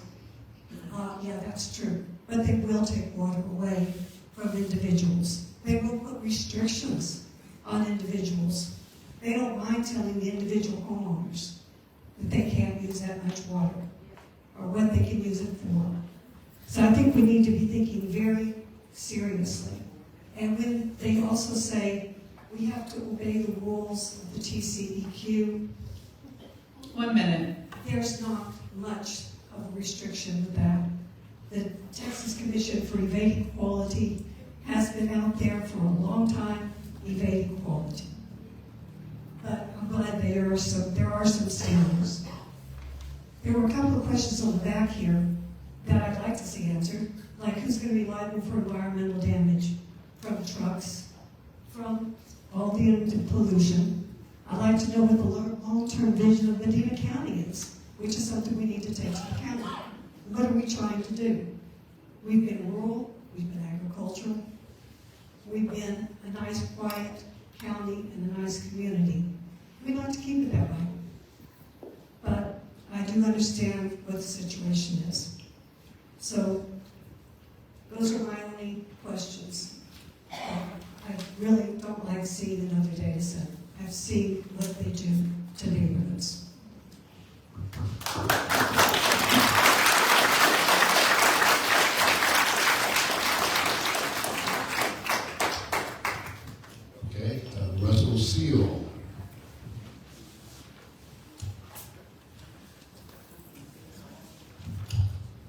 Yeah, that's true. But they will take water away from individuals. They will put restrictions on individuals. They don't mind telling the individual homeowners that they can't use that much water or what they can use it for. So I think we need to be thinking very seriously. And when they also say we have to obey the rules of the TCEQ, 1 minute. there's not much of a restriction with that. The Texas Commission for Evading Quality has been out there for a long time evading quality. But I'm glad there are some standards. There were a couple of questions on the back here that I'd like to see answered, like who's going to be liable for environmental damage from trucks, from all the pollution. I'd like to know what the long-term vision of Medina County is, which is something we need to take into account. What are we trying to do? We've been rural, we've been agricultural, we've been a nice, quiet county and a nice community. We'd like to keep it that way. But I do understand what the situation is. So those are my only questions. I really don't like seeing another data center. I've seen what they do to neighborhoods. Okay, Russell Seal.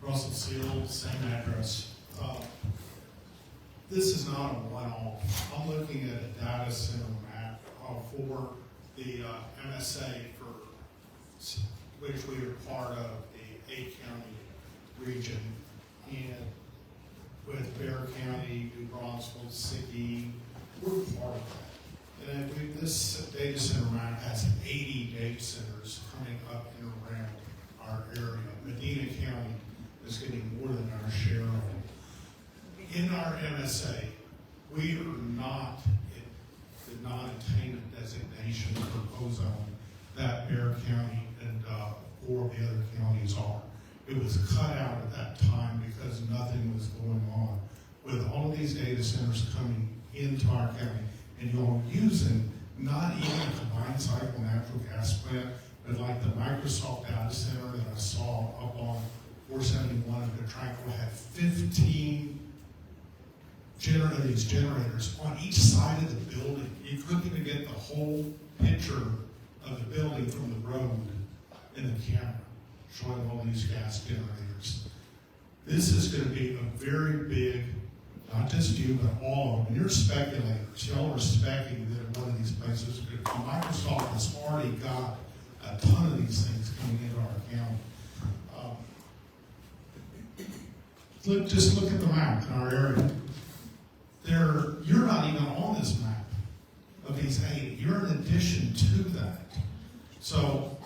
Russell Seal, same address. This is not a one-off. I'm looking at a data center map for the MSA, for which we are part of the 8-county region, and with Bear County, New Braunfels, Sickey, we're part of that. And this data center map has 80 data centers coming up and around our area. Medina County is getting more than our share of them. In our MSA, we are not in the non-attainment designation for ozone that Bear County and 4 of the other counties are. It was cut out at that time because nothing was going on. With all of these data centers coming into our county, and you're using not even a combined cycle natural gas plant, but like the Microsoft data center that I saw up on 471 in Petranco had 15 these generators on each side of the building. You couldn't even get the whole picture of the building from the road in the camera, showing all these gas generators. This is going to be a very big, not just you, but all of them. You're speculators. Y'all are speculating that one of these places is going to be. Microsoft has already got a ton of these things coming into our county. Just look at the map in our area. You're not even on this map. of these 80. You're in addition to that. So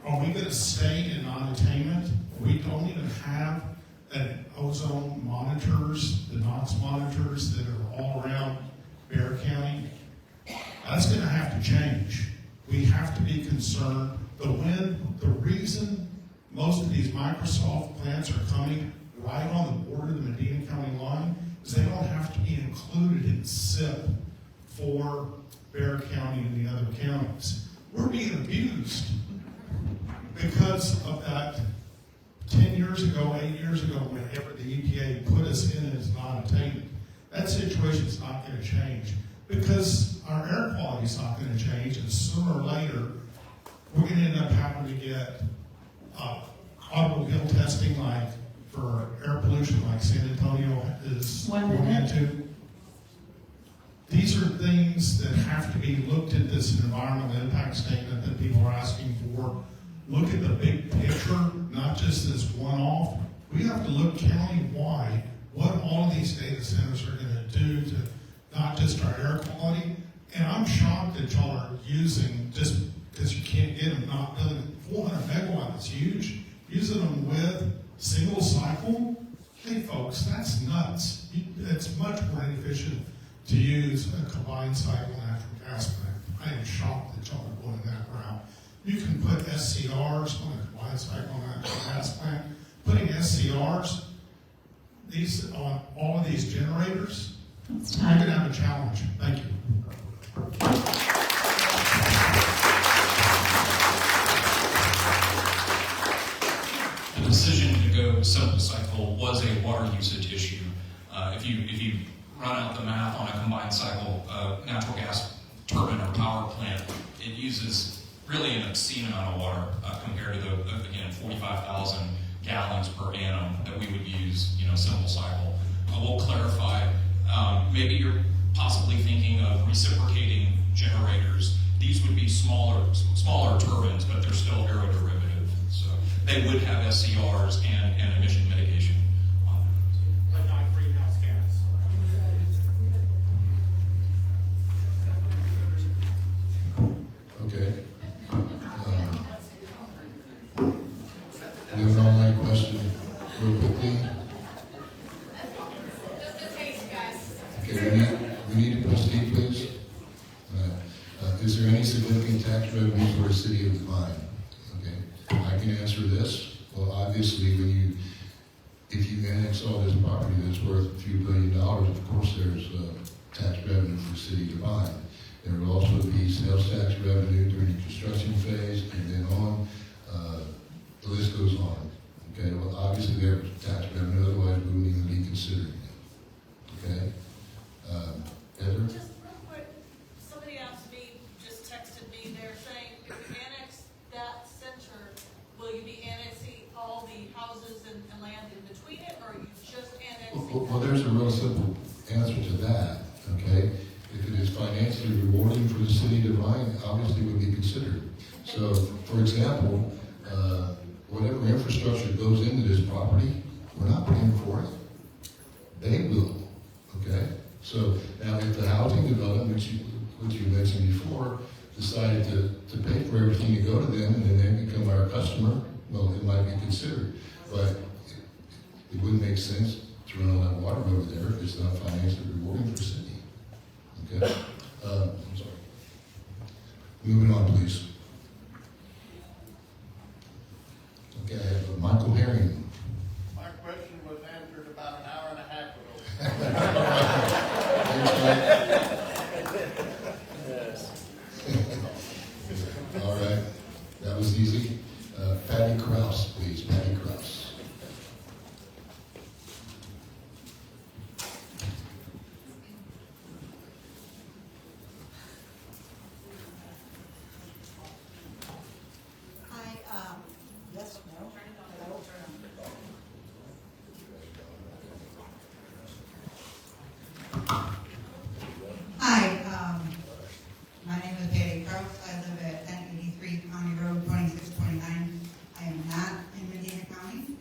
are we going to stay in non-attainment? We don't even have an ozone monitors, the NOx monitors that are all around Bexar County. That's going to have to change. We have to be concerned. The reason most of these Microsoft plants are coming right on the border of the Medina County line is they don't have to be included in SIP for Bexar County and the other counties. We're being abused because of that 10 years ago, 8 years ago, whenever the EPA put us in as non-attainment. That situation's not going to change because our air quality's not going to change, and sooner or later, we're going to end up having to get automobile testing like for air pollution like San Antonio is going into. These are things that have to be looked at, this environmental impact statement that people are asking for. Look at the big picture, not just this one-off. We have to look county-wide what all of these data centers are going to do to not just our air quality. And I'm shocked that y'all are using, just because you can't get them, not building 400 megawatts, it's huge. Using them with single cycle, hey folks, that's nuts. It's much more efficient to use a combined cycle natural gas plant. I am shocked that y'all are going that route. You can put SCRs on a combined cycle natural gas plant. Putting SCRs on all of these generators, you're going to have a challenge. Thank you. The decision to go simple cycle was a water usage issue. If you run out the math on a combined cycle natural gas turbine or power plant, it uses really an obscene amount of water compared to the, again, 45,000 gallons per annum that we would use, simple cycle. I will clarify, maybe you're possibly thinking of reciprocating generators. These would be smaller turbines, but they're still aeroderivative. So they would have SCRs and emission mitigation on them. But not greenhouse gas. Okay. We have an online question real quickly. Okay, we need to proceed, please. Is there any significant tax revenue for the city of Devine? Okay, I can answer this. Well, obviously, if you annex all this property that's worth a few $1 billion, of course there's tax revenue for the city of Devine. There will also be sales tax revenue during the construction phase, and then on. The list goes on. Okay, well, obviously there's tax revenue, otherwise we wouldn't even be considering it. Okay? Heather? Just real quick, somebody asked me, just texted me, they're saying, if you annex that center, will you be annexing all the houses and land in between it, or are you just annexing? Well, there's a real simple answer to that. Okay? If it is financially rewarding for the city of Devine, obviously it would be considered. So, for example, whatever infrastructure goes into this property, we're not paying for it. They will. Okay? So now if the housing development, which you mentioned before, decided to pay for everything to go to them and then they become our customer, well, it might be considered. But it wouldn't make sense to run all that water over there if it's not financially rewarding for the city. Okay? I'm sorry. Moving on, please. Okay, I have Michael Herring. My question was answered about an hour and a half ago. All right, that was easy. Patty Krause, please. Patty Krause. Hi, my name is Patty Krause. I live at 1083 County Road 2629. I am not in Medina County.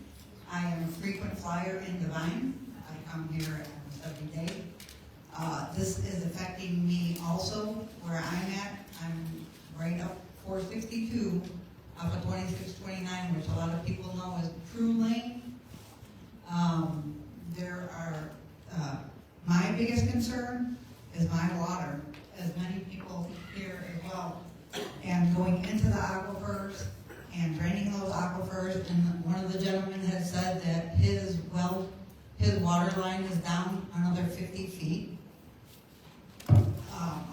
I am a frequent flyer in Devine. I come here almost every day. This is affecting me also where I 32 off of 2629, which a lot of people know as True Lane. There are, my biggest concern is my water, as many people here as well. And going into the aquifers and draining those aquifers, and one of the gentlemen had said that his water line is down another 50 feet.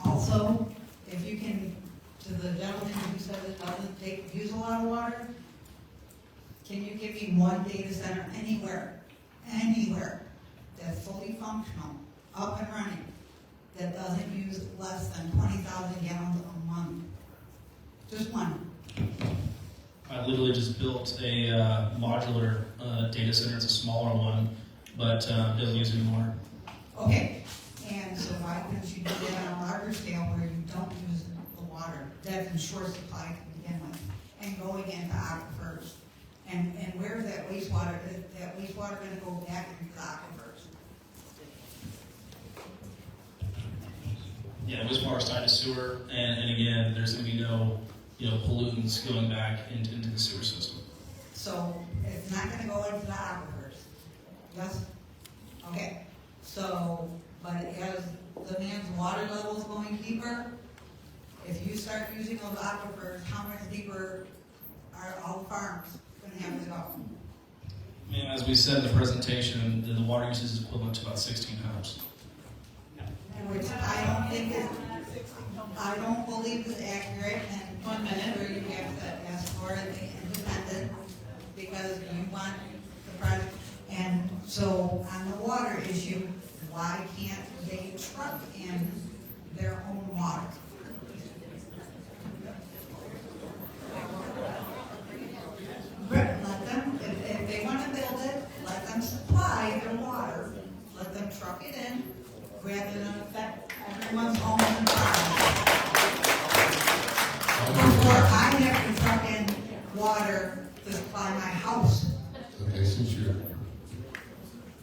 Also, if you can, to the gentleman who said it doesn't use a lot of water, can you give me one data center anywhere that's fully functional, up and running, that doesn't use less than 20,000 gallons a month? Just one. I literally just built a modular data center. It's a smaller one, but doesn't use any water. Okay, and so why couldn't you do that on a larger scale where you don't use the water that's in short supply to begin with, and going into aquifers? And where's that wastewater? Is that wastewater going to go back into the aquifers? Yeah, wastewater tied to sewer, and again, there's going to be no pollutants going back into the sewer system. So it's not going to go into the aquifers. Yes? Okay. So, but as the man's water levels going deeper, if you start using those aquifers, how much deeper are all farms going to have to go? And as we said in the presentation, the water usage is equivalent to about 16 homes. Which I don't believe is accurate, and 1 minute where you have to ask for it independent because you want the project. And so on the water issue, why can't they truck in their own water? Let them, if they want to build it, let them supply their water, let them truck it in, rather than affect everyone's home and farm. Before I have to truck in water to supply my house. Okay, since you're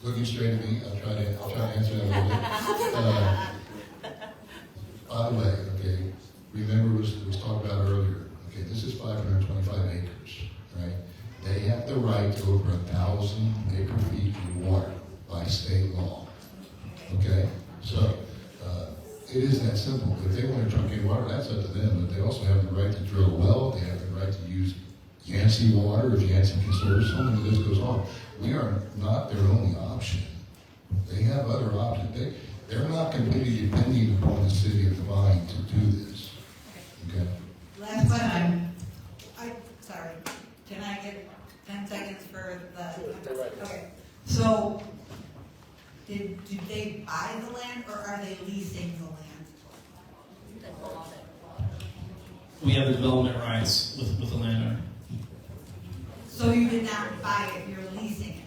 looking straight at me, I'll try to answer that a little bit. By the way, okay, remember it was talked about earlier. Okay, this is 525 acres, right? They have the right to over 1,000 acre feet of water by state law. Okay, so it is that simple. If they want to truck in water, that's up to them. But they also have the right to drill a well. They have the right to use Yancey water if Yancey can serve someone. The list goes on. We are not their only option. They have other options. They're not completely depending upon the city of Devine to do this. Okay. Last question. Sorry. Can I get 10 seconds for the? Okay. So, did they buy the land or are they leasing the land? We have the development rights with the landowner. So you did not buy it, you're leasing it.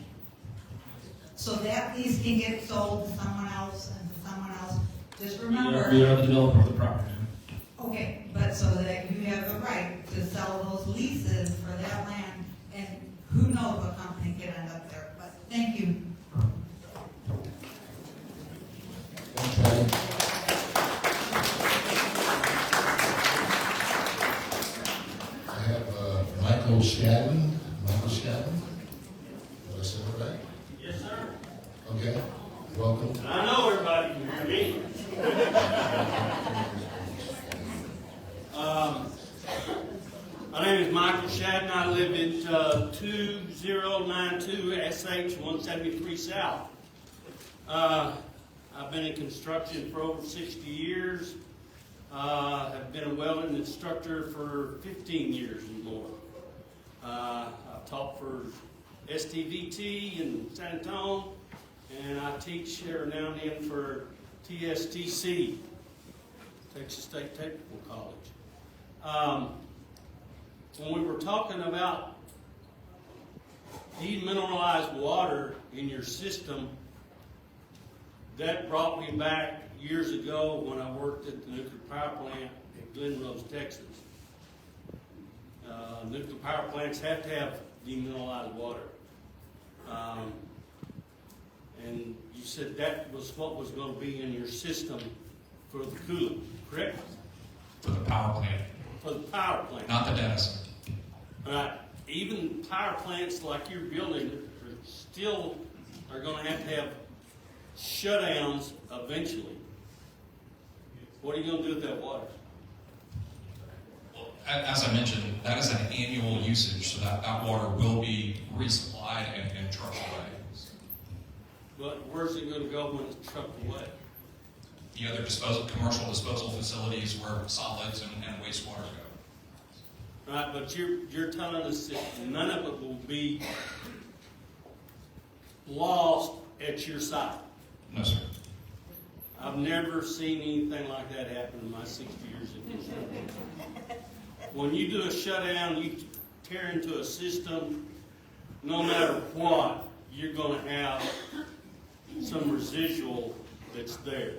So that lease can get sold to someone else and to someone else. Just remember. We are the developer of the property. Okay, but so that you have the right to sell those leases for that land, and who knows what company could end up there. But thank you. Okay. I have Michael Shadden. Michael Shadden. Did I say it right? Yes, sir. Okay. Welcome. I know everybody can hear me. My name is Michael Shadden. I live at 2092 SH 173 South. I've been in construction for over 60 years. I've been a welding instructor for 15 years and more. I've taught for STVT in San Antonio, and I teach every now and then for TSTC, Texas State Technical College. When we were talking about demineralized water in your system, that brought me back years ago when I worked at the nuclear power plant at Glen Rose, Texas. Nuclear power plants have to have demineralized water. And you said that was what was going to be in your system for the cooling, correct? For the power plant. for the power plant. Not the data center. Even power plants like you're building are gonna have shutdowns eventually. What are you gonna do with that water? As I mentioned, that is an annual usage, so that water will be resupplied and trucked away. But where's it gonna go when it's trucked away? The other commercial disposal facilities where solids and wastewater go. Right, but you're telling us that none of it will be lost at your site. No, sir. I've never seen anything like that happen in my 60 years in this. When you do a shutdown, you tear into a system, no matter what, you're going to have some residual that's there.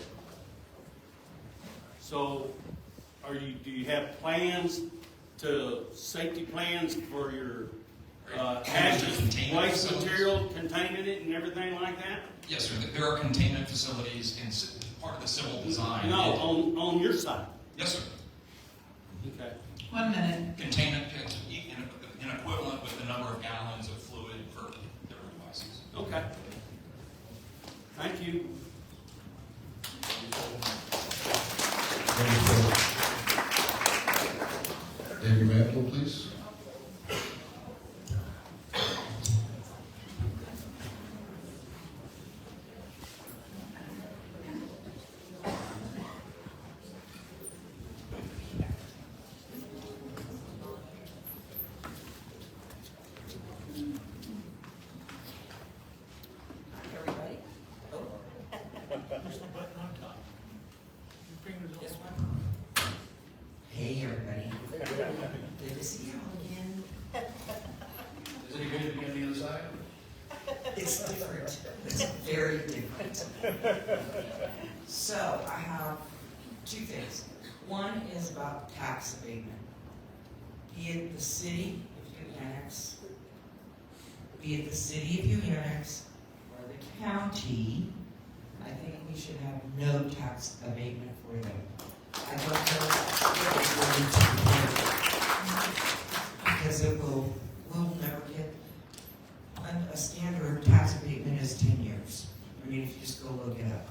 So, do you have safety plans for your hazardous waste material containing it and everything like that? Yes, sir. There are containment facilities in part of the civil design. No, on your site. Yes, sir. Okay. 1 minute. Containment in equivalent with the number of gallons of fluid for different devices. Okay. Thank you. David Randall, please. Everybody? Hey, everybody. Good to see you all again. Is it good to be on the other side? It's different. It's very different. So, I have two things. One is about tax abatement. Be it the city, if you annex, be it the city if you annex, or the county, I think we should have no tax abatement for them. I don't know what it's going to be, because we'll never get, a standard tax abatement is 10 years. I mean, if you just go look it up,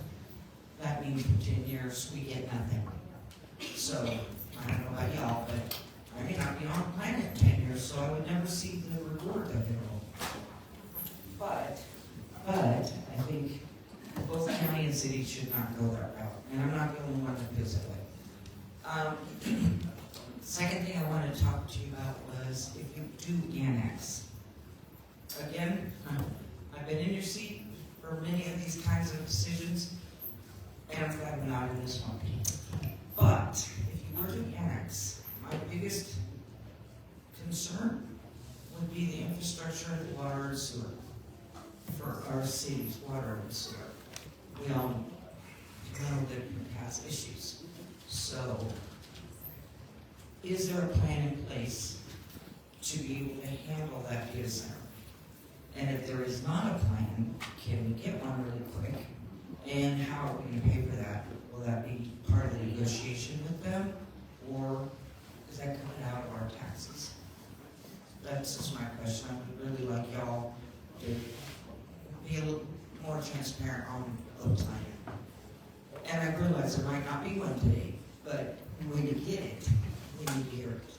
that means for 10 years, we get nothing. So, I don't know about y'all, but I may not be on the planet in 10 years, so I would never see the reward of it all. But I think both county and city should not go that route, and I'm not the only one that feels that way. Second thing I wanted to talk to you about was if you do annex. Again, I've been in your seat for many of these kinds of decisions, and I'm glad I'm not in this one. But if you were to annex, my biggest concern would be the infrastructure of water and sewer for our city's water and sewer. We all know that it has issues. So, is there a plan in place to be able to handle that data center? And if there is not a plan, can we get one really quick? And how are we going to pay for that? Will that be part of the negotiation with them, or is that coming out of our taxes? That's just my question. I would really like y'all to be a little more transparent on the plan. And I realize there might not be one today, but when you get it, we need to hear it.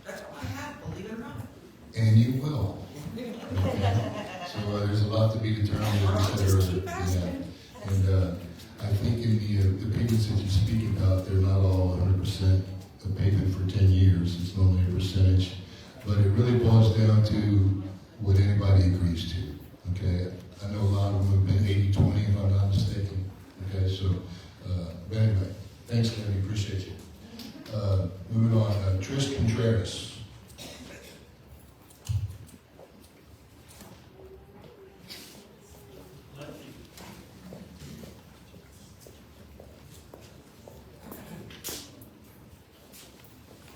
That's all I have, believe it or not. And you will. So there's a lot to be determined, as you said earlier. And I think in the payments that you speak about, they're not all 100% a payment for 10 years. It's normally a percentage. But it really boils down to what anybody agrees to. Okay? I know a lot of them have been 80-20, if I'm not mistaken. Okay, so, but anyway, thanks, Lenny, appreciate you. Moving on, Trish Contreras.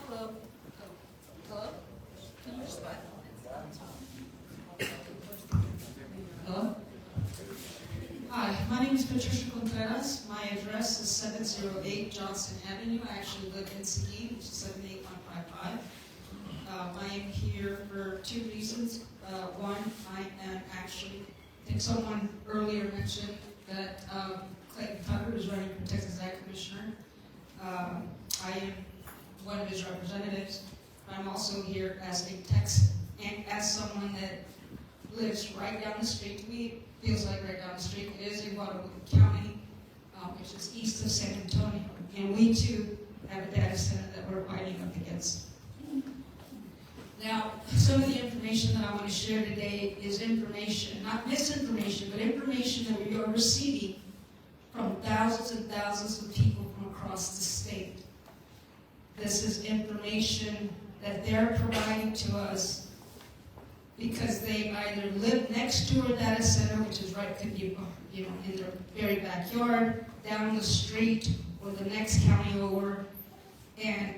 Hello. Hello? Can you just what? Hello? Hi, my name is Patricia Contreras. My address is 108 Johnson Avenue. I actually live in Seguin, which is 78155. I am here for two reasons. One, I am actually, I think someone earlier mentioned that Clayton Tucker is running for Texas Ag Commissioner. I am one of his representatives. I'm also here as a Texan and as someone that lives right down the street. To me, it feels like right down the street. It is in Guadalupe County, which is east of San Antonio. And we too have a data center that we're fighting up against. Now, some of the information that I want to share today is information, not misinformation, but information that we are receiving from thousands and thousands of people from across the state. This is information that they're providing to us because they either live next to a data center, which is right, could be, in their very backyard, down the street, or the next county over, and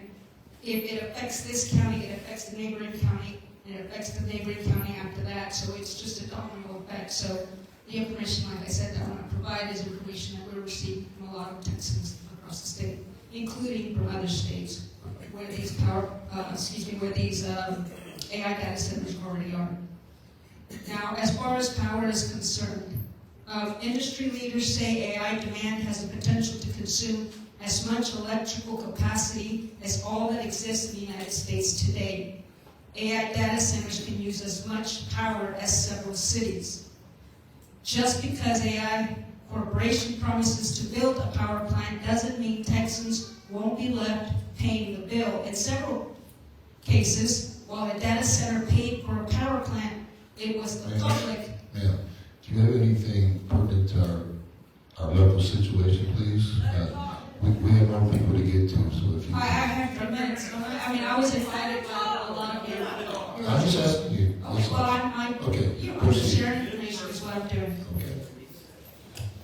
if it affects this county, it affects the neighboring county, and it affects the neighboring county after that, so it's just a domino effect. So the information, like I said, that I want to provide is information that we're receiving from a lot of Texans across the state, including from other states where these AI data centers already are. Now, as far as power is concerned, industry leaders say AI demand has the potential to consume as much electrical capacity as all that exists in the United States today. AI data centers can use as much power as several cities. Just because AI corporation promises to build a power plant doesn't mean Texans won't be left paying the bill. In several cases, while a data center paid for a power plant, it was the public. Ma'am, do you have anything pertinent to our local situation, please? We have more people to get to, so if you... I have 3 minutes. I was invited by a lot of you. I'm just asking you. I'm sharing information is what I'm doing. Okay.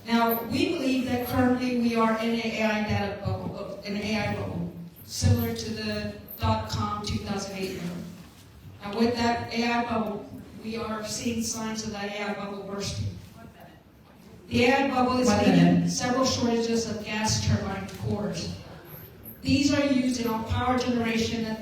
Now, we believe that currently we are in an AI bubble, similar to the .com 2008 era. And with that AI bubble, we are seeing signs of that AI bubble bursting. The AI bubble is leading several shortages of gas turbine cores. These are used in our power generation.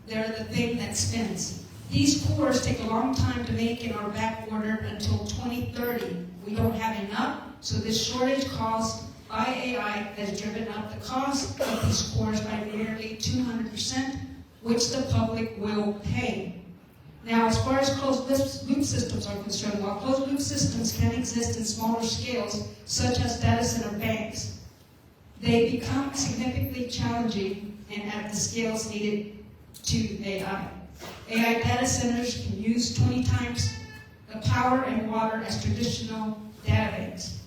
They're the thing that spins. These cores take a long time to make and are back ordered until 2030. We don't have enough, so this shortage caused by AI has driven up the cost of these cores by nearly 200%, which the public will pay. Now, as far as closed-loop systems are concerned, while closed-loop systems can exist in smaller scales, such as data center banks, they become significantly challenging and at the scales needed to AI. AI data centers can use 20 times the power and water as traditional data banks.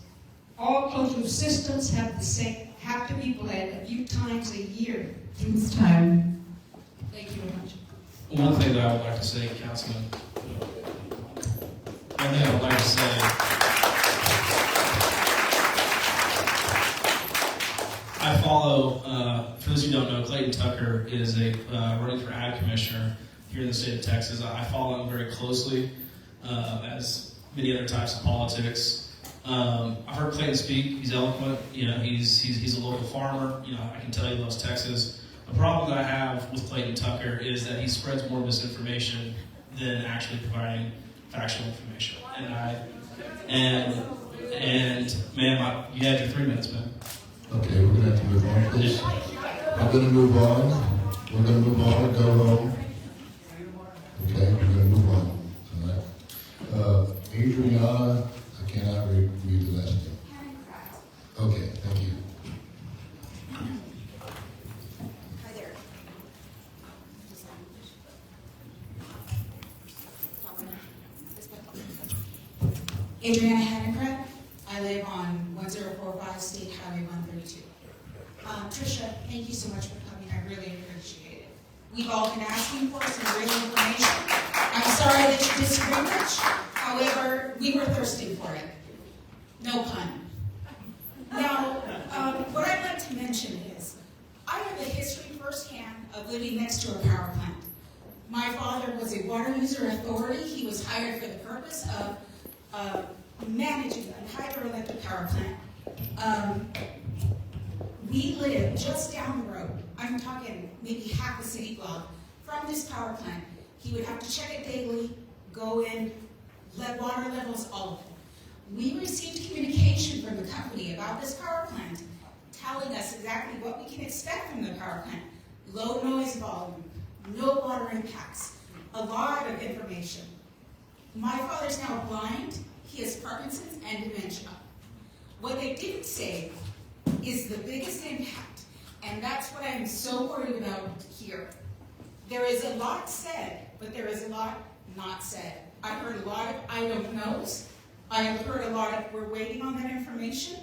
All closed-loop systems have to be bled a few times a year. Time. Thank you very much. One thing that I would like to say, Councilman, I follow, for those who don't know, Clayton Tucker is running for Ag Commissioner here in the state of Texas. I follow him very closely, as many other types of politics. I've heard Clayton speak. He's eloquent. He's a local farmer. I can tell he loves Texas. The problem that I have with Clayton Tucker is that he spreads more misinformation than actually providing factual information. And ma'am, you had your 3 minutes, man. Okay, we're gonna have to move on, please. We're gonna move on. Go home. Okay, we're gonna move on. All right. Adriana, I cannot read the last name. Okay, thank you. Hi there. Adriana Hanenkrat. I live on 1045 State Highway 132. Tricia, thank you so much for coming. I really appreciate it. We've all been asking for some great information. I'm sorry that you disagree much. However, we were thirsting for it. No pun. Now, what I'd like to mention is, I have a history firsthand of living next to a power plant. My father was a water user authority. He was hired for the purpose of managing a hydroelectric power plant. We live just down the road. I'm talking maybe half a city block from this power plant. He would have to check it daily, go in, water levels, all of it. We received communication from the company about this power plant, telling us exactly what we can expect from the power plant. Low noise volume, no water impacts, a lot of information. My father's now blind, he has Parkinson's and dementia. What they didn't say is the biggest impact, and that's what I'm so worried about here. There is a lot said, but there is a lot not said. I've heard a lot of I don't knows. I have heard a lot of we're waiting on that information.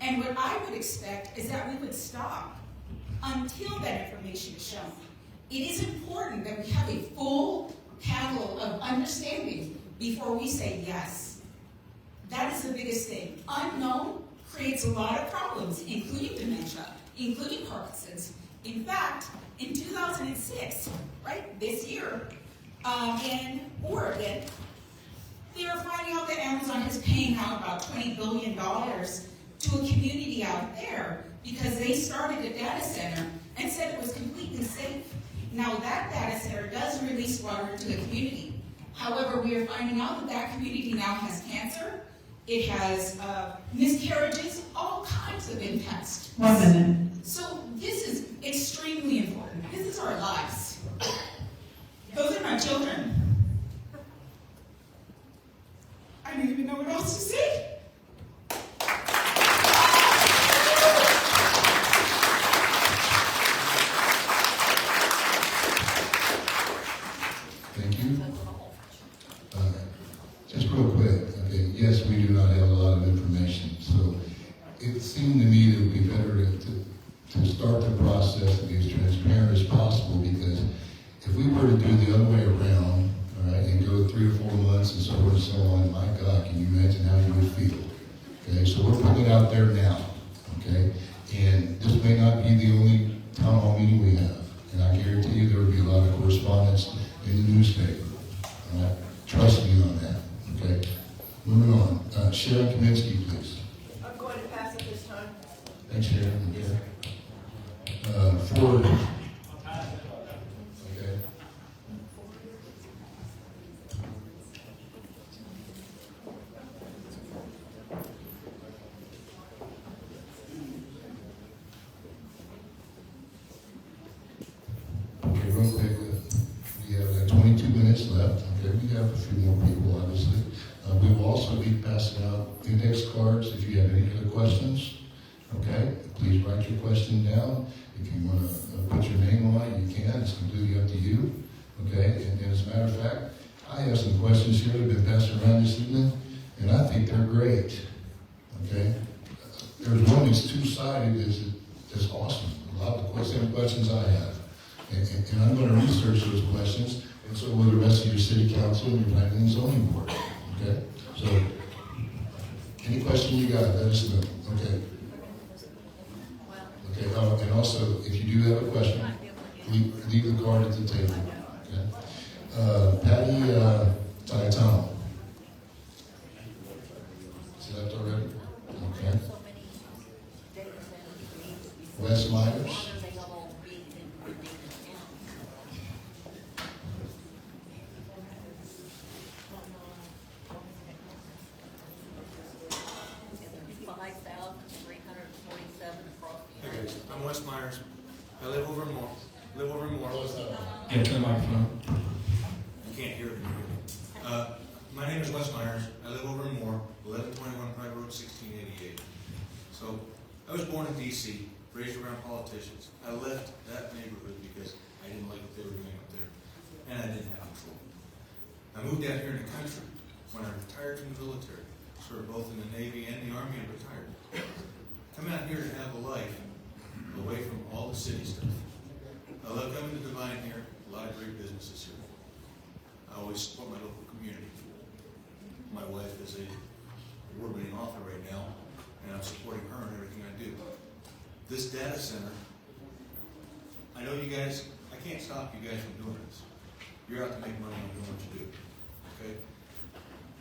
And what I would expect is that we would stop until that information is shown. It is important that we have a full panel of understanding before we say yes. That is the biggest thing. Unknown creates a lot of problems, including dementia, including Parkinson's. In fact, in 2006, right, this year, in Oregon, they are finding out that Amazon is paying out about $20 billion to a community out there because they started a data center and said it was completely safe. Now that data center does release water into the community. However, we are finding out that that community now has cancer, it has miscarriages, all kinds of impacts. 1 minute. So this is extremely important. This is our lives. Those are my children. I don't even know what else to say. Thank you. Just real quick, okay, yes, we do not have a lot of information, so it seemed to me that it would be better to start the process to be as transparent as possible, because if we were to do the other way around, all right, and go 3 or 4 months and so on and so on, my God, can you imagine how you would feel? Okay, so we're putting it out there now, okay? And this may not be the only town hall meeting we have, and I guarantee you there will be a lot of correspondence in the newspaper, all right? Trust me on that, okay? Moving on. Sharon Kaminsky, please. I'm going to pass it this time. Thanks, Sharon. Okay. Ford. Okay. Okay, real quick, we have like 22 minutes left. Okay, we have a few more people, obviously. We will also be passing out index cards if you have any other questions. Okay, please write your question down. If you want to put your name on it, you can. It's completely up to you. Okay, and as a matter of fact, I have some questions here that have been passed around this evening, and I think they're great. Okay, there's one that's two-sided that's awesome. A lot of the same questions I have. And I'm going to research those questions, and so will the rest of your city council and your planning and zoning board. Okay? So, any question you got, let us know. Okay. Okay, and also, if you do have a question, leave the card at the table. Okay? Patty Taitano. Is that already? Okay. Wes Myers. I'm Wes Myers. I live over in Moore. Get to the microphone. You can't hear it. My name is Wes Myers. I live over in Moore, 1121 Pride Road, 1688. So, I was born in D.C., raised around politicians. I left that neighborhood because I didn't like what they were doing up there, and I didn't have control. I moved out here in the country when I retired from the military, served both in the Navy and the Army, and retired. Come out here to have a life away from all the city stuff. I love coming to Devine here, a lot of great businesses here. I always support my local community. My wife is a award-winning author right now, and I'm supporting her in everything I do. This data center, I know you guys, I can't stop you guys from doing this. You're out to make money and doing what you do, okay?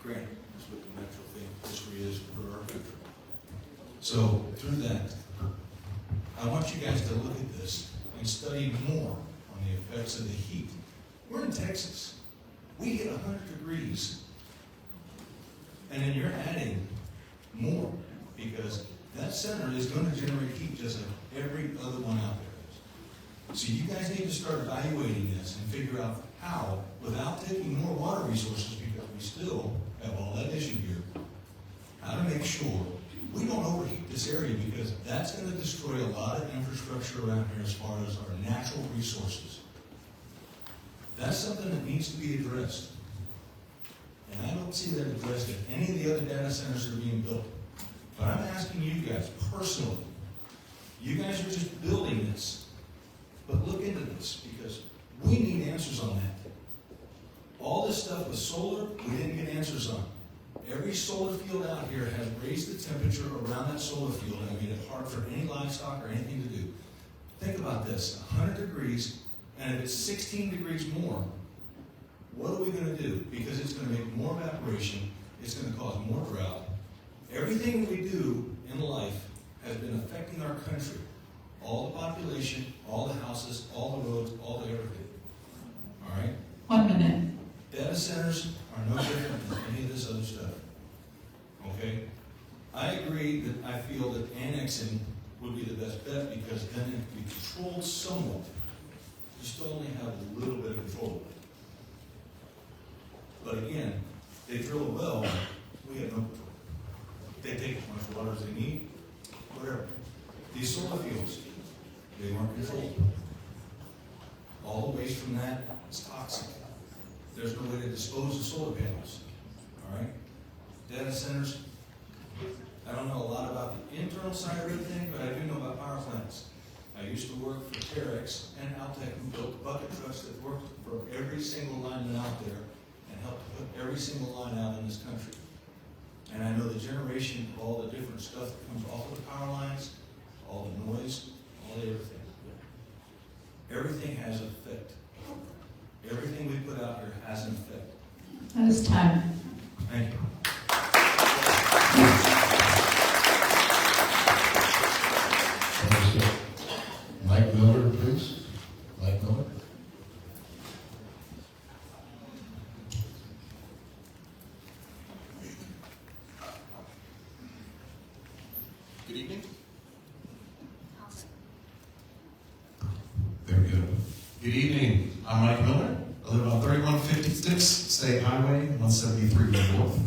Granted, that's what the natural thing history is for our country. So, through that, I want you guys to look at this and study more on the effects of the heat. We're in Texas. We get 100 degrees. And then you're adding more because that center is going to generate heat just like every other one out there is. So you guys need to start evaluating this and figure out how, without taking more water resources, because we still have all that issue here, how to make sure we don't overheat this area, because that's going to destroy a lot of infrastructure around here as far as our natural resources. That's something that needs to be addressed. And I don't see that addressed at any of the other data centers that are being built. But I'm asking you guys personally, you guys are just building this, but look into this, because we need answers on that. All this stuff with solar, we didn't get answers on. Every solar field out here has raised the temperature around that solar field and made it hard for any livestock or anything to do. Think about this, 100 degrees, and if it's 16 degrees more, what are we going to do? Because it's going to make more evaporation, it's going to cause more drought. Everything that we do in life has been affecting our country. All the population, all the houses, all the roads, all the everything. All right? 1 minute. Data centers are no different than any of this other stuff. Okay? I agree that I feel that annexing would be the best bet, because then it can be controlled somewhat. You still only have a little bit of control. But again, they drill a well, we have no control. They take as much water as they need, whatever. These solar fields, they weren't controlled. All the waste from that is toxic. There's no way to dispose of solar panels. All right? Data centers, I don't know a lot about the internal side of everything, but I do know about power plants. I used to work for Terex and Altec, who built bucket trucks that worked for every single lineman out there and helped put every single line out in this country. And I know the generation of all the different stuff that comes off of the power lines, all the noise, all the everything. Everything has an effect. Everything we put out here has an effect. That is time. Thank you. Mike Miller, please. Mike Miller. Good evening. There we go. Good evening. I'm Mike Miller. I live on 3156 State Highway, 173 North.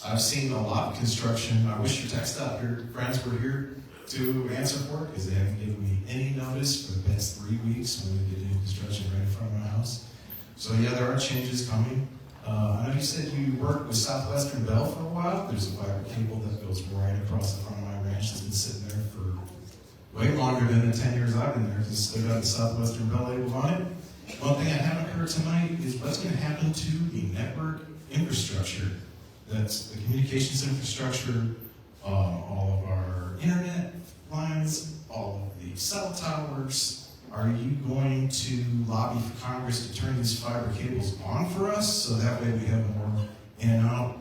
I've seen a lot of construction. I wish your tech staff, your friends were here to answer for it, because they haven't given me any notice for the past 3 weeks when we get new construction right in front of my house. So yeah, there are changes coming. I know you said you worked with Southwestern Bell for a while. There's a fiber cable that goes right across the front of my ranch that's been sitting there for way longer than the 10 years I've been there, because it's still got the Southwestern Bell label on it. One thing I haven't heard tonight is what's going to happen to the network infrastructure. That's the communications infrastructure, all of our internet lines, all of the cell towers. Are you going to lobby for Congress to turn these fiber cables on for us, so that way we have more in and out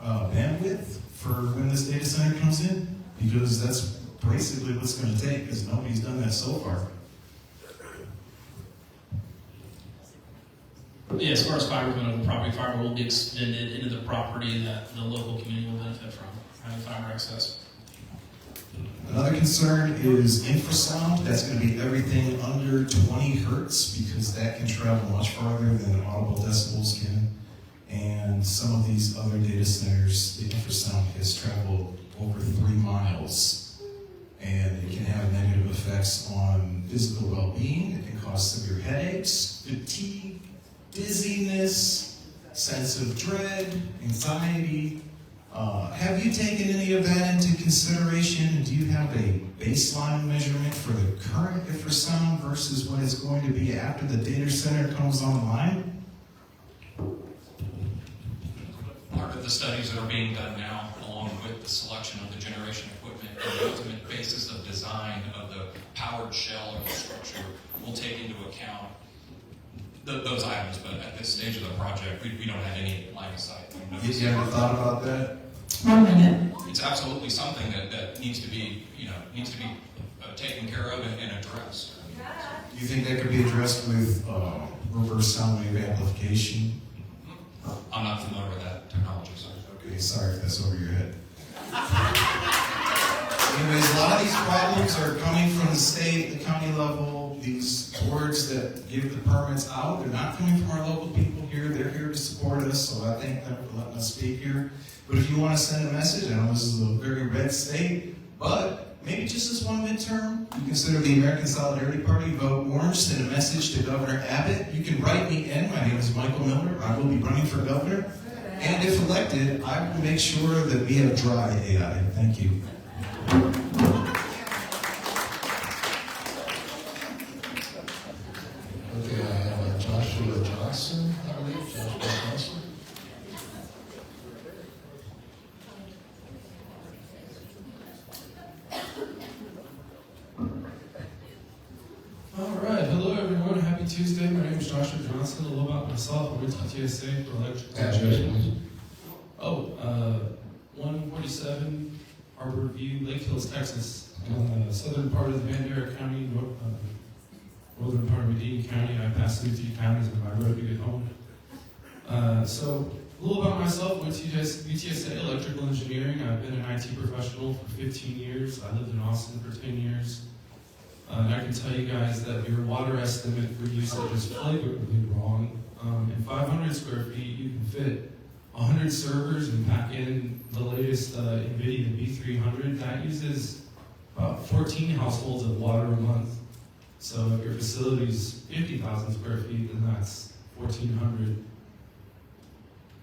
bandwidth for when this data center comes in? Because that's basically what's going to take, because nobody's done that so far. Yeah, as far as fiber going over the property, fiber will be extended into the property that the local community will benefit from, having fiber access. Another concern is infrasound. That's going to be everything under 20 hertz, because that can travel much farther than audible decibels can. And some of these other data centers, the infrasound has traveled over 3 miles. And it can have negative effects on physical well-being. It can cause severe headaches, fatigue, dizziness, sense of dread, anxiety. Have you taken any of that into consideration? Do you have a baseline measurement for the current infrasound versus what it's going to be after the data center comes online? Part of the studies that are being done now, along with the selection of the generation equipment and the ultimate basis of design of the powered shell or the structure, will take into account those items. But at this stage of the project, we don't have any line of sight. You ever thought about that? 1 minute. It's absolutely something that needs to be, taken care of and addressed. Do you think that could be addressed with reverse sound wave amplification? I'm not familiar with that technology, so. Okay, sorry if that's over your head. Anyways, a lot of these problems are coming from the state, the county level. These boards that give the permits out, they're not coming from our local people here. They're here to support us, so I thank them for letting us speak here. But if you want to send a message, I know this is a very red state, but maybe just as one midterm, you consider the American Solidarity Party, vote orange, send a message to Governor Abbott. You can write me in. My name is Michael Miller. I will be running for governor. And if elected, I will make sure that we have dry AI. Thank you. Okay, I have Joshua Johnson, I believe. Joshua Johnson. All right, hello everyone. Happy Tuesday. My name is Joshua Johnson. A little about myself. I'm with TTSA for electrical engineering. 147 Harbor View, Lake Hills, Texas, on the southern part of the Bandera County, northern part of Medina County. I pass through 3 counties on my road to get home. So, a little about myself. Went to UTSA Electrical Engineering. I've been an IT professional for 15 years. I lived in Austin for 10 years. And I can tell you guys that your water estimate for usage is flagrantly wrong. In 500 square feet, you can fit 100 servers and pack in the latest NVIDIA B300. That uses about 14 households of water a month. So if your facility is 50,000 square feet, then that's 1,400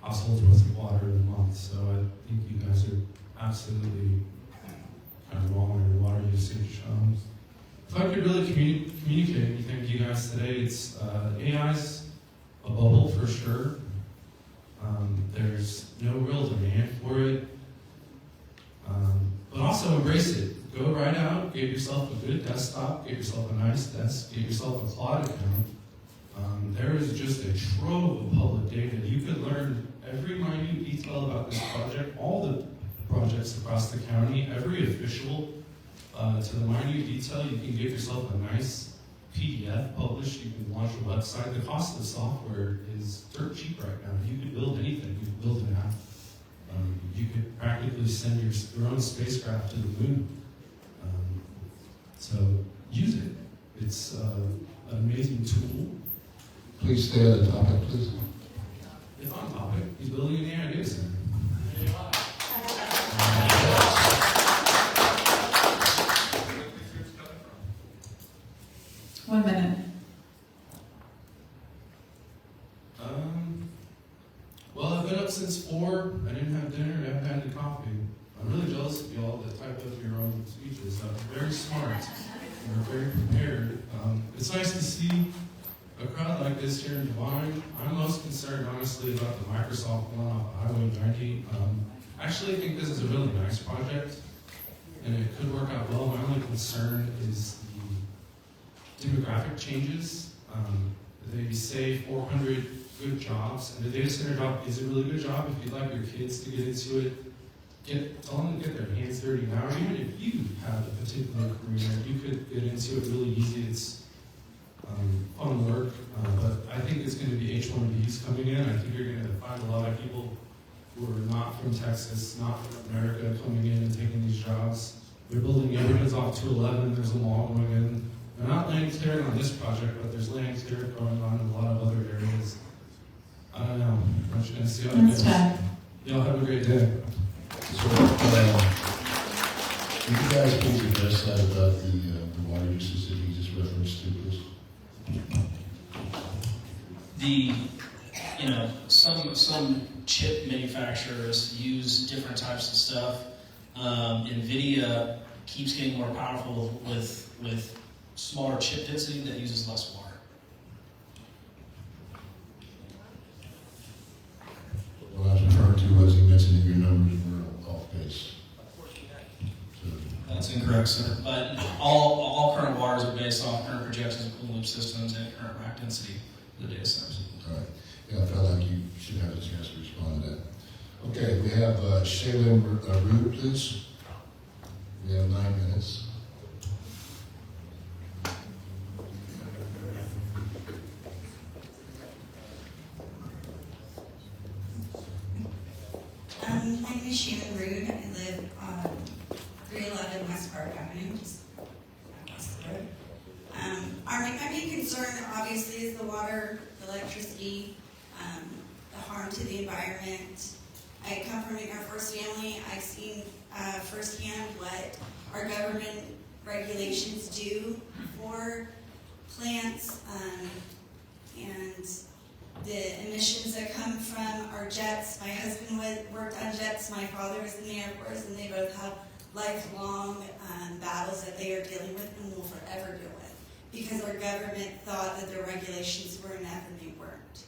households worth of water in a month. So I think you guys are absolutely kind of wrong on your water usage. If I could really communicate anything to you guys today, it's AI's a bubble for sure. There's no real demand for it. But also embrace it. Go right out, get yourself a good desktop, get yourself a nice desk, get yourself a cloud account. There is just a trove of public data. You could learn every minute detail about this project, all the projects across the county, every official, to the minute detail. You can get yourself a nice PDF published. You can launch a website. The cost of software is dirt cheap right now. You could build anything. You could build an app. You could practically send your own spacecraft to the moon. So use it. It's an amazing tool. Please stay on the topic, please. If on topic, he's building an AI data center. One minute. Well, I've been up since 4. I didn't have dinner. I haven't had any coffee. I'm really jealous of y'all that type up your own speeches. Very smart. You're very prepared. It's nice to see a crowd like this here in Devine. I'm most concerned, honestly, about the Microsoft one off Highway 90. Actually, I think this is a really nice project, and it could work out well. My only concern is the demographic changes. They say 400 good jobs, and the data center job is a really good job. If you'd like your kids to get into it, tell them to get their hands dirty now. Or even if you have a particular career, you could get into it really easy. It's fun work, but I think it's going to be H-1Bs coming in. I think you're going to find a lot of people who are not from Texas, not from America, coming in and taking these jobs. They're building neighborhoods off 211. There's a mall going in. They're not land clearing on this project, but there's land clearing going on in a lot of other areas. I don't know. I'm just going to see how it goes. Y'all have a great day. So, would you guys please address that about the water usage that you just referenced to, please? Some chip manufacturers use different types of stuff. NVIDIA keeps getting more powerful with smaller chip density that uses less water. What I was referring to was you mentioned your numbers were off base. That's incorrect, sir. But all current wires are based off current projections of cooling loop systems and current rack density of the data centers. All right. Yeah, I felt like you should have a chance to respond to that. Okay, we have Shaylin Root, please. We have 9 minutes. My name is Shannon Rude. I live on 311 West Park Avenue, just across the road. My main concern, obviously, is the water, electricity, the harm to the environment. I come from an Air Force family. I've seen firsthand what our government regulations do for plants and the emissions that come from our jets. My husband worked on jets. My father was in the Air Force, and they both have lifelong battles that they are dealing with and will forever deal with because our government thought that their regulations were enough and they weren't.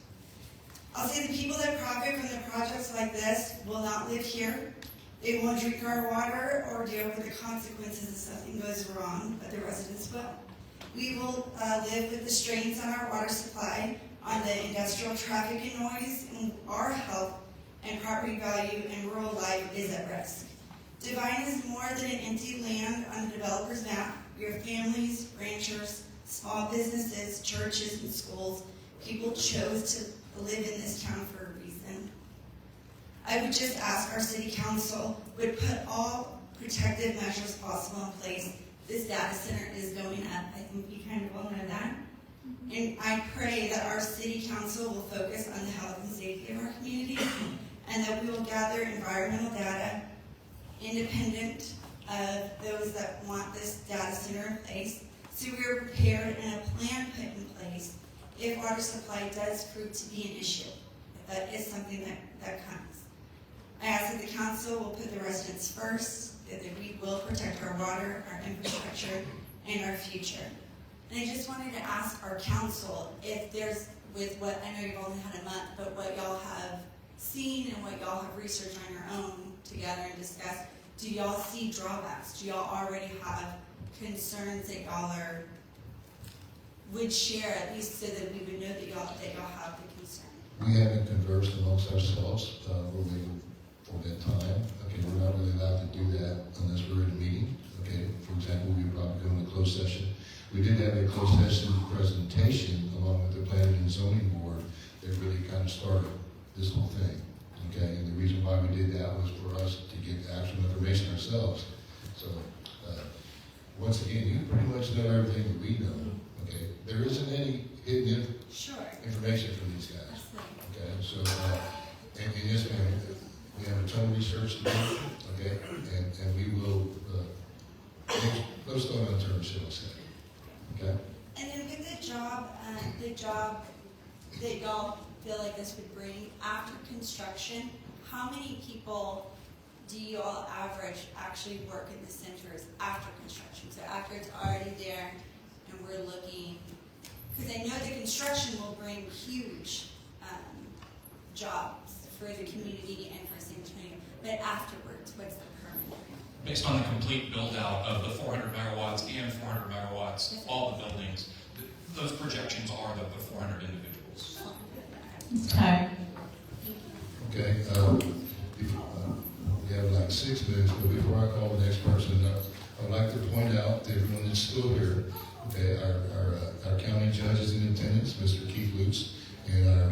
I'll say the people that profit from the projects like this will not live here. They won't drink our water or deal with the consequences if something goes wrong, but the residents will. We will live with the strains on our water supply, on the industrial traffic and noise, and our health and property value and rural life is at risk. Devine is more than an empty land on the developer's map. We are families, ranchers, small businesses, churches, and schools. People chose to live in this town for a reason. I would just ask our city council would put all protective measures possible in place. This data center is going up. I think you kind of all know that. And I pray that our city council will focus on the health and safety of our community and that we will gather environmental data independent of those that want this data center in place, so we are prepared and a plan put in place if water supply does prove to be an issue, if that is something that comes. I ask that the council will put the residents first, that we will protect our water, our infrastructure, and our future. And I just wanted to ask our council if there's, with what, I know you've only had a month, but what y'all have seen and what y'all have researched on your own together and discussed, do y'all see drawbacks? Do y'all already have concerns that y'all would share, at least so that we would know that y'all have the concern? We haven't conversed amongst ourselves really for that time. Okay, we're not really allowed to do that unless we're in a meeting. Okay, for example, we would probably go in a closed session. We did have a closed session presentation along with the planning and zoning board that really kind of started this whole thing. Okay, and the reason why we did that was for us to get actual information ourselves. So, once again, you pretty much know everything that we know. Okay, there isn't any hidden information from these guys. Okay, so, and yes, ma'am, we have a ton of research to do. Okay, and we will post on our terms, shall I say. Okay. And then with the job that y'all feel like this would bring after construction, how many people do y'all average actually work in the centers after construction? So after it's already there and we're looking, because I know the construction will bring huge jobs for the community and for San Antonio, but afterwards, what's the permanent? Based on the complete build-out of the 400 megawatts and 400 megawatts, all the buildings, those projections are the 400 individuals. Time. Okay, we have like 6 minutes, but before I call the next person, I'd like to point out to everyone that's still here, okay, our county judge is in attendance, Mr. Keith Lutz, and our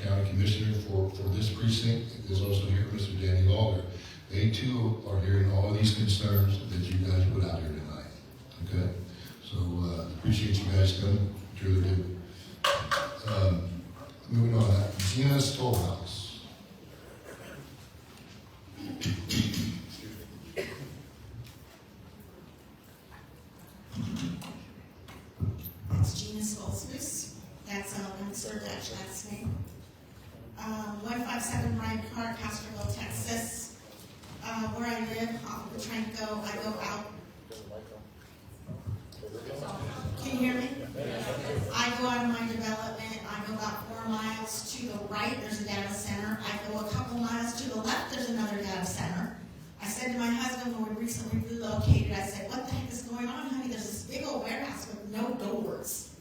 county commissioner for this precinct is also here, Mr. Danny Lawler. They too are hearing all of these concerns that you guys put out here tonight. Okay? So appreciate you guys coming. Truly do. Moving on. Gina Stolhouse. That's Gina Stolhouse. That's unserved last name. 157 Bryant Park, Castroville, Texas. Where I live, off of the Tranco, I go out. Can you hear me? I go out of my development, I go about 4 miles to the right, there's a data center. I go a couple miles to the left, there's another data center. I said to my husband when we recently relocated, I said, what the heck is going on, honey? There's this big old warehouse with no doors.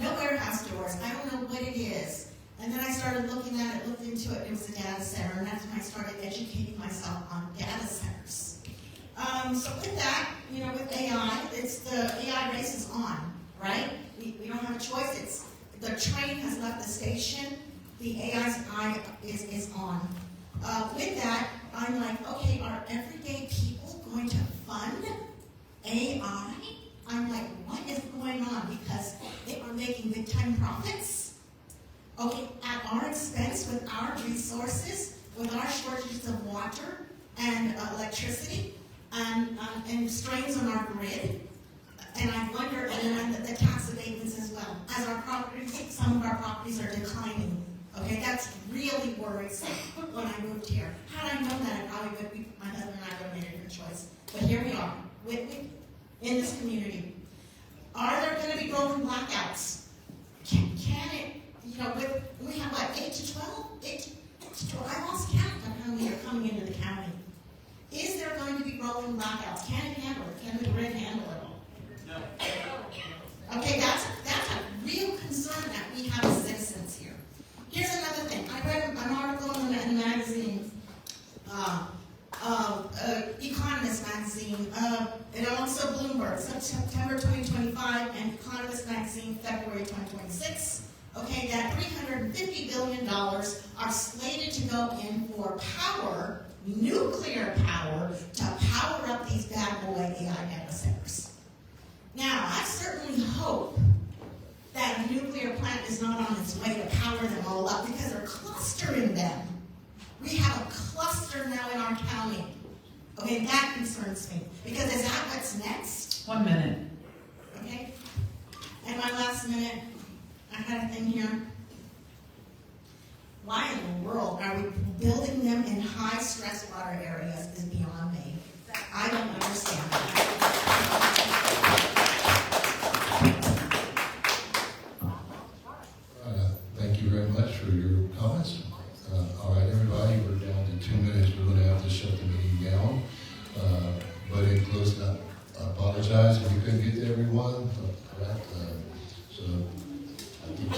No warehouse doors. I don't know what it is. And then I started looking at it, looked into into it, it was a data center, and that's when I started educating myself on data centers. So with that, you know, with AI, it's the AI race is on, right? We don't have a choice. The train has left the station. The AI's eye is on. With that, I'm like, okay, are everyday people going to fund AI? I'm like, what is going on? Because they are making big time profits. Okay, at our expense, with our resources, with our shortages of water and electricity, and strains on our grid. And I wonder, and then the tax abatements as well. As our properties, some of our properties are declining. Okay, that's really worrisome when I moved here. Had I known that, I probably would be, my husband and I would have made a different choice. But here we are, in this community. Are there going to be rolling blackouts? Can it, you know, we have what, 8 to 12? 8 to 12? I lost count of how many are coming into the county. Is there going to be rolling blackouts? Can it handle it? Can the grid handle it all? No. Okay, that's a real concern that we have as citizens here. Here's another thing. I read an article in the magazine, Economist magazine, and also Bloomberg, September 2025, and Economist magazine, February 2026. Okay, that $350 billion are slated to go in for power, nuclear power, to power up these bad boy AI data centers. Now, I certainly hope that a nuclear plant is not on its way to power them all up, because they're clustering them. We have a cluster now in our county. Okay, that concerns me, because is that what's next? 1 minute. Okay, and my last minute, I had a thing here. Why in the world are we building them in high-stress water areas is beyond me. I don't understand that. Thank you very much for your comments. All right, everybody, we're down to 2 minutes. We're going to have to shut the meeting down. But in close, I apologize if we couldn't get to everyone. So I think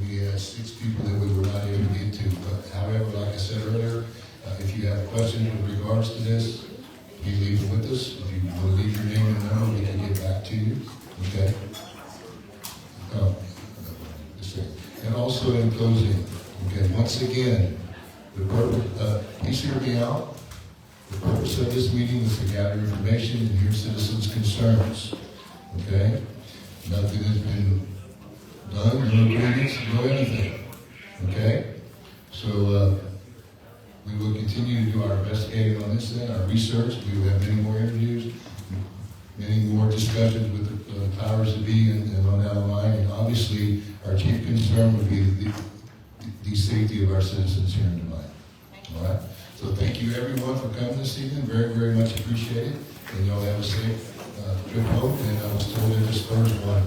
we had 6 people that we were not able to get to. But however, like I said earlier, if you have questions with regards to this, please leave them with us. If you want to leave your name and number, we can get back to you. Okay? And also in closing, okay, once again, the purpose, please hear me out. The purpose of this meeting is to gather information and hear citizens' concerns. Okay? Nothing has been done, no agreements, no anything. Okay? So we will continue to do our investigating on this then, our research. We will have many more interviews, many more discussions with the powers that be and on that line. And obviously, our chief concern would be the safety of our citizens here in Devine. All right? So thank you everyone for coming this evening. Very, very much appreciated. And y'all have a safe trip home. And I was told it is Thursday.